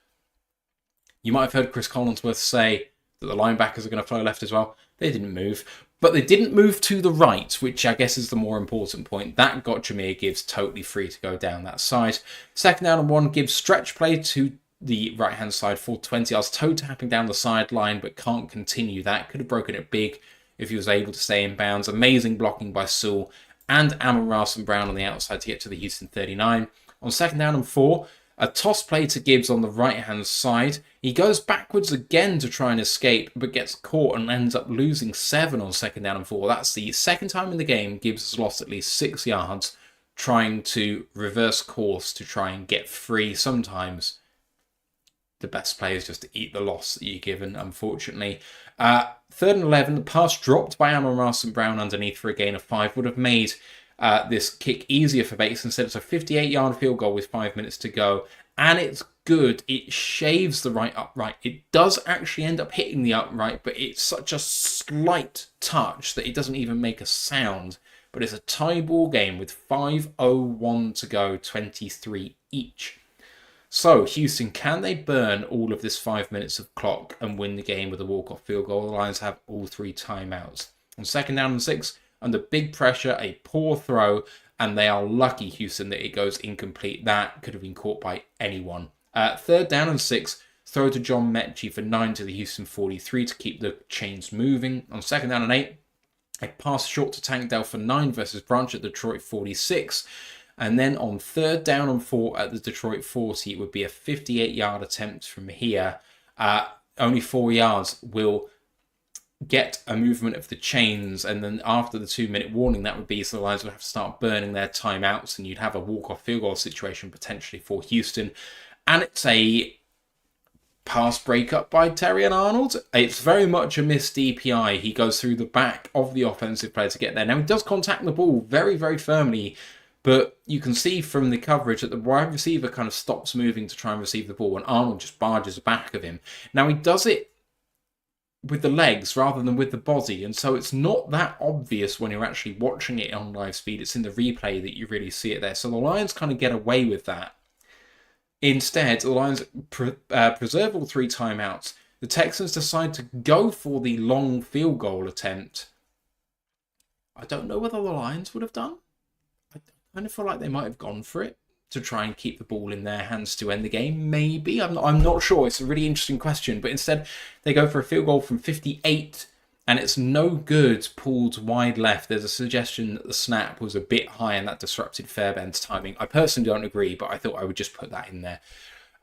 You might have heard Chris Collinsworth say that the linebackers are going to flow left as well. They didn't move. But they didn't move to the right, which I guess is the more important point. That got Jahmyr Gibbs totally free to go down that side. Second down and 1, Gibbs stretch play to the right-hand side for 20 yards. Toe tapping down the sideline, but can't continue that. Could have broken it big if he was able to stay in bounds. Amazing blocking by Sewell and Amon-Ra St. Brown on the outside to get to the Houston 39. On second down and 4, a toss play to Gibbs on the right-hand side. He goes backwards again to try and escape, but gets caught and ends up losing 7 on second down and 4. That's the second time in the game Gibbs has lost at least 6 yards trying to reverse course to try and get free. Sometimes the best play is just to eat the loss that you're given, unfortunately. Third and 11, the pass dropped by Amon-Ra St. Brown underneath for a gain of 5 would have made this kick easier for Bates. Instead, it's a 58-yard field goal with 5 minutes to go. And it's good. It shaves the right upright. It does actually end up hitting the upright, but it's such a slight touch that it doesn't even make a sound. But it's a tie ball game with 5:01 to go, 23 each. So, Houston, can they burn all of this 5 minutes of clock and win the game with a walk-off field goal? The Lions have all 3 timeouts. On second down and 6, under big pressure, a poor throw, and they are lucky, Houston, that it goes incomplete. That could have been caught by anyone. Third down and 6, throw to John Mechie for 9 to the Houston 43 to keep the chains moving. On second down and 8, a pass short to Tank Dell for 9 versus Branch at Detroit 46. And then on third down and 4 at the Detroit 40, it would be a 58-yard attempt from here. Only 4 yards will get a movement of the chains, and then after the 2-minute warning, that would be so the Lions would have to start burning their timeouts, and you'd have a walk-off field goal situation potentially for Houston. And it's a pass breakup by Terrion Arnold. It's very much a missed DPI. He goes through the back of the offensive player to get there. Now, he does contact the ball very, very firmly, but you can see from the coverage that the wide receiver kind of stops moving to try and receive the ball, and Arnold just barges back of him. Now, he does it with the legs rather than with the body, and so it's not that obvious when you're actually watching it on live speed. It's in the replay that you really see it there. So the Lions kind of get away with that. Instead, the Lions preserve all 3 timeouts. The Texans decide to go for the long field goal attempt. I don't know whether the Lions would have done. I kind of feel like they might have gone for it to try and keep the ball in their hands to end the game. Maybe. I'm not sure. It's a really interesting question. But instead, they go for a field goal from 58. and it's no good pulled wide left. There's a suggestion that the snap was a bit high and that disrupted Fairbairn's timing. I personally don't agree, but I thought I would just put that in there.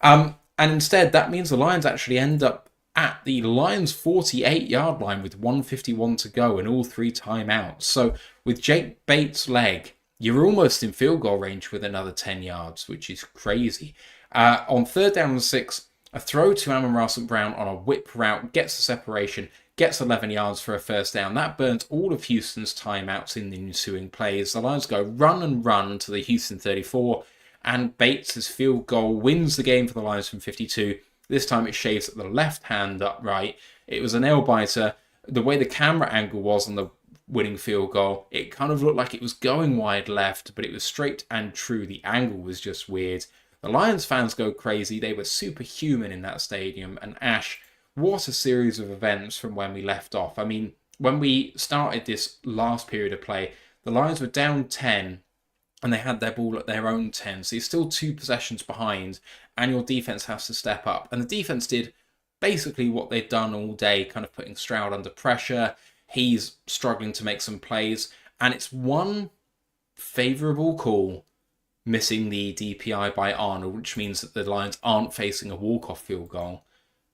And instead, that means the Lions actually end up at the Lions' 48-yard line with 1:51 to go and all 3 timeouts. So with Jake Bates' leg, you're almost in field goal range with another 10 yards, which is crazy. On 3rd down and 6, a throw to Amon-Ra St. Brown on a whip route, gets the separation, gets 11 yards for a 1st down. That burnt all of Houston's timeouts in the ensuing plays. The Lions go run and run to the Houston 34, and Bates' field goal wins the game for the Lions from 52. This time it shaves at the left hand upright. It was a nail biter. The way the camera angle was on the winning field goal, it kind of looked like it was going wide left, but it was straight and true. The angle was just weird. The Lions fans go crazy. They were superhuman in that stadium. And Ash, what a series of events from when we left off. I mean, when we started this last period of play, the Lions were down 10 and they had their ball at their own 10. So you're still 2 possessions behind and your defense has to step up. And the defense did basically what they'd done all day, kind of putting Stroud under pressure. He's struggling to make some plays. And it's one favourable call missing the DPI by Arnold, which means that the Lions aren't facing a walk-off field goal.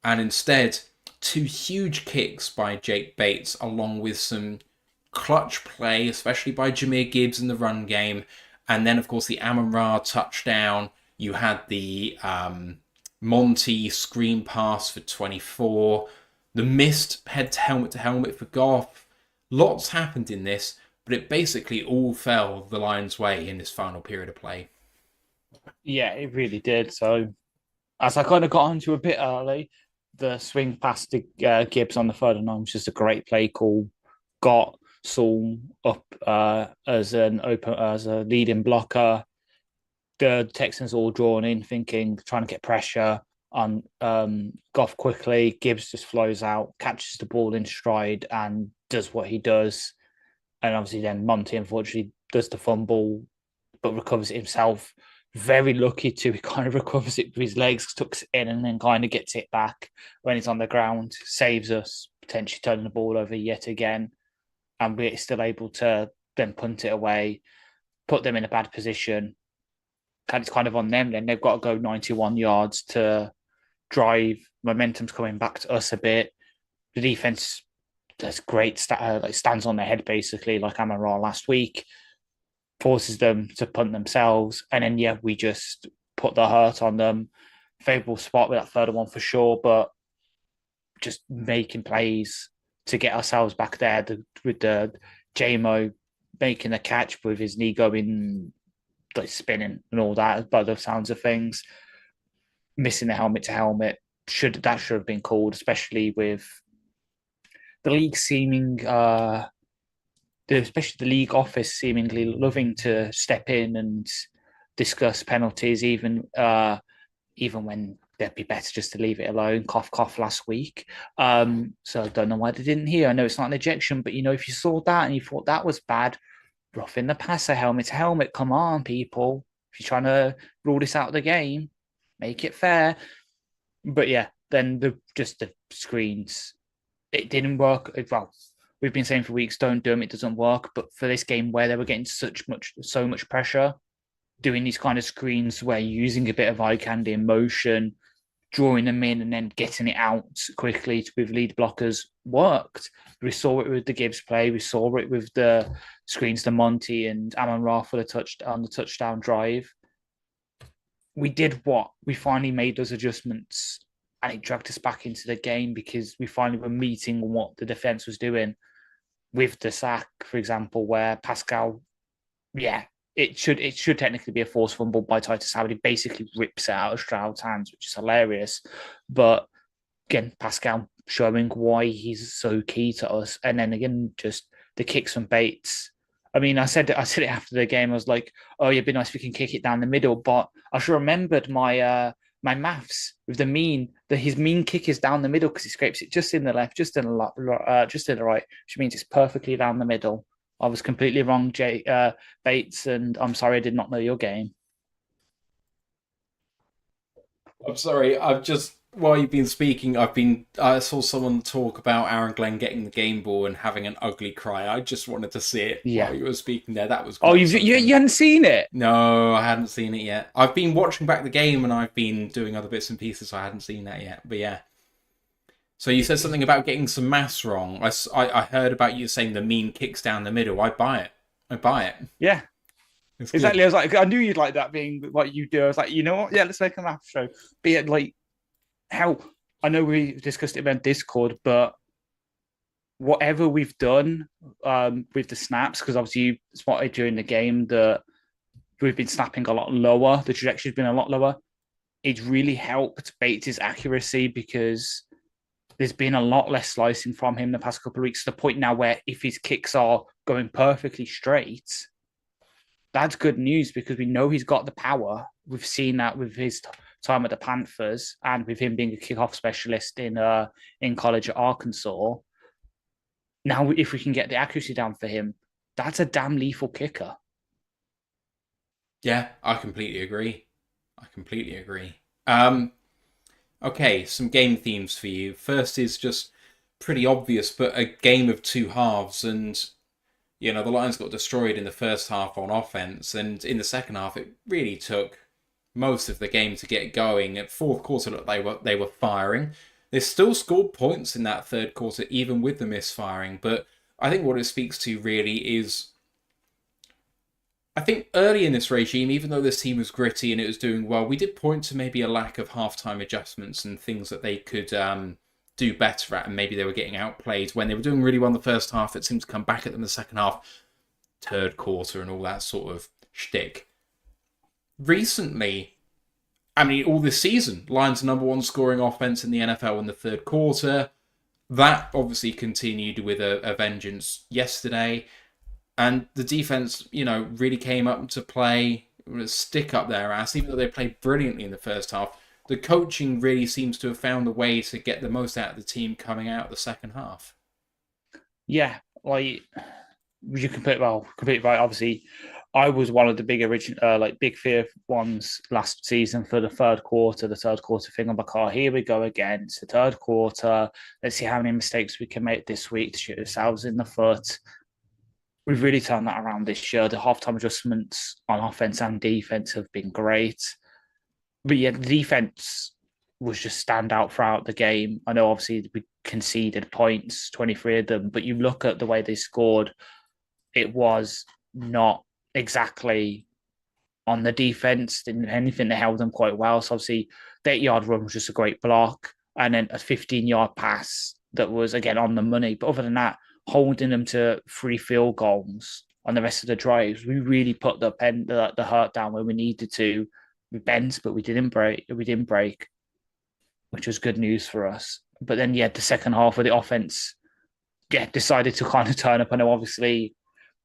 And instead, 2 huge kicks by Jake Bates, along with some clutch play, especially by Jahmyr Gibbs in the run game. And then, of course, the Amon-Ra touchdown. You had the Monty screen pass for 24. The missed head-to-helmet for Goff. Lots happened in this, but it basically all fell the Lions' way in this final period of play. Yeah, it really did. So, as I kind of got onto a bit early, the swing past to Gibbs on the 3rd and 9 was just a great play call. Got Saul up as a leading blocker. The Texans all drawn in, trying to get pressure on Goff quickly. Gibbs just flows out, catches the ball in stride, and does what he does. And obviously then Monty, unfortunately, does the fumble, but recovers it himself. Very lucky too. He kind of recovers it with his legs, tucks it in, and then kind of gets it back when he's on the ground. Saves us, potentially turning the ball over yet again. And we're still able to then punt it away, put them in a bad position. And it's kind of on them then. They've got to go 91 yards to drive. Momentum's coming back to us a bit. The defense does great, stands on their head basically, like Amon-Ra last week, forces them to punt themselves. And then, we just put the hurt on them. Favourable spot with that 3rd one for sure, but just making plays to get ourselves back there with the JMO making the catch with his knee going, like spinning and all that, by the sounds of things. Missing the helmet to helmet should have been called, especially with the league especially the league office seemingly loving to step in and discuss penalties, even when they'd be better just to leave it alone. Cough, cough last week. So I don't know why they didn't hear. I know it's not an ejection, but if you saw that and you thought that was bad, roughing the passer, helmet to helmet. Come on, people. If you're trying to rule this out of the game, make it fair. But then the screens, it didn't work. Well, we've been saying for weeks, don't do them. It doesn't work. But for this game where they were getting so much pressure, doing these kind of screens where you're using a bit of eye candy and motion, drawing them in and then getting it out quickly with lead blockers worked. We saw it with the Gibbs play. We saw it with the screens to Monty and Amon-Ra for the touchdown drive. We did what? We finally made those adjustments and it dragged us back into the game because we finally were meeting what the defense was doing with the sack, for example, where Pascal, it should technically be a forced fumble by Titus Howard. He basically rips it out of Stroud's hands, which is hilarious. But again, Pascal showing why he's so key to us. And then again, just the kicks from Bates. I mean, I said it after the game. I was like, "Oh, it'd be nice if we can kick it down the middle." But I should remembered my my maths with his mean kick is down the middle because he scrapes it just in the left, just in the right, which means it's perfectly down the middle. I was completely wrong, Bates, and I'm sorry I did not know your game. I'm sorry, I've just while you've been speaking, I saw someone talk about Aaron Glenn getting the game ball and having an ugly cry. I just wanted to see it while you were speaking there. That was Oh, quite you hadn't seen it? No, I hadn't seen it yet. I've been watching back the game and I've been doing other bits and pieces, so I hadn't seen that yet. But yeah. So you said something about getting some maths wrong. I heard about you saying the mean kicks down the middle. I buy it. Yeah. It's Exactly. good. I was like, I knew you'd like that being what you do. I was like, you know what? Yeah, let's make a math show. Be it like how I know we discussed it about Discord, but whatever we've done with the snaps, because obviously you spotted during the game that we've been snapping a lot lower. The trajectory's been a lot lower. It's really helped Bates' accuracy because there's been a lot less slicing from him the past couple of weeks to the point now where if his kicks are going perfectly straight, that's good news because we know he's got the power. We've seen that with his time at the Panthers and with him being a kickoff specialist in college at Arkansas. Now, if we can get the accuracy down for him, that's a damn lethal kicker. Yeah, I completely agree. Okay, some game themes for you. First is just pretty obvious, but a game of two halves, and the Lions got destroyed in the first half on offense, and in the second half, it really took most of the game to get going. At fourth quarter, look, they were firing. They still scored points in that third quarter, even with the misfiring. But I think what it speaks to really is, I think early in this regime, even though this team was gritty and it was doing well, we did point to maybe a lack of halftime adjustments and things that they could do better at, and maybe they were getting outplayed. When they were doing really well in the first half, it seemed to come back at them in the second half, third quarter and all that sort of shtick. Recently, all this season, Lions' number one scoring offense in the NFL in the third quarter. That obviously continued with a vengeance yesterday. And the defense, really came up to play, stick up their ass, even though they played brilliantly in the first half. The coaching really seems to have found a way to get the most out of the team coming out of the second half. Yeah, like you completely right. Obviously, I was one of the big fear ones last season for the third quarter thing. I'm like, oh, here we go again. It's the third quarter. Let's see how many mistakes we can make this week to shoot ourselves in the foot. We've really turned that around this year. The halftime adjustments on offense and defense have been great. But yeah, the defense was just standout throughout the game. I know obviously we conceded points, 23 of them, but you look at the way they scored, it was not exactly on the defense. Didn't anything, they held them quite well. So obviously, the 8-yard run was just a great block, and then a 15-yard pass that was again on the money. But other than that, holding them to 3 field goals on the rest of the drives, we really put the hurt down where we needed to. We bent, but we didn't break, which was good news for us. But then, the second half of the offense, decided to kind of turn up. I know, obviously,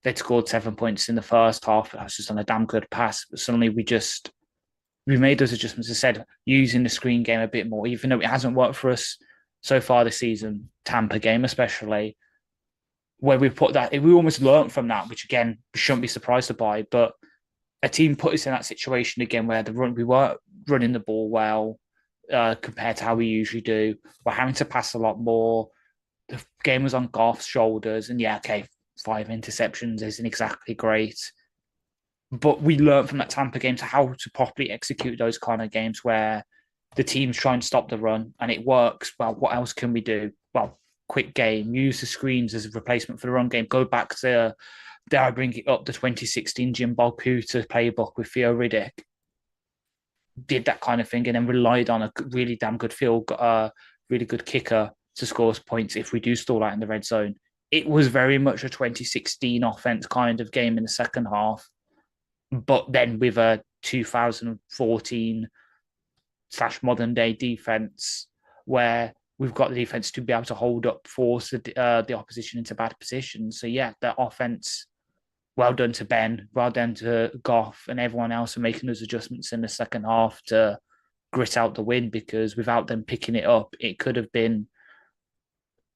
they'd scored 7 points in the first half. That was just on a damn good pass. But suddenly, we made those adjustments. I said, using the screen game a bit more, even though it hasn't worked for us so far this season, Tampa game especially, where we put that, we almost learned from that, which again, we shouldn't be surprised by. But a team put us in that situation again where we weren't running the ball well compared to how we usually do. We're having to pass a lot more. The game was on Goff's shoulders, and 5 interceptions isn't exactly great. But we learned from that Tampa game to how to properly execute those kind of games where the teams try and stop the run and it works. Well, what else can we do? Well, quick game, use the screens as a replacement for the run game. Go back to, dare I bring it up, the 2016 Jim Bob-Cooter playbook with Theo Riddick. Did that kind of thing and then relied on a really damn good really good kicker to score points if we do stall out in the red zone. It was very much a 2016 offense kind of game in the second half, but then with a 2014 / modern day defense where we've got the defense to be able to hold up, force the opposition into bad positions. So that offense, well done to Ben, well done to Goff and everyone else for making those adjustments in the second half to grit out the win, because without them picking it up, it could have been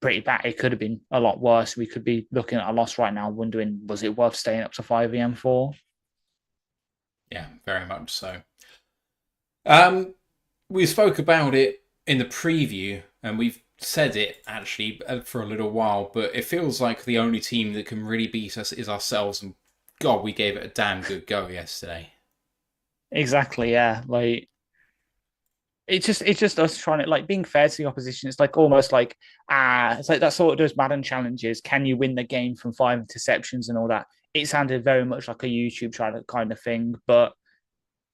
pretty bad. It could have been a lot worse. We could be looking at a loss right now, wondering, was it worth staying up to 5 a.m. for? Yeah, very much so. We spoke about it in the preview, and we've said it actually for a little while, but it feels like the only team that can really beat us is ourselves. And God, we gave it a damn good go yesterday. Exactly, yeah. Like it's just us trying to like being fair to the opposition. It's like almost like it's like that sort of those Madden challenges. Can you win the game from 5 interceptions and all that? It sounded very much like a YouTube trying kind of thing, but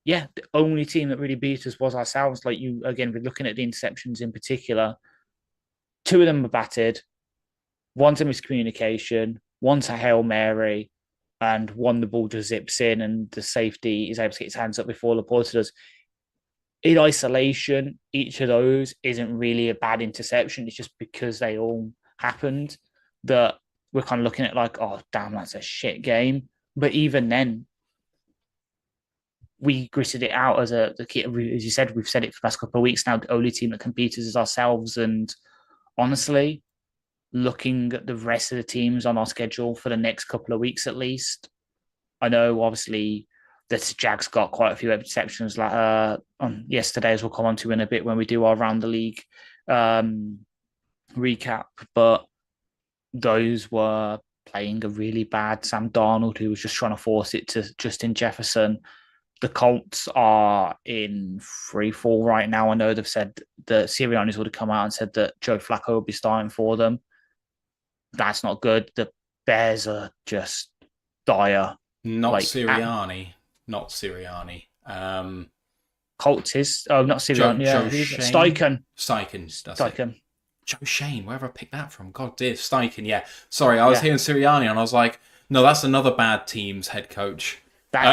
yeah, the only team that really beat us was ourselves. Like you again, we're looking at the interceptions in particular. 2 of them were batted, one's a miscommunication, one's a Hail Mary, and one the ball just zips in and the safety is able to get his hands up before Laporta does. In isolation, each of those isn't really a bad interception. It's just because they all happened that we're kind of looking at like, oh, damn, that's a shit game. But even then, we gritted it out as as you said, we've said it for the past couple of weeks now. The only team that can beat us is ourselves. And honestly, looking at the rest of the teams on our schedule for the next couple of weeks at least, I know obviously that Jags got quite a few exceptions like on yesterday, as we'll come on to in a bit when we do our round the league recap, but those were playing a really bad Sam Darnold, who was just trying to force it to Justin Jefferson. The Colts are in free fall right now. I know they've said the Siriannis would have come out and said that Joe Flacco will be starting for them. That's not good. The Bears are just dire. Not like, Sirianni. Not Sirianni. Colts is not Sirianni. Steichen. Steichen. Joe Shane. Where have I picked that from? God dear, Steichen. Yeah. Sorry, I was hearing Sirianni and I was like, no, that's another bad team's head coach.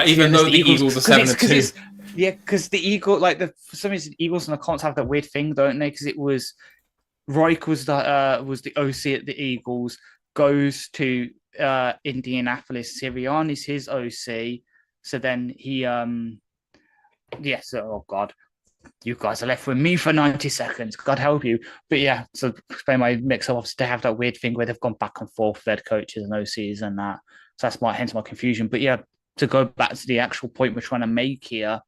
Even though the Eagles are 7-2. Yeah, because the Eagles, like for some reason, the Eagles and the Colts have that weird thing, don't they? Because it was Reich was the OC at the Eagles, goes to Indianapolis. Sirianni's his OC. So then he, oh God, you guys are left with me for 90 seconds. God help you. But yeah, so explain my mix up. They have that weird thing where they've gone back and forth, their coaches and OCs and that. So that's hence my confusion. But yeah, to go back to the actual point we're trying to make here,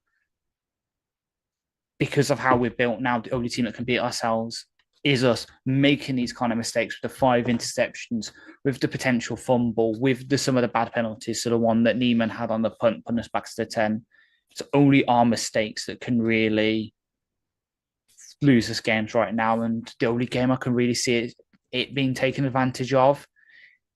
because of how we're built now, the only team that can beat ourselves is us making these kind of mistakes with the 5 interceptions, with the potential fumble, with some of the bad penalties. So the one that Neiman had on the punt, putting us back to the 10. It's only our mistakes that can really lose us games right now. And the only game I can really see it being taken advantage of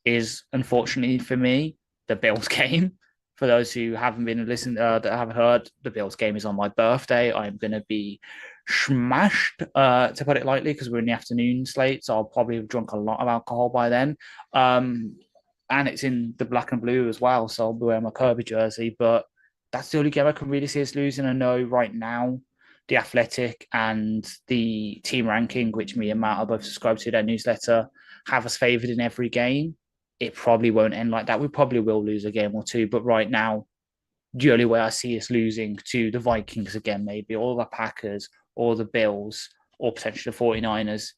is, unfortunately for me, the Bills game. For those who haven't been listening, that haven't heard, the Bills game is on my birthday. I'm going to be smashed, to put it lightly, because we're in the afternoon slate, so I'll probably have drunk a lot of alcohol by then. And it's in the black and blue as well, so I'll be wearing my Kirby jersey. But that's the only game I can really see us losing. I know right now, the Athletic and the team ranking, which me and Matt are both subscribed to their newsletter, have us favoured in every game. It probably won't end like that. We probably will lose a game or two, but right now, the only way I see us losing to the Vikings again, maybe, or the Packers, or the Bills, or potentially the 49ers,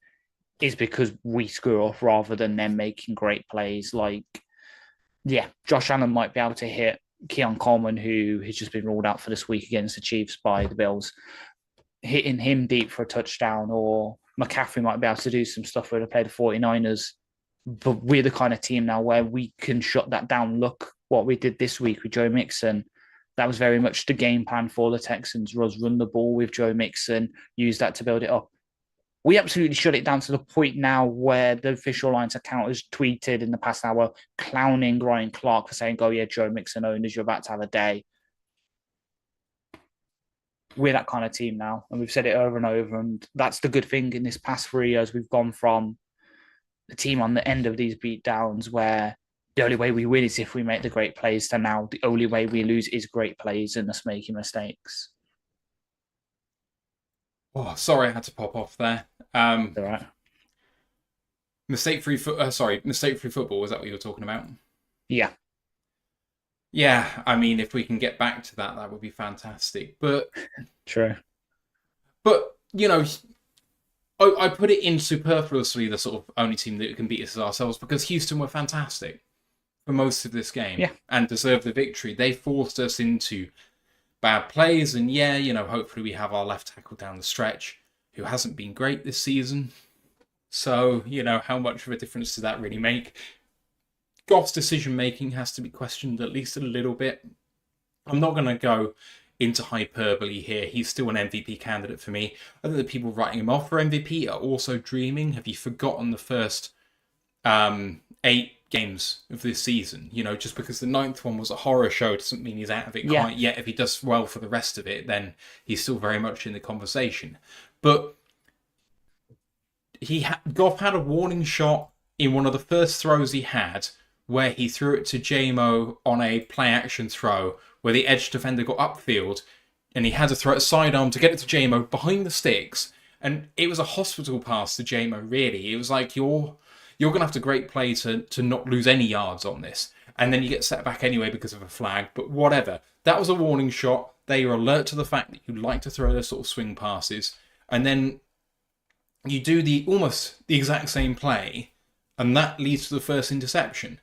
is because we screw off rather than them making great plays. Like, yeah, Josh Allen might be able to hit Keon Coleman, who has just been ruled out for this week against the Chiefs by the Bills, hitting him deep for a touchdown, or McCaffrey might be able to do some stuff where they play the 49ers. But we're the kind of team now where we can shut that down. Look what we did this week with Joe Mixon. That was very much the game plan for the Texans, was run the ball with Joe Mixon, use that to build it up. We absolutely shut it down to the point now where the official Lions account has tweeted in the past hour clowning Ryan Clark for saying, oh yeah, Joe Mixon owners, you're about to have a day. We're that kind of team now, and we've said it over and over, and that's the good thing. In this past 3 years, we've gone from the team on the end of these beatdowns where the only way we win is if we make the great plays, to now the only way we lose is great plays and us making mistakes. Oh, sorry, I had to pop off there. All right. Mistake-free football, was that what you were talking about? Yeah. Yeah, I mean, if we can get back to that, that would be fantastic. But True. But, you know, I put it in superfluously the sort of only team that can beat us is ourselves, because Houston were fantastic for most of this game and deserved the victory. They forced us into bad plays, and hopefully we have our left tackle down the stretch. who hasn't been great this season. So, how much of a difference does that really make? Goff's decision-making has to be questioned at least a little bit. I'm not going to go into hyperbole here. He's still an MVP candidate for me. I think the people writing him off for MVP are also dreaming. Have you forgotten the first 8 games of this season? Just because the 9th one was a horror show doesn't mean he's out of it quite yet. If he does well for the rest of it, then he's still very much in the conversation. But Goff had a warning shot in one of the first throws he had, where he threw it to JMO on a play-action throw, where the edge defender got upfield, and he had to throw it sidearm to get it to JMO behind the sticks, and it was a hospital pass to JMO, really. It was like, you're going to have to great play to not lose any yards on this, and then you get set back anyway because of a flag, but whatever. That was a warning shot. They were alert to the fact that you like to throw those sort of swing passes, and then you do almost the exact same play, and that leads to the first interception.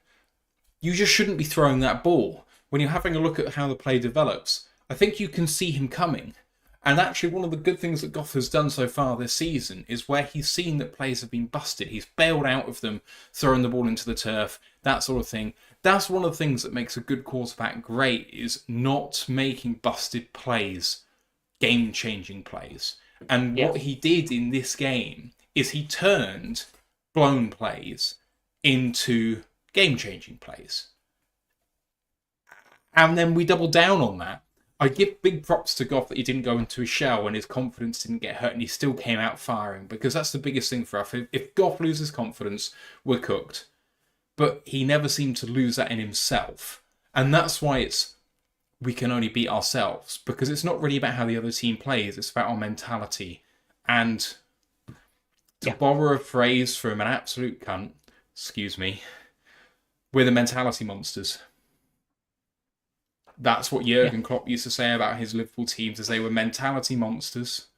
You just shouldn't be throwing that ball. When you're having a look at how the play develops, I think you can see him coming. And actually, one of the good things that Goff has done so far this season is where he's seen that plays have been busted. He's bailed out of them, throwing the ball into the turf, that sort of thing. That's one of the things that makes a good quarterback great, is not making busted plays game-changing plays. And what he did in this game is he turned blown plays into game-changing plays. And then we doubled down on that. I give big props to Goff that he didn't go into his shell and his confidence didn't get hurt and he still came out firing, because that's the biggest thing for us. If Goff loses confidence, we're cooked. But he never seemed to lose that in himself. And that's why we can only beat ourselves, because it's not really about how the other team plays, it's about our mentality. And to borrow a phrase from an absolute cunt, excuse me, we're the mentality monsters. That's what Jurgen Klopp used to say about his Liverpool teams, as they were mentality monsters.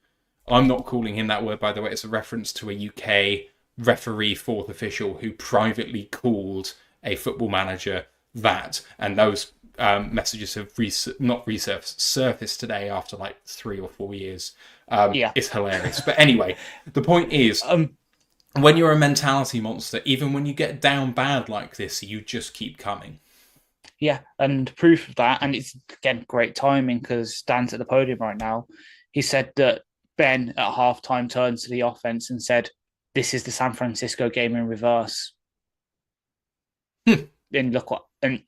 I'm not calling him that word, by the way. It's a reference to a UK referee, fourth official, who privately called a football manager that. And those messages have surfaced today after like 3 or 4 years. It's hilarious. But anyway, the point is, when you're a mentality monster, even when you get down bad like this, you just keep coming. Yeah, and proof of that, and it's, again, great timing because Dan's at the podium right now. He said that Ben at halftime turned to the offense and said, "This is the San Francisco game in reverse." And look what, and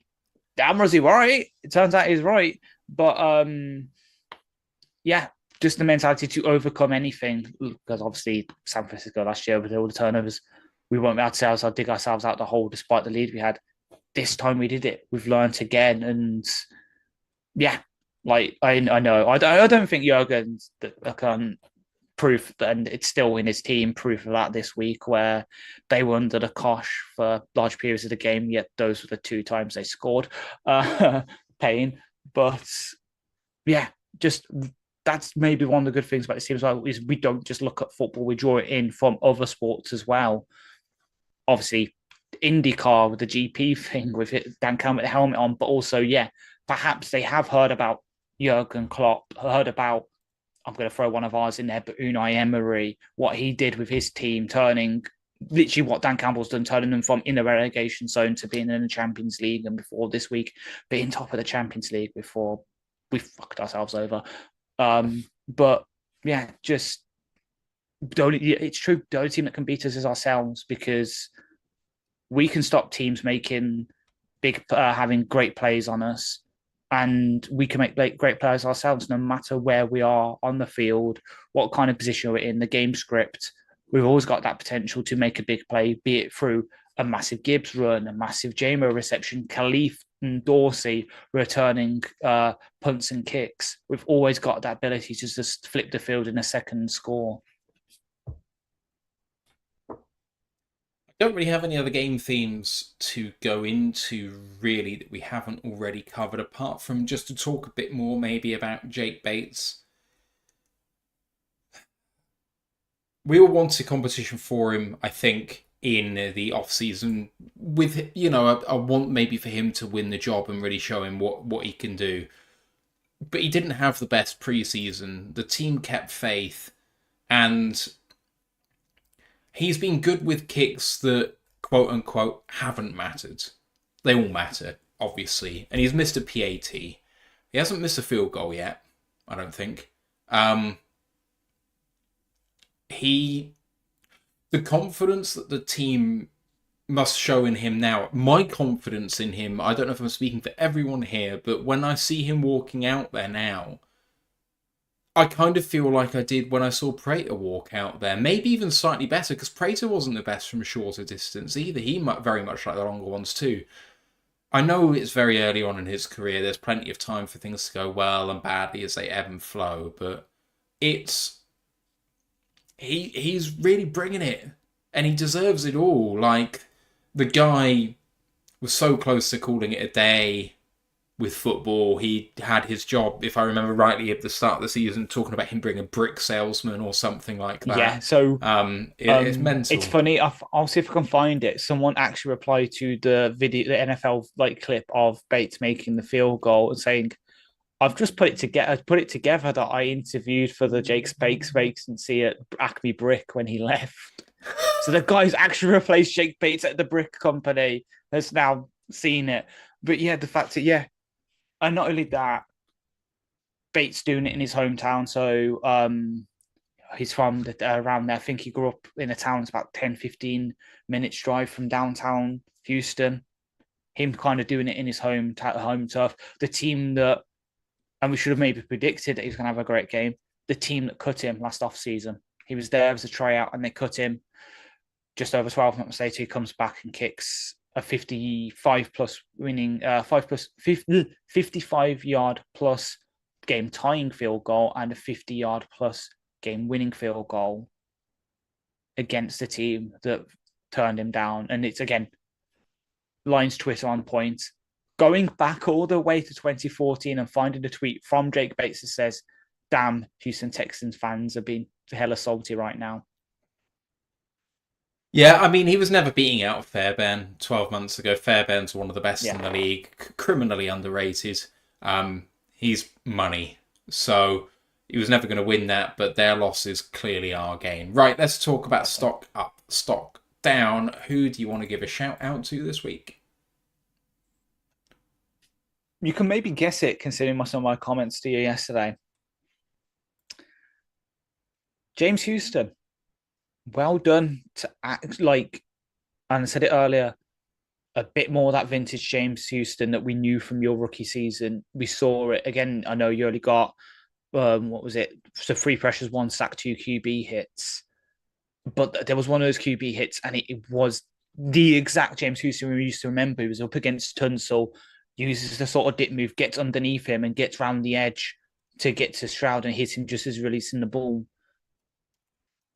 damn, was he right? It turns out he's right. But just the mentality to overcome anything, because obviously San Francisco last year with all the turnovers, we won't be able to dig ourselves out the hole despite the lead we had. This time we did it. We've learned again, and I know. I don't think Jurgen's proof, and it's still in his team, proof of that this week, where they were under the cosh for large periods of the game, yet those were the 2 times they scored. Pain. But just that's maybe one of the good things about this team as well, is we don't just look at football, we draw it in from other sports as well. Obviously, IndyCar with the GP thing with it, Dan Campbell with the helmet on, but also, perhaps they have heard about Jurgen Klopp, heard about, I'm going to throw one of ours in there, but Unai Emery, what he did with his team, turning literally what Dan Campbell's done, turning them from in the relegation zone to being in the Champions League, and before this week being top of the Champions League before we fucked ourselves over. Just it's true. The only team that can beat us is ourselves, because we can stop teams making having great plays on us, and we can make great plays ourselves no matter where we are on the field, what kind of position we're in, the game script. We've always got that potential to make a big play, be it through a massive Gibbs run, a massive JMO reception, Khalif and Dorsey returning punts and kicks. We've always got that ability to just flip the field in a second and score. Don't really have any other game themes to go into, really, that we haven't already covered, apart from just to talk a bit more maybe about Jake Bates. We all wanted competition for him, I think, in the off-season, with, I want maybe for him to win the job and really show him what he can do. But he didn't have the best pre-season. The team kept faith. And he's been good with kicks that, quote unquote, haven't mattered. They all matter, obviously. And he's missed a PAT. He hasn't missed a field goal yet, I don't think. The confidence that the team must show in him now, my confidence in him, I don't know if I'm speaking for everyone here, but when I see him walking out there now, I kind of feel like I did when I saw Prater walk out there. Maybe even slightly better, because Prater wasn't the best from shorter distance either. He very much like the longer ones too. I know it's very early on in his career. There's plenty of time for things to go well and badly as they ebb and flow, but he's really bringing it, and he deserves it all. Like, the guy was so close to calling it a day with football. He had his job, if I remember rightly, at the start of the season, talking about him being a brick salesman or something like that. Yeah, so it's mental. It's funny. I'll see if I can find it. Someone actually replied to the video, the NFL clip of Bates making the field goal and saying, "I've just put it together that I interviewed for the Jake Bates vacancy at Acme Brick when he left." So the guy who's actually replaced Jake Bates at the brick company has now seen it. But yeah, the fact that, and not only that, Bates doing it in his hometown. So he's from around there. I think he grew up in a town that's about 10, 15 minutes drive from downtown Houston. Him kind of doing it in his home turf. The team that, and we should have maybe predicted that he was going to have a great game, the team that cut him last off-season. He was there as a tryout and they cut him just over 12 months later. He comes back and kicks a 55-plus winning, 55-yard plus game-tying field goal and a 50-yard plus game-winning field goal against the team that turned him down. And it's, again, Lions Twitter on point. Going back all the way to 2014 and finding a tweet from Jake Bates that says, "Damn, Houston Texans fans are being hella salty right now." Yeah, I mean, he was never beating out Fairbairn 12 months ago. Fairbairn's one of the best in the league, criminally underrated. He's money, so he was never going to win that, but their loss is clearly our gain. Right, let's talk about stock up, stock down. Who do you want to give a shout out to this week? You can maybe guess it, considering some of my comments to you yesterday. James Houston. Well done to act like, and I said it earlier, a bit more of that vintage James Houston that we knew from your rookie season. We saw it again. I know you only got, what was it? So 3 pressures, 1 sack, 2 QB hits. But there was one of those QB hits, and it was the exact James Houston we used to remember. He was up against Tunsil, uses the sort of dip move, gets underneath him and gets round the edge to get to Stroud and hit him just as releasing the ball.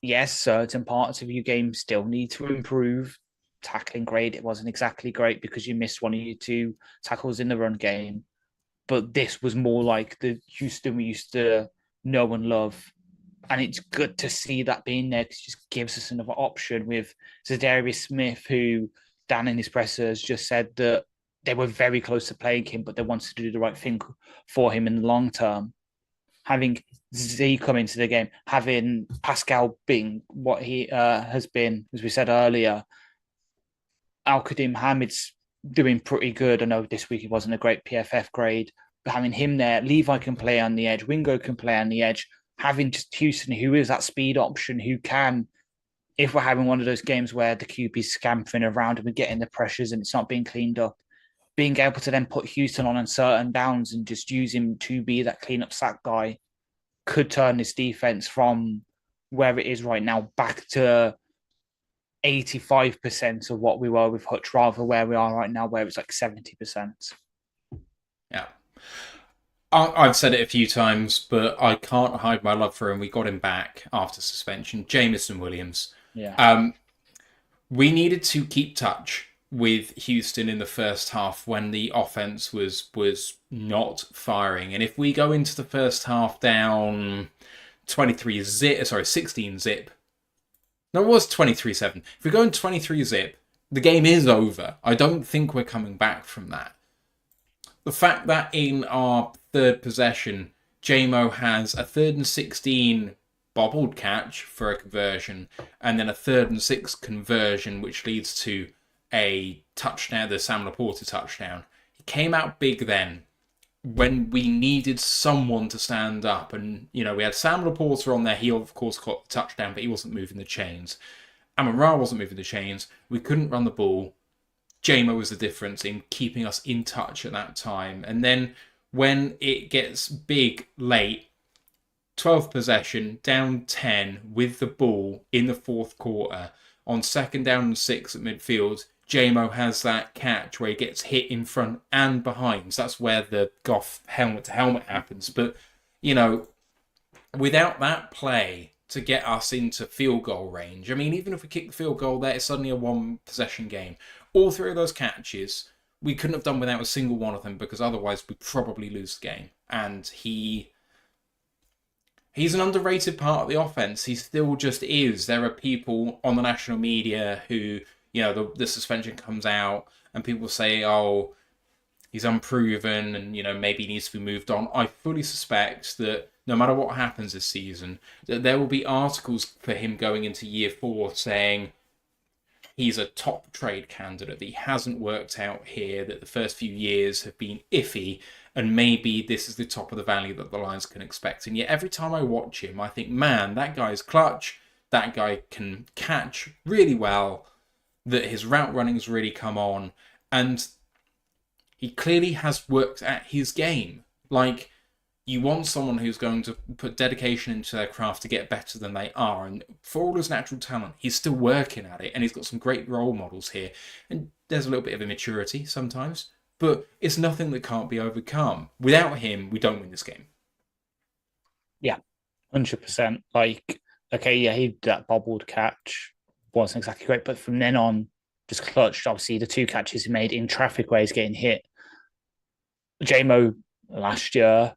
Yes, certain parts of your game still need to improve. Tackling grade, it wasn't exactly great because you missed one of your 2 tackles in the run game. But this was more like the Houston we used to know and love. And it's good to see that being there because it just gives us another option with Zadarius Smith, who Dan in his pressers just said that they were very close to playing him, but they wanted to do the right thing for him in the long term. Having Z come into the game, having Pascal being what he has been, as we said earlier, Al-Qadim Hamid's doing pretty good. I know this week he wasn't a great PFF grade, but having him there, Levi can play on the edge, Wingo can play on the edge, having just Houston, who is that speed option, who can, if we're having one of those games where the QB's scampering around and we're getting the pressures and it's not being cleaned up, being able to then put Houston on certain downs and just use him to be that clean-up sack guy could turn this defense from where it is right now back to 85% of what we were with Hutch, rather where we are right now, where it's like 70%. Yeah. I've said it a few times, but I can't hide my love for him. We got him back after suspension. Jamison Williams. Yeah. We needed to keep touch with Houston in the first half when the offense was not firing. And if we go into the first half down 16 zip. No, it was 23-7. If we go in 23 zip, the game is over. I don't think we're coming back from that. The fact that in our third possession, JMO has a 3rd and 16 bobbled catch for a conversion, and then a 3rd and 6 conversion, which leads to a touchdown, the Sam Laporta touchdown. He came out big then when we needed someone to stand up. And, we had Sam Laporta on there. He, of course, caught the touchdown, but he wasn't moving the chains. Amon-Ra wasn't moving the chains. We couldn't run the ball. Jamo was the difference in keeping us in touch at that time. And then when it gets big late, 12th possession, down 10 with the ball in the 4th quarter, on 2nd down and 6 at midfield, Jamo has that catch where he gets hit in front and behind. So that's where the Goff helmet-to-helmet happens. But, without that play to get us into field goal range, I mean, even if we kick the field goal there, it's suddenly a 1-possession game. All 3 of those catches, we couldn't have done without a single one of them, because otherwise we'd probably lose the game. And he's an underrated part of the offense. He still just is. There are people on the national media who, the suspension comes out and people say, oh, he's unproven and, maybe he needs to be moved on. I fully suspect that no matter what happens this season, that there will be articles for him going into year 4 saying he's a top trade candidate, that he hasn't worked out here, that the first few years have been iffy, and maybe this is the top of the valley that the Lions can expect. And yet every time I watch him, I think, man, that guy's clutch, that guy can catch really well, that his route running's really come on, and he clearly has worked at his game. Like, you want someone who's going to put dedication into their craft to get better than they are. And for all his natural talent, he's still working at it. And he's got some great role models here. And there's a little bit of immaturity sometimes. But it's nothing that can't be overcome. Without him, we don't win this game. Yeah, 100%. Like, okay, yeah, that bobbled catch wasn't exactly great. But from then on, just clutched. Obviously, the 2 catches he made in traffic where he's getting hit. Jamo last year,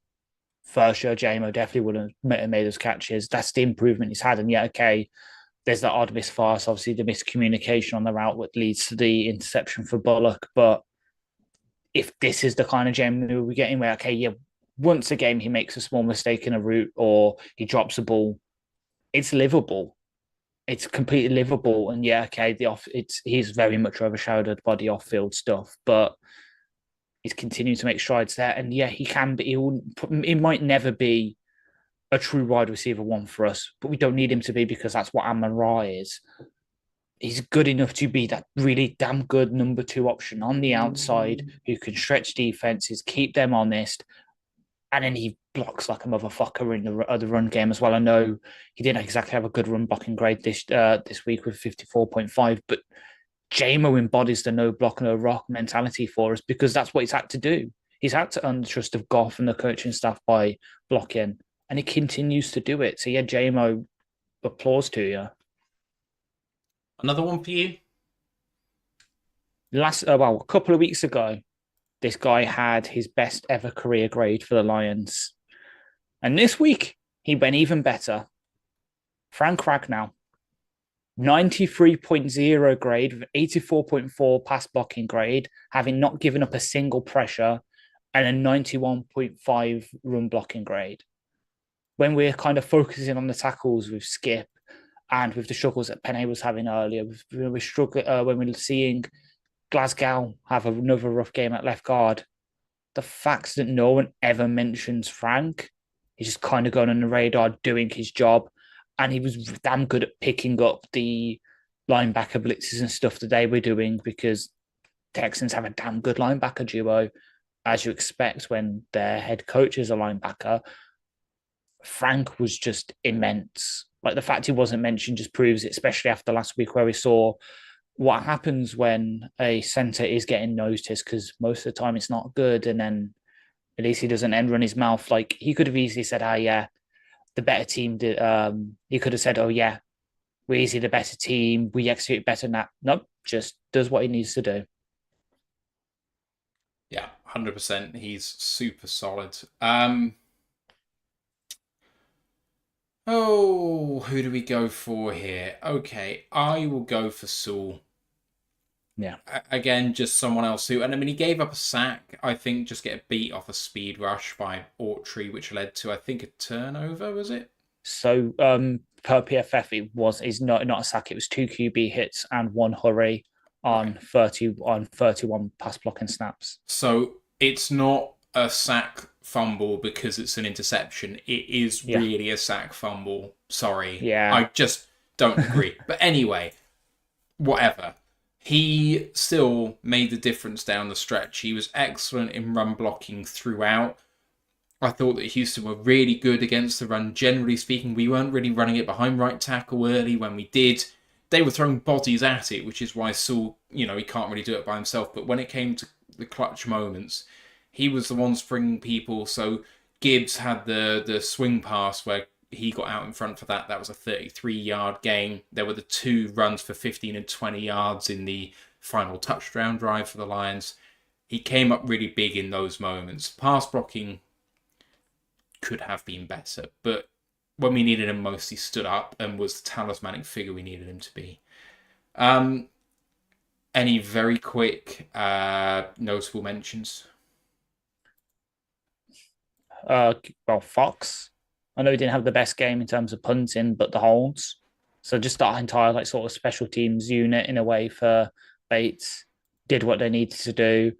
first year, Jamo definitely wouldn't have made those catches. That's the improvement he's had. And yeah, okay, there's the odd misfire. Obviously, the miscommunication on the route that leads to the interception for Bullock. But if this is the kind of Jamo we're getting, where, okay, yeah, once a game he makes a small mistake in a route or he drops a ball, it's livable. It's completely livable. And yeah, okay, he's very much overshadowed by the off-field stuff, but he's continuing to make strides there. And yeah, he might never be a true wide receiver 1 for us, but we don't need him to be, because that's what Amon-Ra is. He's good enough to be that really damn good number 2 option on the outside who can stretch defenses, keep them honest, and then he blocks like a motherfucker in the run game as well. I know he didn't exactly have a good run blocking grade this week with 54.5, but Jamo embodies the no block, no rock mentality for us, because that's what he's had to do. He's had to earn the trust of Goff and the coaching staff by blocking, and he continues to do it. So yeah, Jamo, applause to you. Another one for you? A couple of weeks ago, this guy had his best ever career grade for the Lions. And this week, he went even better. Frank Ragnow. 93.0 grade with 84.4 pass blocking grade, having not given up a single pressure, and a 91.5 run blocking grade. When we're kind of focusing on the tackles with Skip and with the struggles that Penny was having earlier, when we're seeing Glasgow have another rough game at left guard, the fact that no one ever mentions Frank, he's just kind of going on the radar doing his job. And he was damn good at picking up the linebacker blitzes and stuff that they were doing, because Texans have a damn good linebacker duo, as you expect when their head coach is a linebacker. Frank was just immense. Like, the fact he wasn't mentioned just proves it, especially after last week where we saw what happens when a centre is getting noticed, because most of the time it's not good. And then at least he doesn't end run his mouth. Like, he could have easily said, oh, yeah, the better team did. He could have said, oh, yeah, we're easily the better team. We execute better than that. Nope, just does what he needs to do. Yeah, 100%. He's super solid. Who do we go for here? Okay, I will go for Saul. Yeah. Again, just someone else who, and I mean, he gave up a sack, I think, just get a beat off a speed rush by Autry, which led to, I think, a turnover, was it? So per PFF, is not a sack. It was 2 QB hits and 1 hurry on 31 pass blocking snaps. So it's not a sack fumble because it's an interception. It is really a sack fumble. Sorry. Yeah. I just don't agree. But anyway, whatever. He still made the difference down the stretch. He was excellent in run blocking throughout. I thought that Houston were really good against the run. Generally speaking, we weren't really running it behind right tackle early. When we did, they were throwing bodies at it, which is why Saul, he can't really do it by himself. But when it came to the clutch moments, he was the one springing people. So Gibbs had the swing pass where he got out in front for that. That was a 33-yard gain. There were the 2 runs for 15 and 20 yards in the final touchdown drive for the Lions. He came up really big in those moments. Pass blocking could have been better, but when we needed him most, he stood up and was the talismanic figure we needed him to be. Any very quick notable mentions? Fox. I know he didn't have the best game in terms of punting, but the holds. So just that entire sort of special teams unit in a way for Bates did what they needed to do.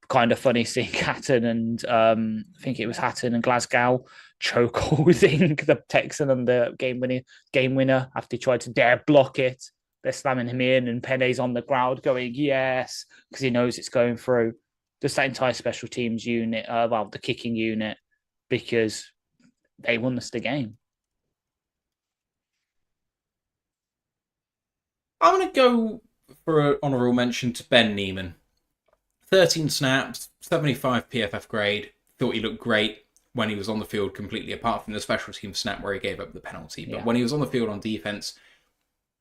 Kind of funny seeing Hatton and I think it was Hatton and Glasgow choke holding the Texan and the game winner after he tried to dare block it. They're slamming him in and Penne's on the ground going, yes, because he knows it's going through. Just that entire special teams unit, the kicking unit, because they won us the game. I'm going to go for an honourable mention to Ben Neiman. 13 snaps, 75 PFF grade. Thought he looked great when he was on the field completely, apart from the special team snap where he gave up the penalty. But when he was on the field on defense,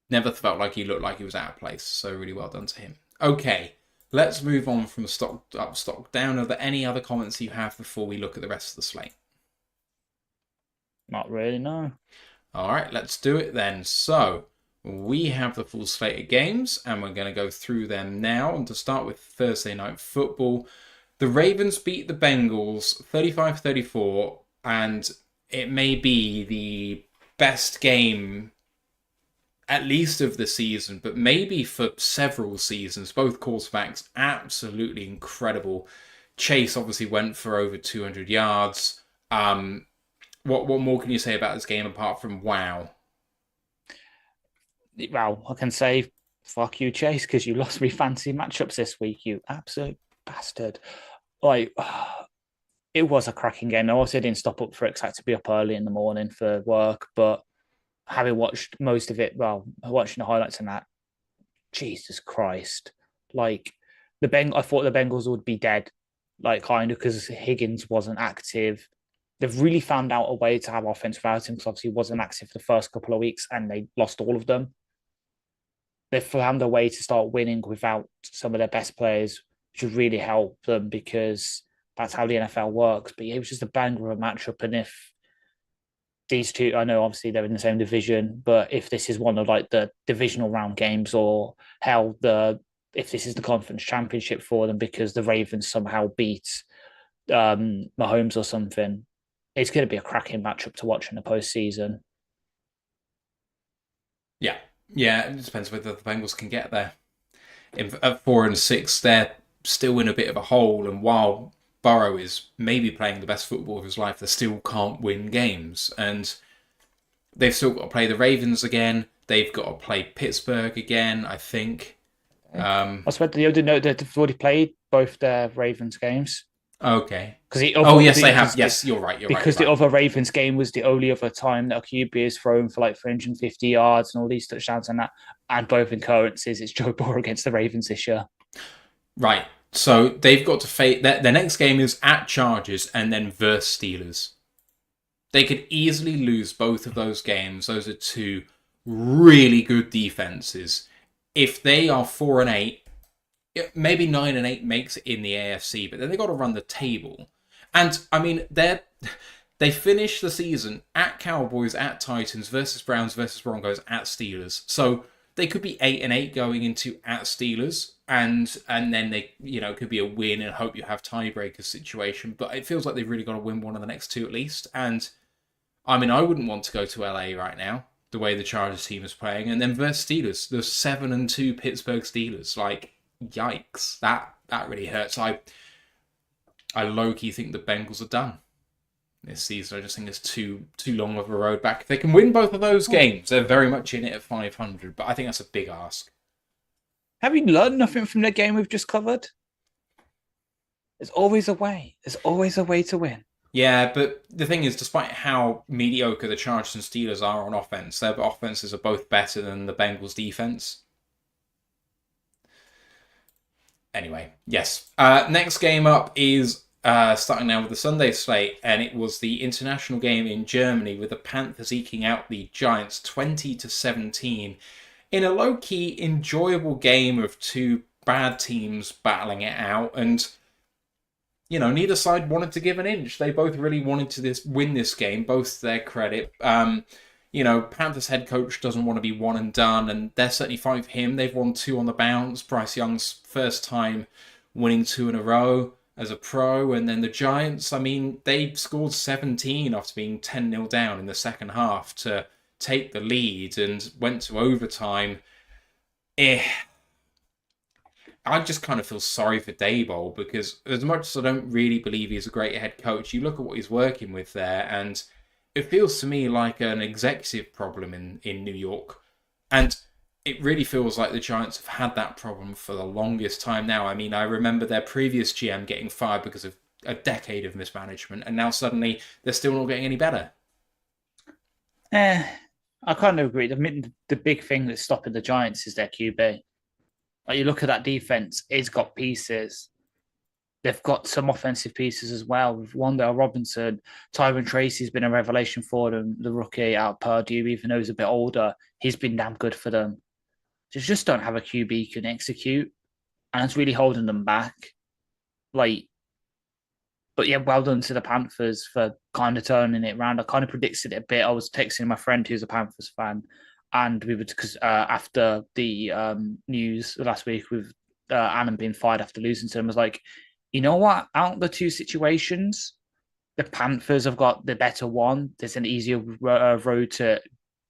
never felt like he looked like he was out of place. So really well done to him. Okay, let's move on from stock up, stock down. Are there any other comments you have before we look at the rest of the slate? Not really, no. All right, let's do it then. So we have the full slate of games, and we're going to go through them now. And to start with Thursday Night Football, the Ravens beat the Bengals 35-34, and it may be the best game, at least of the season, but maybe for several seasons. Both quarterbacks absolutely incredible. Chase obviously went for over 200 yards. What more can you say about this game apart from wow? Well, I can say, fuck you, Chase, because you lost me fancy matchups this week, you absolute bastard. It was a cracking game. I also didn't stop up for it because I had to be up early in the morning for work, but having watched most of it, watching the highlights and that, Jesus Christ. I thought the Bengals would be dead, because Higgins wasn't active. They've really found out a way to have offense without him because obviously he wasn't active for the first couple of weeks and they lost all of them. They've found a way to start winning without some of their best players, which would really help them because that's how the NFL works. But it was just a banger of a matchup. And if these two, I know obviously they're in the same division, but if this is one of the divisional round games or if this is the conference championship for them because the Ravens somehow beat Mahomes or something, it's going to be a cracking matchup to watch in the postseason. Yeah, it depends whether the Bengals can get there. At 4-6, they're still in a bit of a hole, and while Burrow is maybe playing the best football of his life, they still can't win games. And they've still got to play the Ravens again. They've got to play Pittsburgh again, I think. I suppose the other note that they've already played both their Ravens games. Okay. Yes, they have. Yes, you're right. Because the other Ravens game was the only other time that a QB is thrown for 350 yards and all these touchdowns and that. And both occurrences, it's Joe Burrow against the Ravens this year. Right. So they've got to face... Their next game is at Chargers and then versus Steelers. They could easily lose both of those games. Those are two really good defenses. If they are 4-8, maybe 9-8 makes it in the AFC, but then they got to run the table. And I mean, they finish the season at Cowboys, at Titans, versus Browns, versus Broncos, at Steelers. So they could be 8-8 going into at Steelers, and then they, it could be a win and hope you have tiebreaker situation. But it feels like they've really got to win one of the next two at least. And I mean, I wouldn't want to go to LA right now, the way the Chargers team is playing. And then versus Steelers, the 7-2 Pittsburgh Steelers. Like, yikes. That really hurts. I low-key think the Bengals are done this season. I just think it's too long of a road back. If they can win both of those games, they're very much in it at 500. But I think that's a big ask. Have you learned nothing from the game we've just covered? There's always a way. There's always a way to win. Yeah, but the thing is, despite how mediocre the Chargers and Steelers are on offense, their offenses are both better than the Bengals' defense. Anyway, yes. Next game up is starting now with the Sunday slate, and it was the international game in Germany with the Panthers eking out the Giants 20-17 in a low-key enjoyable game of two bad teams battling it out. And you know, neither side wanted to give an inch. They both really wanted to win this game, both to their credit. You know, Panthers head coach doesn't want to be one and done, and they're certainly fine for him. They've won 2 on the bounce. Bryce Young's first time winning 2 in a row as a pro. And then the Giants, I mean, they scored 17 after being 10-0 down in the second half to take the lead and went to overtime. I just kind of feel sorry for Daboll, because as much as I don't really believe he's a great head coach, you look at what he's working with there, and it feels to me like an executive problem in New York. And it really feels like the Giants have had that problem for the longest time now. I mean, I remember their previous GM getting fired because of a decade of mismanagement, and now suddenly they're still not getting any better. I kind of agree. I mean, the big thing that's stopping the Giants is their QB. Like, you look at that defense, it's got pieces. They've got some offensive pieces as well. With Wan'Dale Robinson, Tyron Tracy's been a revelation for them, the rookie out of Purdue, even though he's a bit older. He's been damn good for them. They just don't have a QB who can execute, and it's really holding them back. But yeah, well done to the Panthers for kind of turning it around. I kind of predicted it a bit. I was texting my friend who's a Panthers fan, and we would, because after the news last week with Annan being fired after losing to him, I was like, you know what? Out of the two situations, the Panthers have got the better one. There's an easier road to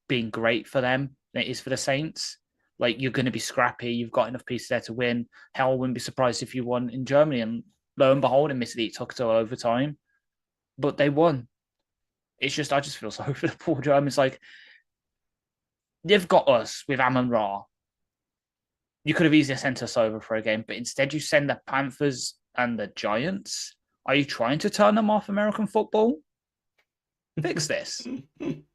being great for them than it is for the Saints. Like, you're going to be scrappy. You've got enough pieces there to win. Hell, I wouldn't be surprised if you won in Germany. And lo and behold, admittedly, it took to overtime, but they won. It's just, I just feel sorry for the poor Germans. Like, they've got us with Amon-Ra. You could have easily sent us over for a game, but instead you send the Panthers and the Giants. Are you trying to turn them off American football? Fix this.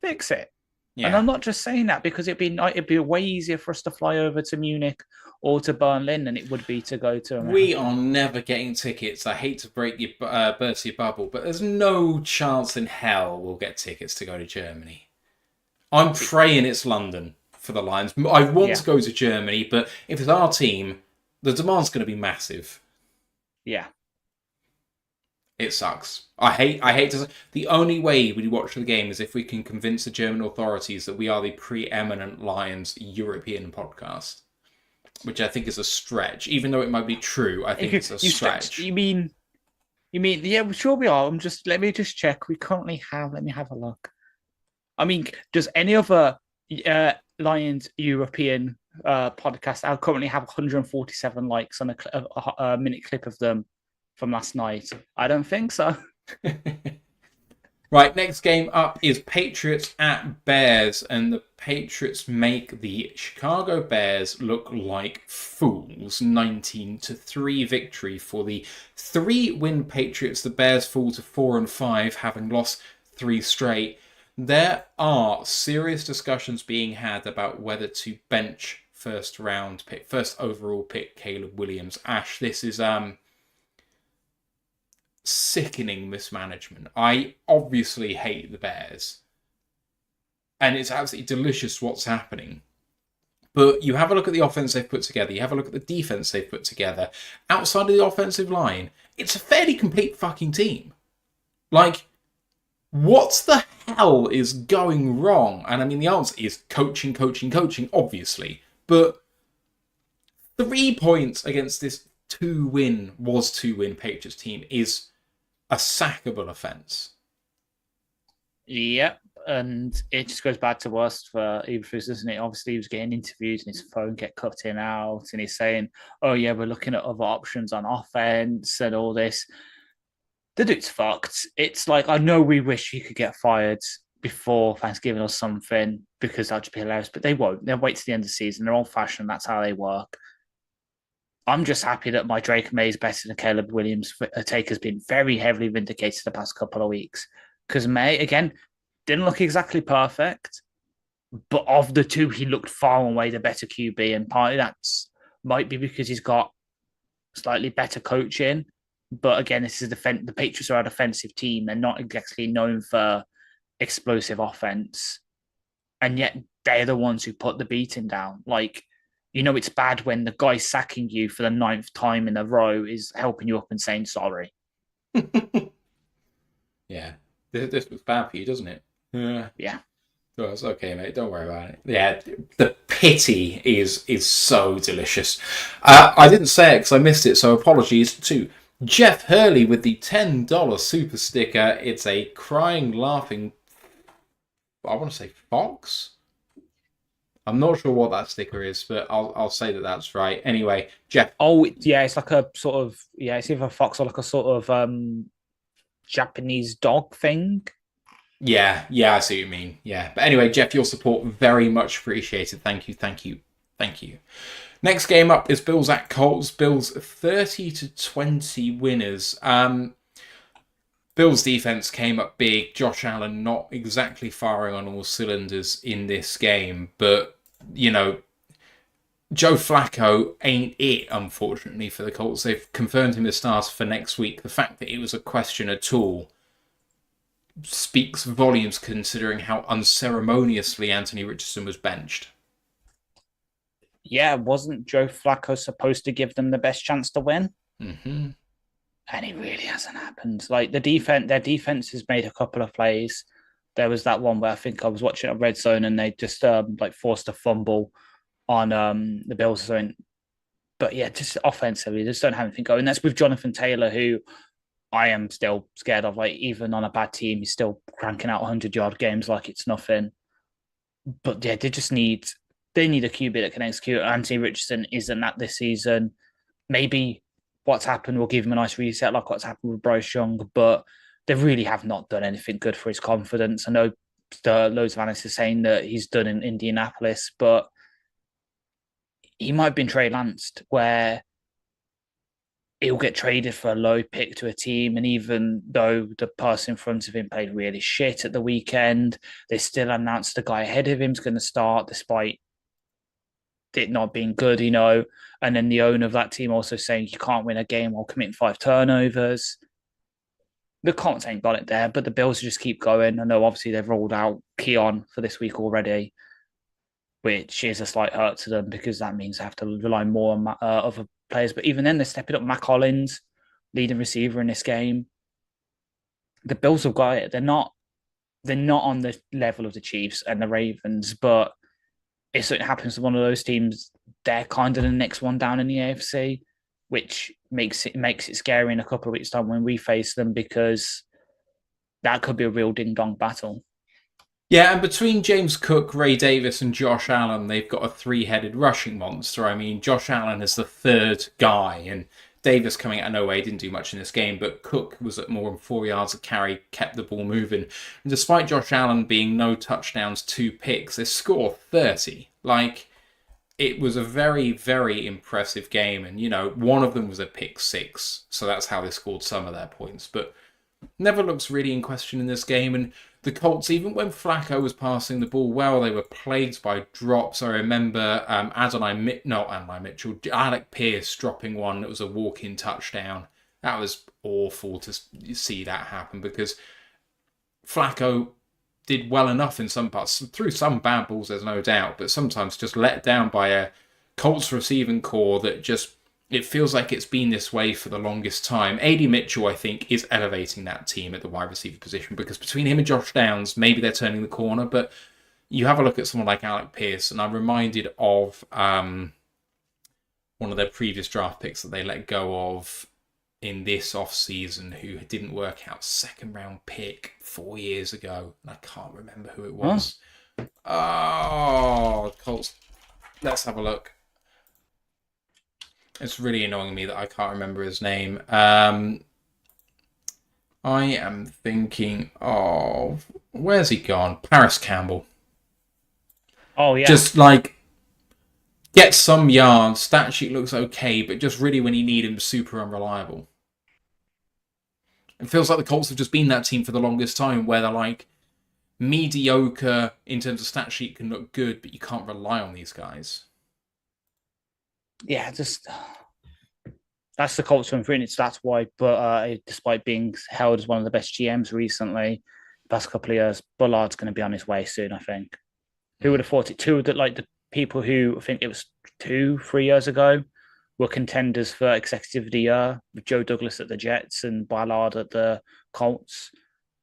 Fix it. Yeah. And I'm not just saying that because it'd be way easier for us to fly over to Munich or to Berlin than it would be to go to America. We are never getting tickets. I hate to break your burst your bubble, but there's no chance in hell we'll get tickets to go to Germany. I'm praying it's London for the Lions. I want to go to Germany, but if it's our team, the demand's going to be massive. Yeah. It sucks. I hate to. The only way we watch the game is if we can convince the German authorities that we are the preeminent Lions European podcast, which I think is a stretch. Even though it might be true, I think it's a stretch. You mean? Yeah, sure we are. Let me just check. We currently have. Let me have a look. I mean, does any other Lions European podcast? I currently have 147 likes on a minute clip of them from last night. I don't think so. Right, next game up is Patriots at Bears, and the Patriots make the Chicago Bears look like fools. 19-3 victory for the 3-win Patriots. The Bears fall to 4-5, having lost 3 straight. There are serious discussions being had about whether to bench first overall pick Caleb Williams. Ash, this is sickening mismanagement. I obviously hate the Bears, and it's absolutely delicious what's happening. But you have a look at the offense they've put together, you have a look at the defense they've put together. Outside of the offensive line, it's a fairly complete fucking team. Like, what the hell is going wrong? And I mean, the answer is coaching, obviously. But 3 points against this 2-win Patriots team is a sackable offence. Yep. And it just goes back to us for Eberflus, doesn't it? Obviously, he was getting interviews and his phone get cut in out, and he's saying, "Oh yeah, we're looking at other options on offense and all this." The dude's fucked. It's like I know we wish he could get fired before Thanksgiving or something because that'd just be hilarious, but they won't. They'll wait to the end of the season. They're old fashioned. That's how they work. I'm just happy that my Drake May is better than Caleb Williams. Take has been very heavily vindicated the past couple of weeks because May again didn't look exactly perfect, but of the two, he looked far and away the better QB, and partly that's might be because he's got slightly better coaching. But again, this is the Patriots are a defensive team. They're not exactly known for explosive offense, and yet they're the ones who put the beating down. Like, it's bad when the guy sacking you for the 9th time in a row is helping you up and saying sorry. Yeah, this was bad for you, doesn't it? Yeah. Oh, it's okay, mate. Don't worry about it. Yeah, the pity is so delicious. I didn't say it because I missed it, so apologies to Jeff Hurley with the $10 super sticker. It's a crying, laughing, I want to say fox? I'm not sure what that sticker is, but I'll say that that's right. Anyway, Jeff. Oh, yeah, it's like a sort of, it's either a fox or like a sort of Japanese dog thing. Yeah, I see what you mean. Yeah. But anyway, Jeff, your support very much appreciated. Thank you. Next game up is Bills at Colts. Bills 30-20 winners. Bills defense came up big. Josh Allen not exactly firing on all cylinders in this game, but Joe Flacco ain't it, unfortunately, for the Colts. They've confirmed him as starter for next week. The fact that it was a question at all speaks volumes considering how unceremoniously Anthony Richardson was benched. Yeah, wasn't Joe Flacco supposed to give them the best chance to win? Mm-hmm. And it really hasn't happened. Like their defense has made a couple of plays. There was that one where I think I was watching a red zone and they just forced a fumble on the Bills zone. But yeah, just offensively, they just don't have anything going. That's with Jonathan Taylor, who I am still scared of. Like even on a bad team, he's still cranking out 100-yard games like it's nothing. But yeah, they need a QB that can execute. Anthony Richardson isn't that this season. Maybe what's happened will give him a nice reset, like what's happened with Bryce Young, but they really have not done anything good for his confidence. I know loads of analysts are saying that he's done in Indianapolis, but he might have been Trey Lanced, where he'll get traded for a low pick to a team, and even though the person in front of him played really shit at the weekend, they still announced the guy ahead of him is going to start despite it not being good, and then the owner of that team also saying you can't win a game while committing 5 turnovers. The Colts ain't got it there, but the Bills just keep going. I know obviously they've rolled out Keon for this week already, which is a slight hurt to them because that means they have to rely more on other players. But even then, they're stepping up Matt Collins, leading receiver in this game. The Bills have got it. They're not on the level of the Chiefs and the Ravens, but if it happens to one of those teams, they're kind of the next one down in the AFC, which makes it scary in a couple of weeks' time when we face them, because that could be a real ding-dong battle. Yeah, and between James Cook, Ray Davis, and Josh Allen, they've got a 3-headed rushing monster. I mean, Josh Allen is the 3rd guy, and Davis coming out of nowhere didn't do much in this game, but Cook was at more than 4 yards a carry, kept the ball moving. And despite Josh Allen being no touchdowns, 2 picks, they scored 30. It was a very, very impressive game. And, one of them was a pick 6, so that's how they scored some of their points. But never looks really in question in this game. And the Colts, even when Flacco was passing the ball well, they were plagued by drops. I remember Alec Pierce dropping one that was a walk-in touchdown. That was awful to see that happen because Flacco did well enough in some parts, through some bad balls, there's no doubt, but sometimes just let down by a Colts receiving core that just, it feels like it's been this way for the longest time. A.D. Mitchell, I think, is elevating that team at the wide receiver position because between him and Josh Downs, maybe they're turning the corner, but you have a look at someone like Alec Pierce, and I'm reminded of one of their previous draft picks that they let go of in this off-season who didn't work out, second round pick 4 years ago, and I can't remember who it was. Oh, Colts. Let's have a look. It's really annoying me that I can't remember his name. I am thinking of... Where's he gone? Paris Campbell. Oh, yeah. Just like... Get some yards, stat sheet looks okay, but just really when you need him, super unreliable. It feels like the Colts have just been that team for the longest time, where they're like mediocre in terms of stat sheet can look good, but you can't rely on these guys. Yeah, just that's the Colts from Freeland. That's why. But despite being held as one of the best GMs recently, the past couple of years, Bullard's going to be on his way soon. I think. Who would have thought it? Two of the people who I think it was 2-3 years ago were contenders for executive of the year, with Joe Douglas at the Jets and Ballard at the Colts.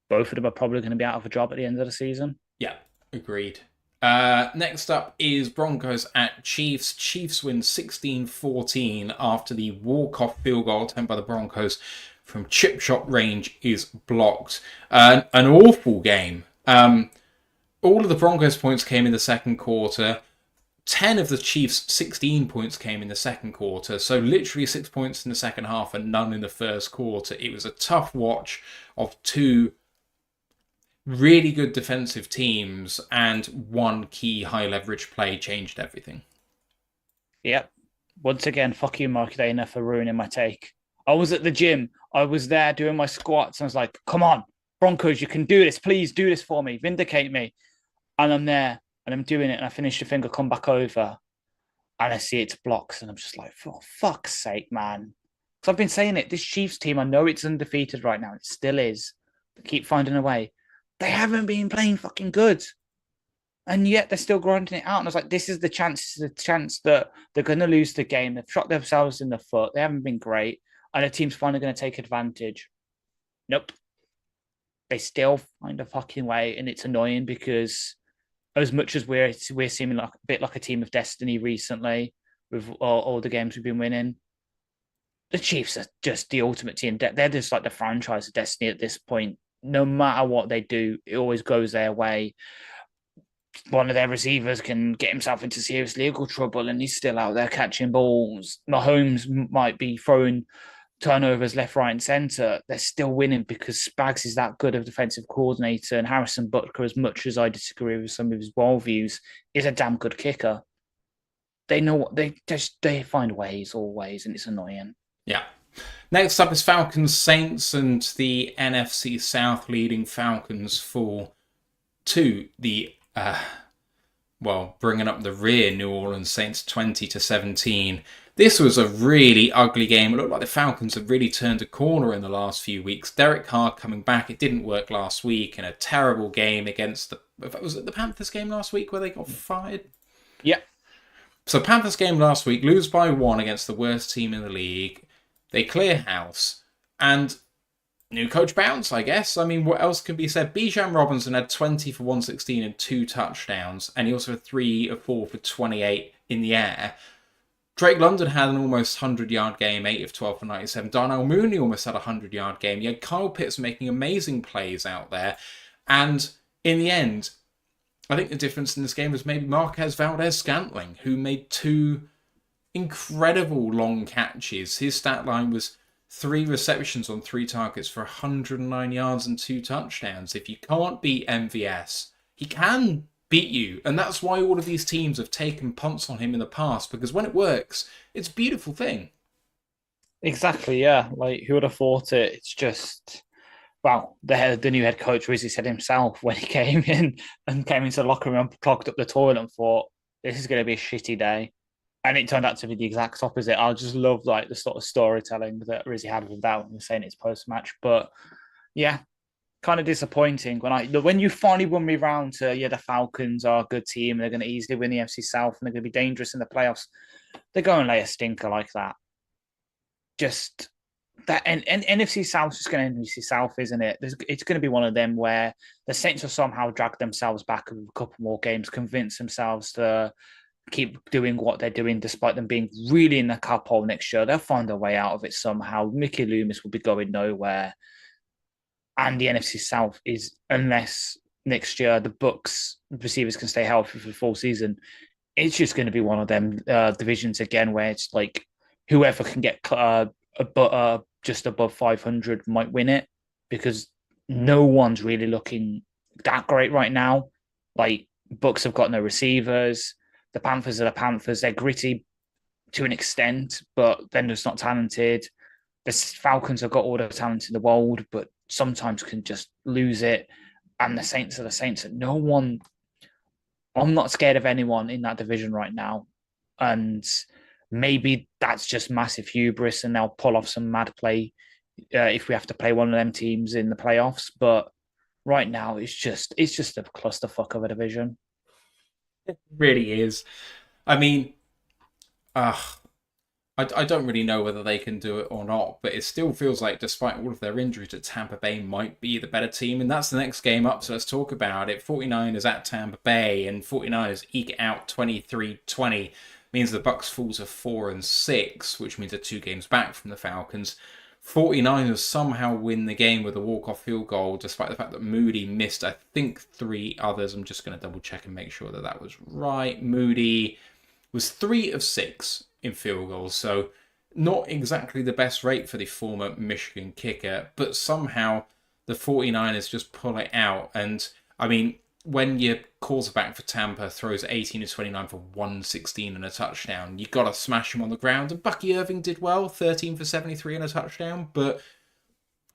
Both of them are probably going to be out of a job at the end of the season. Yeah, agreed. Next up is Broncos at Chiefs. Chiefs win 16-14 after the walk-off field goal attempt by the Broncos from chip shot range is blocked. An awful game. All of the Broncos points came in the second quarter. 10 of the Chiefs' 16 points came in the second quarter. So literally 6 points in the second half and none in the first quarter. It was a tough watch of two really good defensive teams, and one key high leverage play changed everything. Yep. Once again, fuck you, Mark Dana, for ruining my take. I was at the gym. I was there doing my squats. And I was like, come on, Broncos, you can do this. Please do this for me. Vindicate me. And I'm there and I'm doing it. And I finish the finger, come back over. And I see it's blocks. And I'm just like, for fuck's sake, man. Because I've been saying it. This Chiefs team, I know it's undefeated right now. It still is. They keep finding a way. They haven't been playing fucking good. And yet they're still grinding it out. And I was like, this is the chance that they're going to lose the game. They've shot themselves in the foot. They haven't been great. And the team's finally going to take advantage. Nope. They still find a fucking way. And it's annoying because as much as we're seeming like a bit like a team of destiny recently with all the games we've been winning, the Chiefs are just the ultimate team. They're just like the franchise of destiny at this point. No matter what they do, it always goes their way. One of their receivers can get himself into serious legal trouble and he's still out there catching balls. Mahomes might be throwing turnovers left, right, and centre. They're still winning because Spags is that good of a defensive coordinator, and Harrison Butker, as much as I disagree with some of his worldviews, is a damn good kicker. They know what they find ways always, and it's annoying. Yeah. Next up is Falcons Saints, and the NFC South leading Falcons fall to the bringing up the rear New Orleans Saints 20-17. This was a really ugly game. It looked like the Falcons had really turned a corner in the last few weeks. Derek Carr coming back. It didn't work last week in a terrible game against was it the Panthers game last week where they got fired? Yeah. So Panthers game last week, lose by 1 against the worst team in the league. They clear house. And new coach bounce, I guess. I mean, what else can be said? Bijan Robinson had 20 for 116 and 2 touchdowns. And he also had 3 of 4 for 28 in the air. Drake London had an almost 100-yard game, 8 of 12 for 97. Darnell Mooney almost had a 100-yard game. You had Kyle Pitts making amazing plays out there. And in the end, I think the difference in this game was maybe Marquez Valdez-Scantling, who made 2 incredible long catches. His stat line was 3 receptions on 3 targets for 109 yards and 2 touchdowns. If you can't beat MVS, he can beat you. And that's why all of these teams have taken punts on him in the past, because when it works, it's a beautiful thing. Exactly, yeah. Like, who would have thought it? It's just, well, the new head coach, Rizzi, said himself when he came in and came into the locker room and clogged up the toilet and thought, this is going to be a shitty day. And it turned out to be the exact opposite. I just love like the sort of storytelling that Rizzi had with that when he was saying it's post-match. But yeah, kind of disappointing when you finally won me round to, the Falcons are a good team. They're going to easily win the FC South and they're going to be dangerous in the playoffs. They go and lay a stinker like that. Just that, and NFC South is going to NFC South, isn't it? It's going to be one of them where the Saints will somehow drag themselves back a couple more games, convince themselves to keep doing what they're doing, despite them being really in the cup hole next year. They'll find a way out of it somehow. Mickey Loomis will be going nowhere. And the NFC South is, unless next year the Bucks receivers can stay healthy for the full season, it's just going to be one of them divisions again where it's like whoever can get just above 500 might win it, because no one's really looking that great right now. Like, Bucks have got no receivers. The Panthers are the Panthers. They're gritty to an extent, but then they're just not talented. The Falcons have got all the talent in the world, but sometimes can just lose it. And the Saints are the Saints. No one, I'm not scared of anyone in that division right now. And maybe that's just massive hubris and they'll pull off some mad play if we have to play one of them teams in the playoffs. But right now, it's just a clusterfuck of a division. It really is. I mean, I don't really know whether they can do it or not, but it still feels like, despite all of their injuries, that Tampa Bay might be the better team, and that's the next game up, so let's talk about it. 49ers at Tampa Bay, and 49ers eke out 23-20. Means the Bucks fall to 4-6, which means they're 2 games back from the Falcons. 49ers somehow win the game with a walk-off field goal, despite the fact that Moody missed, I think, 3 others. I'm just going to double check and make sure that that was right. Moody was 3 of 6 in field goals, so not exactly the best rate for the former Michigan kicker, but somehow the 49ers just pull it out. And I mean, when your quarterback for Tampa throws 18 of 29 for 116 and a touchdown, you got to smash him on the ground. And Bucky Irving did well, 13 for 73 and a touchdown, but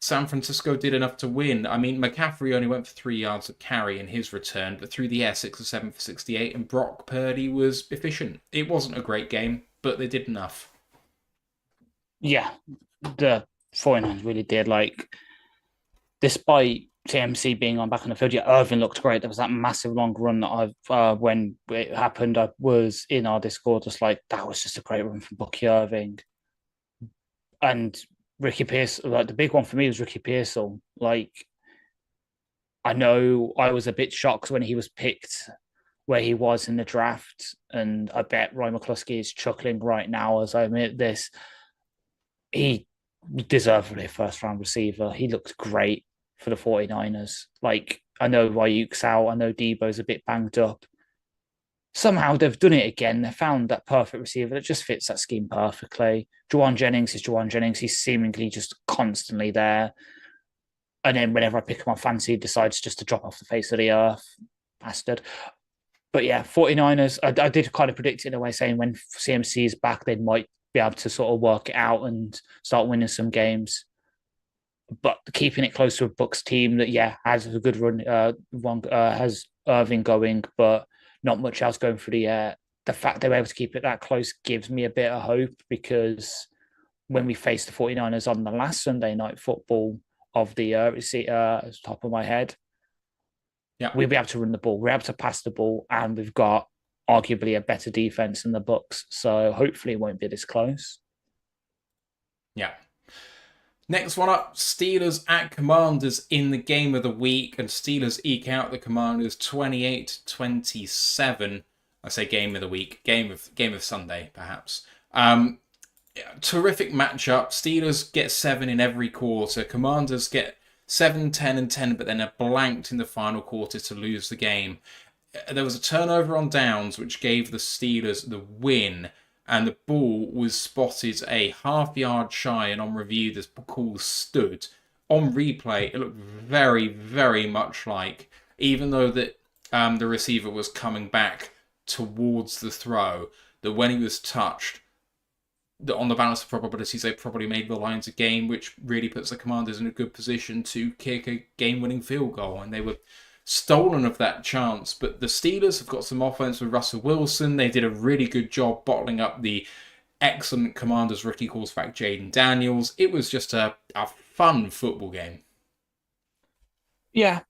San Francisco did enough to win. I mean, McCaffrey only went for 3 yards of carry in his return, but through the air, 6 of 7 for 68, and Brock Purdy was efficient. It wasn't a great game, but they did enough. Yeah, the 49ers really did. Like, despite TMC being on back on the field, yeah, Irving looked great. There was that massive long run that when it happened, I was in our Discord just like, that was just a great run from Bucky Irving. And Ricky Pearsall, like, the big one for me was Ricky Pearsall. Like, I know I was a bit shocked when he was picked where he was in the draft, and I bet Ryan McCluskey is chuckling right now as I admit this. He deservedly a first-round receiver. He looked great for the 49ers. Like, I know Ayuk's out. I know Debo's a bit banged up. Somehow they've done it again. They found that perfect receiver that just fits that scheme perfectly. Juwan Jennings is Juwan Jennings. He's seemingly just constantly there. And then whenever I pick him on fancy, he decides just to drop off the face of the earth. Bastard. But yeah, 49ers, I did kind of predict it in a way, saying when CMC is back, they might be able to sort of work it out and start winning some games. But keeping it close to a Bucks team that, yeah, has a good run, has Irving going, but not much else going through the air. The fact they were able to keep it that close gives me a bit of hope, because when we faced the 49ers on the last Sunday night football of the year, it's top of my head. Yeah, we'll be able to run the ball, we're able to pass the ball, and we've got arguably a better defense than the Bucks. So hopefully it won't be this close. Yeah. Next one up, Steelers at Commanders in the game of the week, and Steelers eke out the Commanders 28-27. I say game of the week, game of Sunday, perhaps. Terrific matchup. Steelers get 7 in every quarter. Commanders get 7, 10, and 10, but then are blanked in the final quarter to lose the game. There was a turnover on downs, which gave the Steelers the win, and the ball was spotted a half-yard shy, and on review, this call stood. On replay, it looked very, very much like, even though that the receiver was coming back towards the throw, that when he was touched, that on the balance of probabilities, they probably made the Lions a game, which really puts the Commanders in a good position to kick a game-winning field goal, and they were stolen of that chance. But the Steelers have got some offense with Russell Wilson. They did a really good job bottling up the excellent Commanders rookie quarterback Jaden Daniels. It was just a fun football game. Yeah,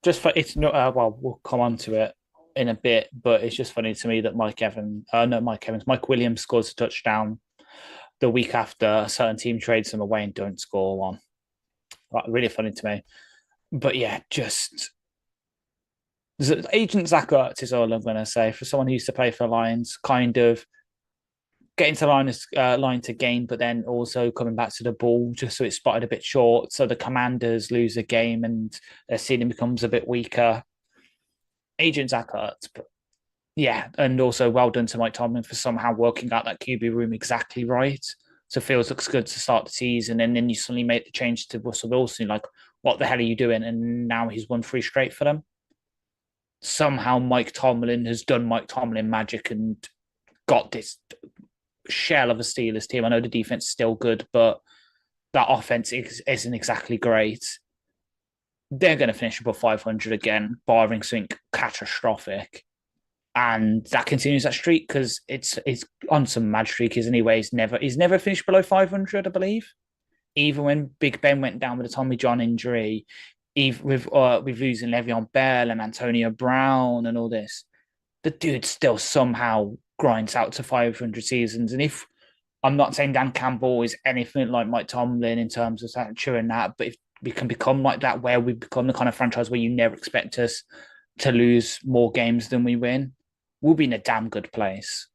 just for it's not. Well, we'll come on to it in a bit, but it's just funny to me that Mike Williams scores a touchdown the week after a certain team trades him away and don't score one. Really funny to me. But yeah, just Agent Zach Ertz is all I'm going to say for someone who used to play for the Lions, kind of getting to line to gain, but then also coming back to the ball just so it's spotted a bit short. So the Commanders lose a game and their ceiling becomes a bit weaker. Agent Zach Ertz, but yeah, and also well done to Mike Tomlin for somehow working out that QB room exactly right. So Fields looks good to start the season, and then you suddenly make the change to Russell Wilson. Like, what the hell are you doing? And now he's won 3 straight for them. Somehow Mike Tomlin has done Mike Tomlin magic and got this shell of a Steelers team. I know the defense is still good, but that offense isn't exactly great. They're going to finish above 500 again, barring something catastrophic. And that continues that streak because it's on some mad streak, isn't he? Where he's never finished below 500, I believe. Even when Big Ben went down with a Tommy John injury, even with losing Le'Veon Bell and Antonio Brown and all this, the dude still somehow grinds out to 500 seasons. And if I'm not saying Dan Campbell is anything like Mike Tomlin in terms of stature and that, but if we can become like that, where we become the kind of franchise where you never expect us to lose more games than we win, we'll be in a damn good place.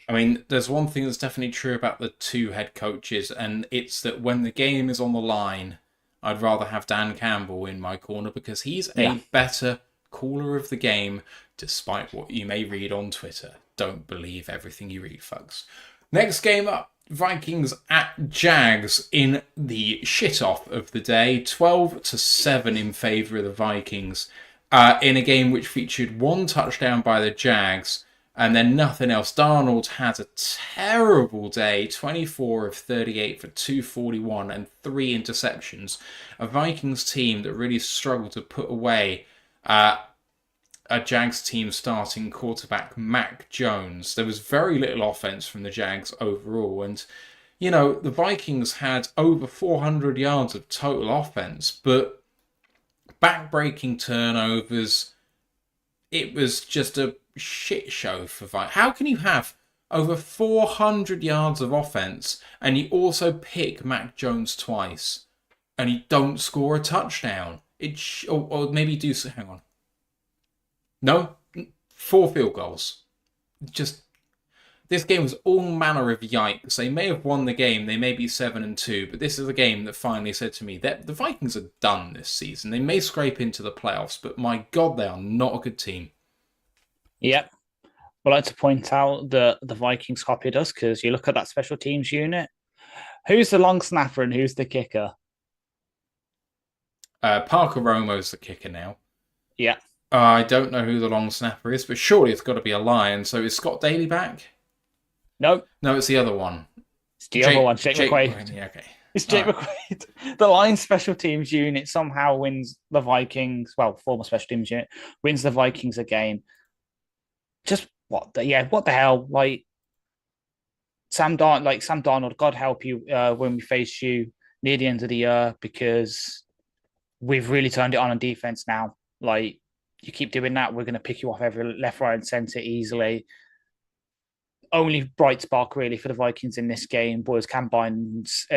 I mean, there's one thing that's definitely true about the 2 head coaches, and it's that when the game is on the line, I'd rather have Dan Campbell in my corner because he's a better caller of the game, despite what you may read on Twitter. Don't believe everything you read, folks. Next game up, Vikings at Jags in the shit-off of the day. 12-7 in favour of the Vikings. In a game which featured 1 touchdown by the Jags and then nothing else. Darnold had a terrible day, 24 of 38 for 241 and 3 interceptions. A Vikings team that really struggled to put away a Jags team starting quarterback, Mac Jones. There was very little offense from the Jags overall. And, you know, the Vikings had over 400 yards of total offense, but back-breaking turnovers. It was just a shit show for Vikings. How can you have over 400 yards of offense and you also pick Mac Jones twice and you don't score a touchdown? Or maybe do so. Hang on. No, 4 field goals. Just this game was all manner of yikes. They may have won the game. They may be 7-2, but this is a game that finally said to me that the Vikings are done this season. They may scrape into the playoffs, but my God, they are not a good team. Yep. I'd like to point out that the Vikings copied us because you look at that special teams unit. Who's the long snapper and who's the kicker? Parker Romo's the kicker now. Yeah. I don't know who the long snapper is, but surely it's got to be a Lion. So is Scott Daly back? No. No, it's the other one. It's the other one, Jake McQuaid. Yeah, okay. It's Jake McQuaid. The Lions special teams unit somehow wins the Vikings. Well, former special teams unit wins the Vikings a game. Just what the hell? Like Sam Darnold, God help you when we face you near the end of the year because we've really turned it on defense now. Like, you keep doing that, we're going to pick you off every left, right, and centre easily. Only bright spark really for the Vikings in this game was Cam Bine's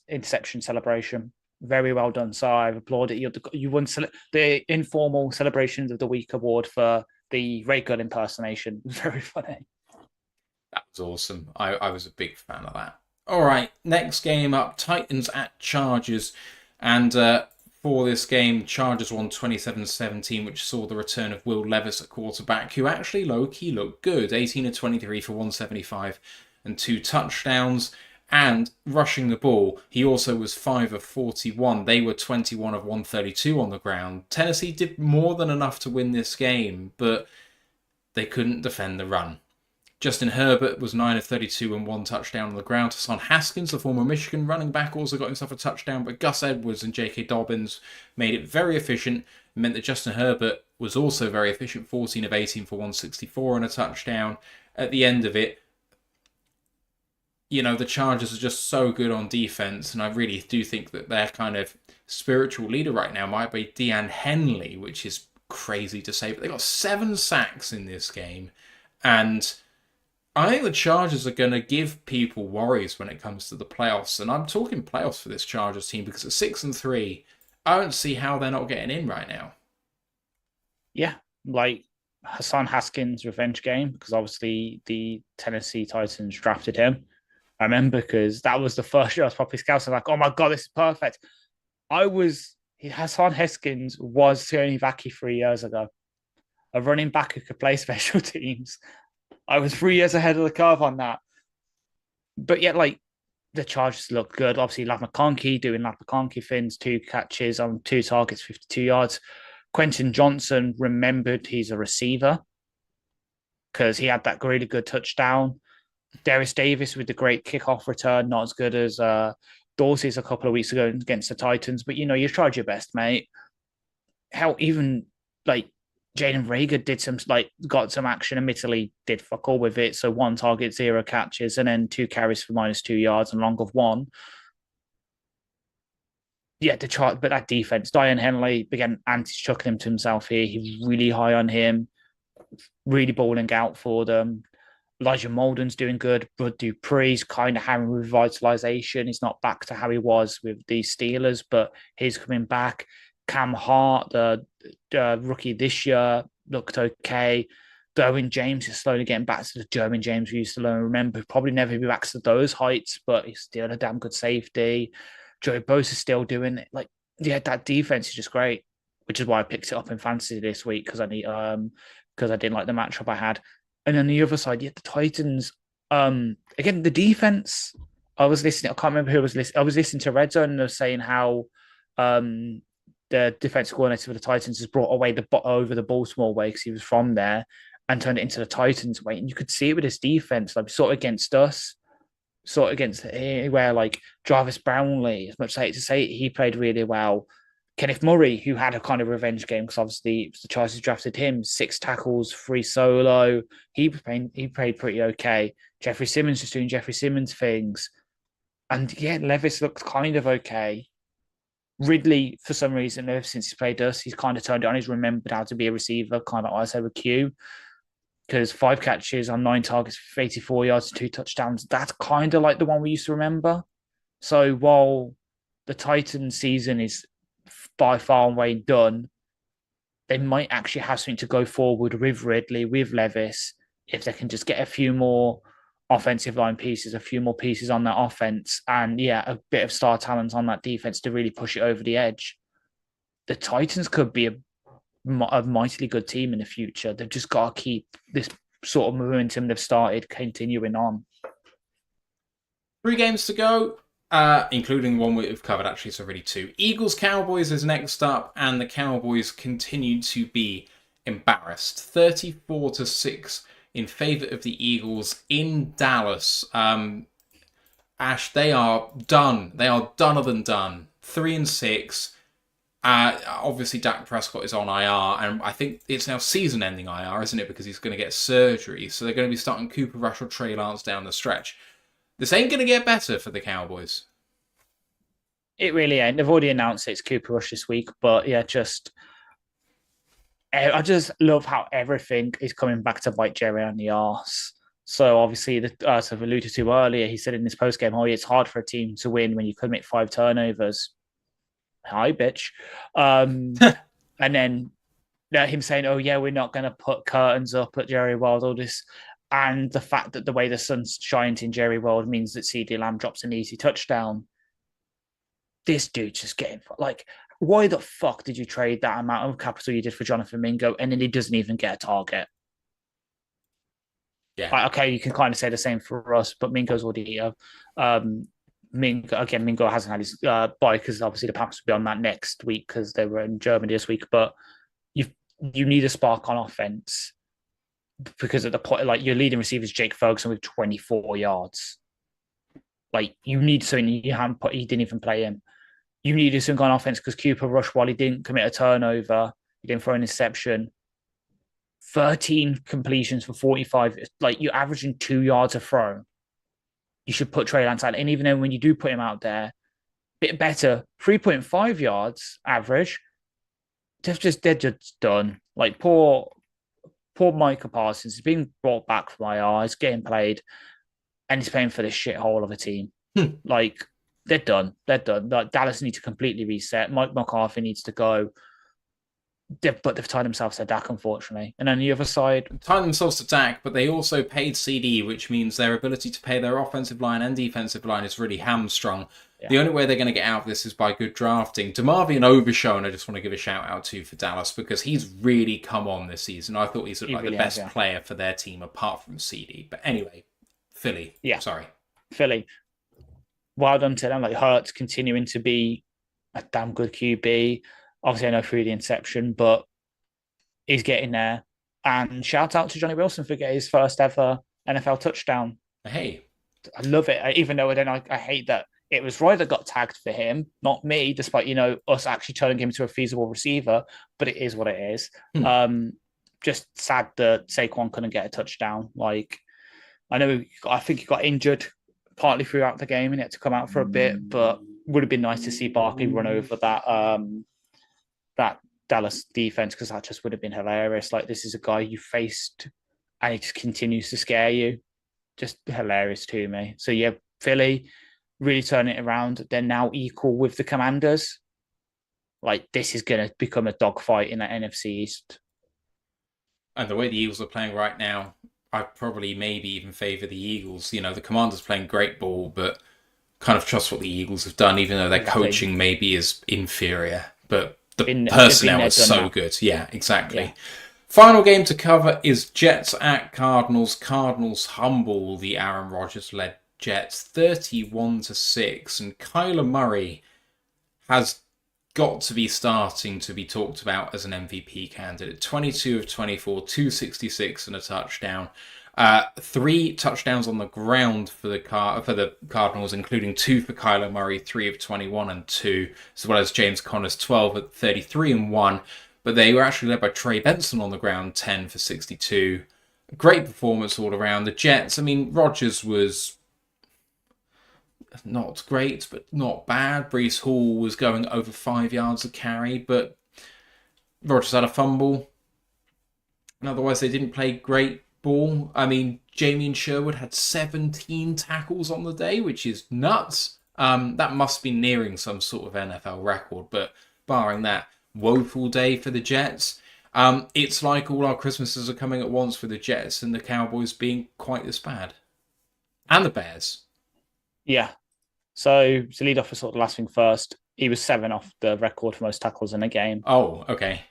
interception celebration. Very well done. So I've applauded you. You won the informal celebrations of the week award for the Ray Gunn impersonation. Very funny. That was awesome. I was a big fan of that. All right, next game up, Titans at Chargers. And for this game, Chargers won 27-17, which saw the return of Will Levis at quarterback, who actually low-key looked good. 18 of 23 for 175 and 2 touchdowns. And rushing the ball, he also was 5 of 41. They were 21 of 132 on the ground. Tennessee did more than enough to win this game, but they couldn't defend the run. Justin Herbert was 9 of 32 and 1 touchdown on the ground. Hassan Haskins, the former Michigan running back, also got himself a touchdown, but Gus Edwards and J.K. Dobbins made it very efficient. It meant that Justin Herbert was also very efficient, 14 of 18 for 164 and a touchdown. At the end of it, you know, the Chargers are just so good on defense, and I really do think that their kind of spiritual leader right now might be Deion Henley, which is crazy to say, but they got 7 sacks in this game, and I think the Chargers are going to give people worries when it comes to the playoffs, and I'm talking playoffs for this Chargers team because at 6-3, I don't see how they're not getting in right now. yeah, like Hassan Haskins' revenge game, because obviously the Tennessee Titans drafted him. I remember because that was the first year I was properly scouted. Like, oh my God, this is perfect. Hassan Haskins was Tony Vacchi 3 years ago, a running back who could play special teams. I was 3 years ahead of the curve on that. But yet, like, the Chargers look good. Obviously, Lav McConkey doing Lav McConkey things, 2 catches on 2 targets, 52 yards. Quentin Johnson remembered he's a receiver because he had that really good touchdown. Darius Davis with the great kickoff return, not as good as Dorsey's a couple of weeks ago against the Titans, but you tried your best, mate. Hell, even like Jalen Rager got some action, admittedly did fuck all with it. So 1 target, 0 catches, and then 2 carries for -2 yards and long of 1. Yeah, but that defense, Diane Henley began anti-chucking him to himself here. He was really high on him, really balling out for them. Elijah Molden's doing good. Bud Dupree's kind of having revitalization. He's not back to how he was with the Steelers, but he's coming back. Cam Hart, the rookie this year, looked okay. Derwin James is slowly getting back to the Derwin James we used to learn. Remember, probably never be back to those heights, but he's still a damn good safety. Joey Bosa's still doing it. Like, yeah, that defense is just great, which is why I picked it up in fantasy this week because I didn't like the matchup I had. And on the other side, yeah, the Titans. Again, the defense. I was listening. I can't remember who was listening. I was listening to Red Zone and they were saying how the defensive coordinator for the Titans has brought away over the Baltimore way because he was from there and turned it into the Titans way. And you could see it with his defense, like sort of against us, sort of against where like Jarvis Brownlee, as much as I hate to say it, he played really well. Kenneth Murray, who had a kind of revenge game because obviously the Chargers drafted him, 6 tackles, 3 solo. He played pretty okay. Jeffrey Simmons just doing Jeffrey Simmons things. And yeah, Levis looked kind of okay. Ridley, for some reason, ever since he's played us, he's kind of turned it on. He's remembered how to be a receiver, kind of like I said with Q. Because 5 catches on 9 targets for 84 yards and 2 touchdowns. That's kind of like the one we used to remember. So while the Titans season is by far and away done, they might actually have something to go forward with Ridley, with Levis, if they can just get a few more offensive line pieces, a few more pieces on that offense, and yeah, a bit of star talent on that defense to really push it over the edge. The Titans could be a mightily good team in the future. They've just got to keep this sort of momentum they've started continuing on. 3 games to go. Including the one we've covered, actually, so really 2. Eagles-Cowboys is next up, and the Cowboys continue to be embarrassed. 34-6 in favour of the Eagles in Dallas. Ash, they are done. They are doner than done. 3-6. Obviously, Dak Prescott is on IR, and I think it's now season-ending IR, isn't it? Because he's going to get surgery. So they're going to be starting Cooper Rush or Trey Lance down the stretch. This ain't going to get better for the Cowboys. It really ain't. They've already announced it's Cooper Rush this week, but yeah, I just love how everything is coming back to bite Jerry on the arse. So obviously, as I've alluded to earlier, he said in his postgame, it's hard for a team to win when you commit 5 turnovers. Hi, bitch. And then him saying, we're not going to put curtains up at Jerry World, all this. And the fact that the way the sun shines in Jerry World means that CeeDee Lamb drops an easy touchdown. This dude's just getting like, why the fuck did you trade that amount of capital you did for Jonathan Mingo and then he doesn't even get a target? Yeah. Like, okay, you can kind of say the same for us, but Mingo's already Mingo hasn't had his bye because obviously the Panthers will be on that next week because they were in Germany this week. But you need a spark on offense. Because at the point, like your leading receiver is Jake Ferguson with 24 yards. Like you need something you haven't put. He didn't even play him. You needed something on offense because Cooper Rush, while he didn't commit a turnover, he didn't throw an interception. 13 completions for 45. Like you're averaging 2 yards a throw. You should put Trey Lance out, and even though when you do put him out there, bit better, 3.5 yards average. They're just done. Like poor Micah Parsons is being brought back from IR. He's getting played, and he's playing for this shithole of a team. Like they're done. Like Dallas needs to completely reset. Mike McCarthy needs to go. but they've tied themselves to Dak, unfortunately. And on the other side, tied themselves to Dak, but they also paid CD, which means their ability to pay their offensive line and defensive line is really hamstrung. Yeah. The only way they're going to get out of this is by good drafting. DeMarvion Overshown, I just want to give a shout out to for Dallas, because he's really come on this season. I thought he's like the best player for their team apart from CD. But anyway, Philly. Yeah. Sorry. Philly. Well done to them. Like Hurts continuing to be a damn good QB. Obviously, I know through the inception, but he's getting there. And shout out to Johnny Wilson for getting his first ever NFL touchdown. Hey. I love it. Even though I hate that it was Roy that got tagged for him, not me, despite, us actually turning him into a feasible receiver, but it is what it is. Just sad that Saquon couldn't get a touchdown. Like, I think he got injured partly throughout the game and he had to come out for a bit, but would have been nice to see Barkley run over that Dallas defense, because that just would have been hilarious. Like, this is a guy you faced and he just continues to scare you. Just hilarious to me. So yeah, Philly really turning it around. They're now equal with the Commanders. Like, this is going to become a dogfight in the NFC East. And the way the Eagles are playing right now, I'd probably maybe even favour the Eagles. The Commanders playing great ball, but kind of trust what the Eagles have done, even though their coaching maybe is inferior. But the personnel is so good. Yeah, exactly. Yeah. Final game to cover is Jets at Cardinals. Cardinals humble the Aaron Rodgers-led Jets 31-6, and Kyler Murray has got to be starting to be talked about as an MVP candidate. 22 of 24, 266 and a touchdown. 3 touchdowns on the ground for the Cardinals, including 2 for Kyler Murray, 3 of 21 and 2, as well as James Conner's 12 at 33 and 1. But they were actually led by Trey Benson on the ground, 10 for 62. Great performance all around. The Jets, Rodgers was not great, but not bad. Breece Hall was going over 5 yards a carry, but Rodgers had a fumble. And otherwise, they didn't play great ball. Jamie Sherwood had 17 tackles on the day, which is nuts. That must be nearing some sort of NFL record, but barring that, woeful day for the Jets. It's like all our Christmases are coming at once for the Jets and the Cowboys being quite this bad. And the Bears. Yeah. So to lead off with sort of the last thing first, he was 7 off the record for most tackles in a game. Oh, okay.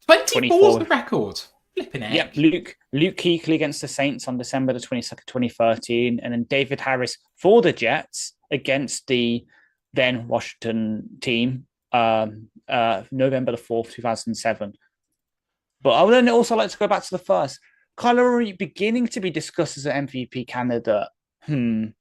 24 is the record. Flipping heck. Yep, Luke Kuechly against the Saints on December the 22nd, 2013, and then David Harris for the Jets against the then Washington team, November the 4th, 2007. But I would then also like to go back to the first. Kyler Murray beginning to be discussed as an MVP candidate. So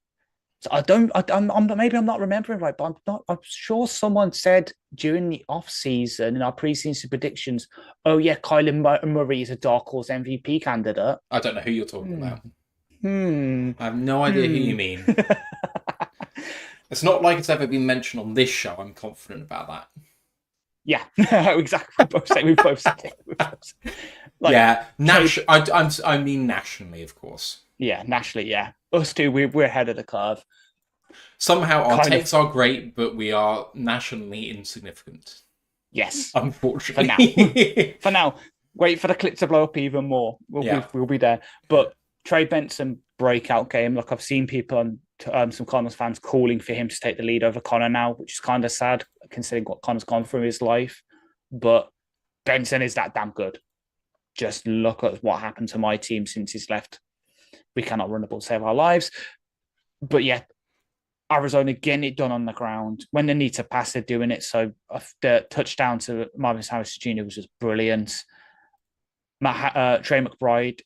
maybe I'm not remembering right, but I'm sure someone said during the off-season in our preseason predictions, oh yeah, Kyler Murray is a dark horse MVP candidate. I don't know who you're talking about. I have no idea who you mean. It's not like it's ever been mentioned on this show. I'm confident about that. Yeah, exactly. We both said it. I mean nationally, of course. Yeah, nationally, yeah. Us two, we're ahead of the curve. Somehow our takes are great, but we are nationally insignificant. Yes. Unfortunately. For now. Wait for the clip to blow up even more. We'll be there. But Trey Benson breakout game. Like, I've seen people on some Cardinals fans calling for him to take the lead over Connor now, which is kind of sad considering what Connor's gone through his life. But Benson is that damn good. Just look at what happened to my team since he's left. We cannot run the ball to save our lives. But yeah, Arizona getting it done on the ground. When they need to pass, they're doing it. So the touchdown to Marvin Harris Jr. was just brilliant. Trey McBride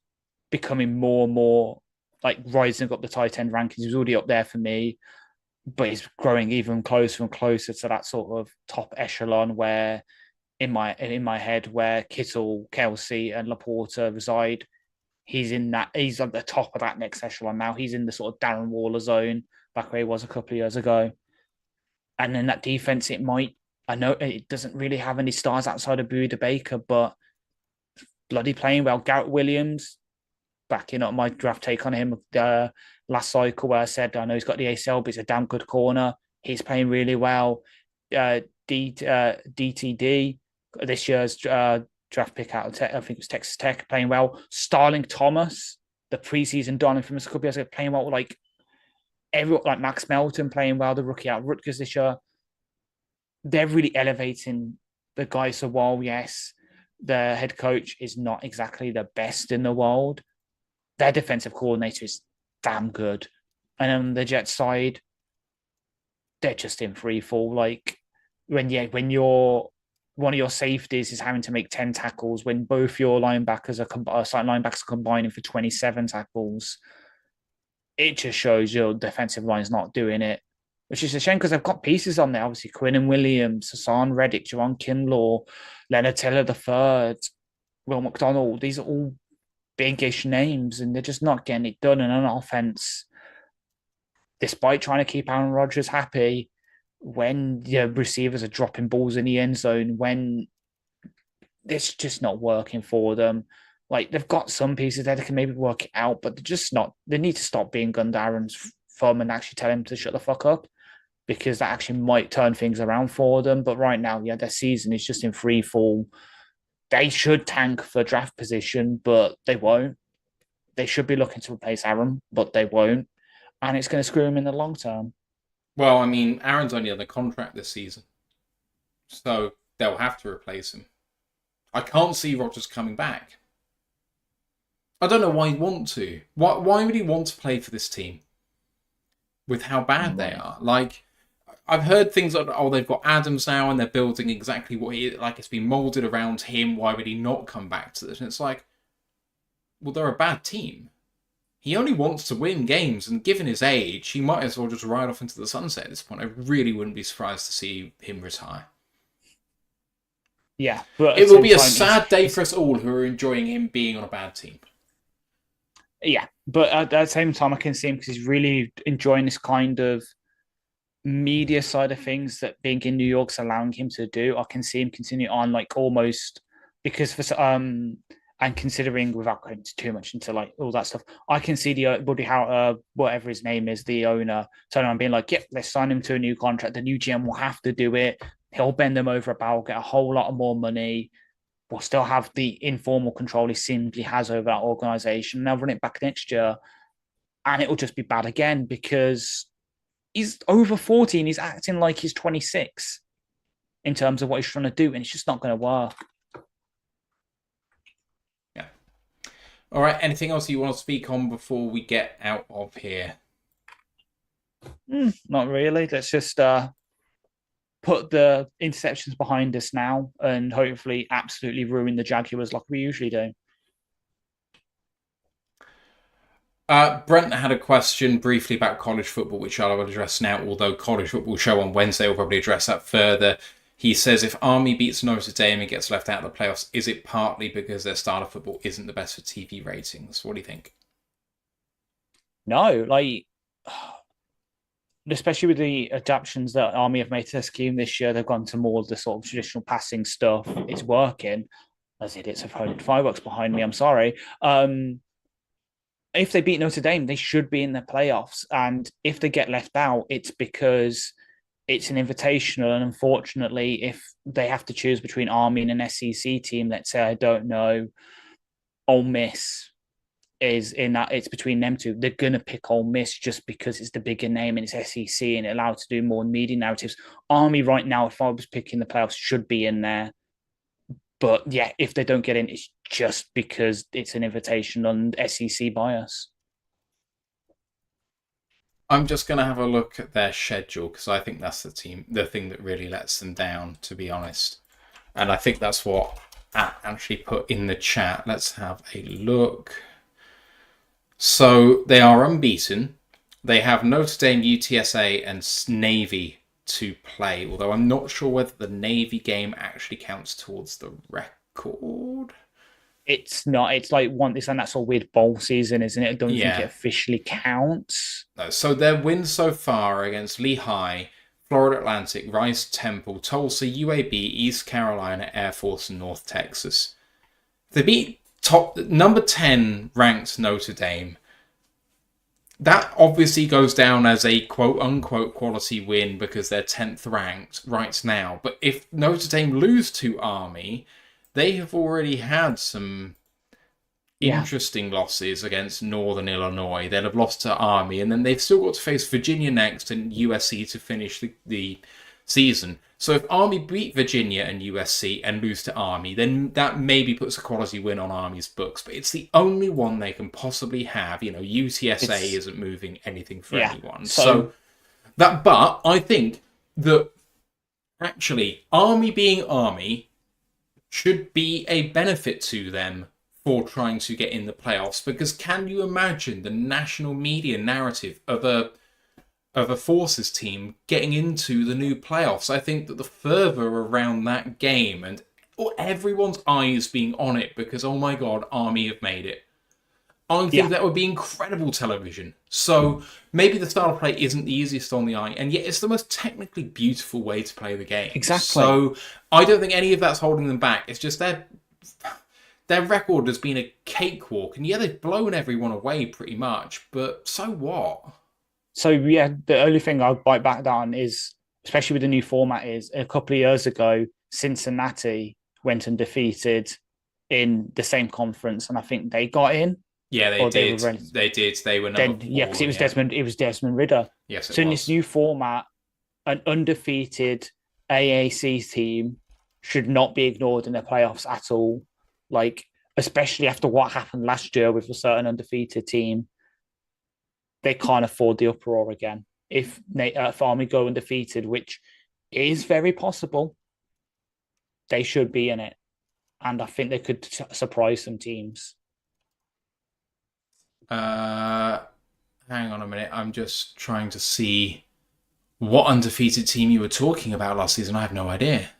becoming more and more, like, rising up the tight end rankings. He was already up there for me, but he's growing even closer and closer to that sort of top echelon where in my head where Kittle, Kelsey and Laporta reside. He's at the top of that next echelon now. He's in the sort of Darren Waller zone back where he was a couple of years ago. And then that defense, I know it doesn't really have any stars outside of Buda Baker, but bloody playing well. Garrett Williams, backing up my draft take on him last cycle where I said, I know he's got the ACL, but he's a damn good corner. He's playing really well. DTD, this year's draft pick out of I think it was Texas Tech, playing well. Starling Thomas, the preseason darling from a couple years ago, playing well. Like everyone, like Max Melton playing well, the rookie out of Rutgers this year. They're really elevating the guys. So while yes, the head coach is not exactly the best in the world, their defensive coordinator is damn good. And on the Jets side, they're just in free fall. Like when you're one of your safeties is having to make 10 tackles, when both your linebackers are combining for 27 tackles, it just shows your defensive line's not doing it, which is a shame because they've got pieces on there. Obviously, Quinnen Williams, Hassan Reddick, Jerron Kinlaw, Leonard Taylor III, Will McDonald. These are all big-ish names, and they're just not getting it done. And on offense, despite trying to keep Aaron Rodgers happy, when the receivers are dropping balls in the end zone, when it's just not working for them. Like, they've got some pieces there that can maybe work it out, but they're just not. They need to stop being gunned Aaron's thumb and actually tell him to shut the fuck up, because that actually might turn things around for them. But right now, yeah, their season is just in free fall. They should tank for draft position, but they won't. They should be looking to replace Aaron, but they won't. And it's going to screw them in the long term. Well, I mean, Aaron's only under contract this season, so they'll have to replace him. I can't see Rodgers coming back. I don't know why he'd want to. Why would he want to play for this team with how bad they are? Like, I've heard things like, oh, they've got Adams now and they're building exactly what he, like, it's been molded around him. Why would he not come back to this? And it's like, well, they're a bad team. He only wants to win games, and given his age, he might as well just ride off into the sunset at this point. I really wouldn't be surprised to see him retire. Yeah, but it will be a sad day for us all who are enjoying him being on a bad team. Yeah, but at the same time, I can see him because he's really enjoying this kind of media side of things that being in New York's allowing him to do. I can see him continue on, like, almost, because for and considering, without going too much into like all that stuff, I can see the Buddy Howard, whatever his name is, the owner, turning around being like, "Yep, let's sign him to a new contract. The new GM will have to do it. He'll bend them over a barrel, get a whole lot of more money. We'll still have the informal control he simply has over that organization. And they'll run it back next year, and it'll just be bad again because he's over 40 and he's acting like he's 26 in terms of what he's trying to do, and it's just not going to work." All right, anything else you want to speak on before we get out of here? Not really. Let's just put the interceptions behind us now and hopefully absolutely ruin the Jaguars like we usually do. Brent had a question briefly about college football, which I will address now, although college football show on Wednesday will probably address that further. He says, if Army beats Notre Dame and gets left out of the playoffs, is it partly because their style of football isn't the best for TV ratings? What do you think? No, like, especially with the adaptations that Army have made to their scheme this year, they've gone to more of the sort of traditional passing stuff. It's working. As idiots have holding fireworks behind me, I'm sorry. If they beat Notre Dame, they should be in the playoffs. And if they get left out, it's because it's an invitational, and unfortunately, if they have to choose between Army and an SEC team, let's say, I don't know, Ole Miss is in that, it's between them two, they're going to pick Ole Miss just because it's the bigger name and it's SEC and it allows to do more media narratives. Army right now, if I was picking the playoffs, should be in there. But yeah, if they don't get in, it's just because it's an invitational and SEC bias. I'm just going to have a look at their schedule because I think that's the thing that really lets them down, to be honest. And I think that's what At actually put in the chat. Let's have a look. So they are unbeaten. They have Notre Dame, UTSA, and Navy to play, although I'm not sure whether the Navy game actually counts towards the record. It's not. It's like this, and that's a weird bowl season, isn't it? I don't think it officially counts. No. So their wins so far against Lehigh, Florida Atlantic, Rice Temple, Tulsa, UAB, East Carolina, Air Force, and North Texas. They beat number 10 ranked Notre Dame. That obviously goes down as a quote-unquote quality win because they're 10th ranked right now. But if Notre Dame lose to Army, they have already had some Yeah. interesting losses against Northern Illinois. They'll have lost to Army, and then they've still got to face Virginia next and USC to finish the season. So if Army beat Virginia and USC and lose to Army, then that maybe puts a quality win on Army's books. But it's the only one they can possibly have. You know, UTSA isn't moving anything for anyone. So that, but I think that actually Army being Army should be a benefit to them for trying to get in the playoffs, because can you imagine the national media narrative of a Forces team getting into the new playoffs? I think that the further around that game and everyone's eyes being on it because, oh my God, Army have made it. I think that would be incredible television. So maybe the style of play isn't the easiest on the eye, and yet it's the most technically beautiful way to play the game. Exactly. So I don't think any of that's holding them back. It's just their record has been a cakewalk, and they've blown everyone away pretty much, but so what? So, yeah, the only thing I'll bite back down is, especially with the new format, is a couple of years ago, Cincinnati went undefeated in the same conference, and I think they got in. Yeah, they did. They did. They were number 4. Yeah, because it was Desmond Ridder. Yes, it was. So in this new format, an undefeated AAC team should not be ignored in the playoffs at all. Like, especially after what happened last year with a certain undefeated team, they can't afford the uproar again. If Army go undefeated, which is very possible, they should be in it. And I think they could surprise some teams. Hang on a minute. I'm just trying to see what undefeated team you were talking about last season. I have no idea.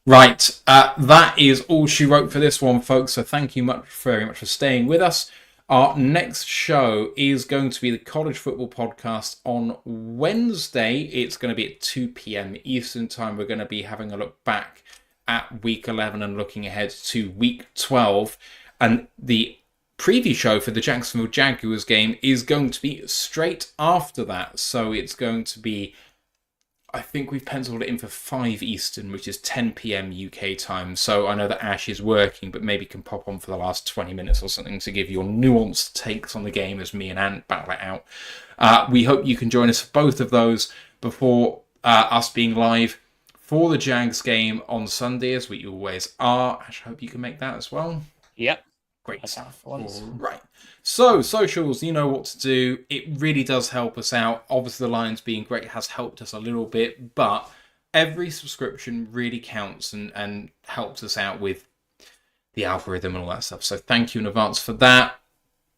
Right. That is all she wrote for this one, folks. So thank you very much for staying with us. Our next show is going to be the College Football Podcast on Wednesday. It's going to be at 2 p.m. Eastern Time. We're going to be having a look back at Week 11 and looking ahead to Week 12. And the preview show for the Jacksonville Jaguars game is going to be straight after that. So it's going to be, I think we've penciled it in for 5 Eastern, which is 10 p.m. UK time. So I know that Ash is working, but maybe can pop on for the last 20 minutes or something to give your nuanced takes on the game as me and Ant battle it out. We hope you can join us for both of those before us being live for the Jags game on Sunday, as we always are. Ash, I hope you can make that as well. Yep. Great stuff. All right. So, socials, you know what to do. It really does help us out. Obviously, the Lions being great has helped us a little bit, but every subscription really counts and helps us out with the algorithm and all that stuff. So thank you in advance for that.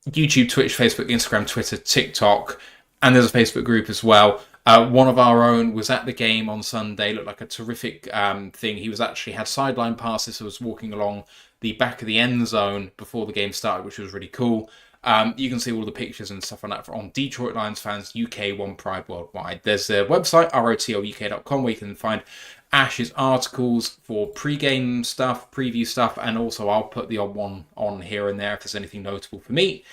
YouTube, Twitch, Facebook, Instagram, Twitter, TikTok, and there's a Facebook group as well. One of our own was at the game on Sunday. Looked like a terrific thing. He was actually had sideline passes, so was walking along the back of the end zone before the game started, which was really cool. You can see all the pictures and stuff like that on Detroit Lions Fans UK One Pride Worldwide. There's their website, rotluk.com, where you can find Ash's articles for pre-game stuff, preview stuff, and also I'll put the odd one on here and there if there's anything notable for me.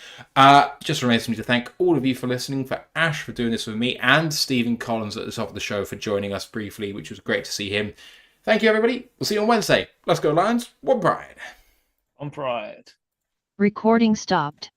Just remains me to thank all of you for listening, for Ash for doing this with me, and Stephen Collins at the top of the show for joining us briefly, which was great to see him. Thank you, everybody. We'll see you on Wednesday. Let's go, Lions. One Pride. On Pride. Recording stopped.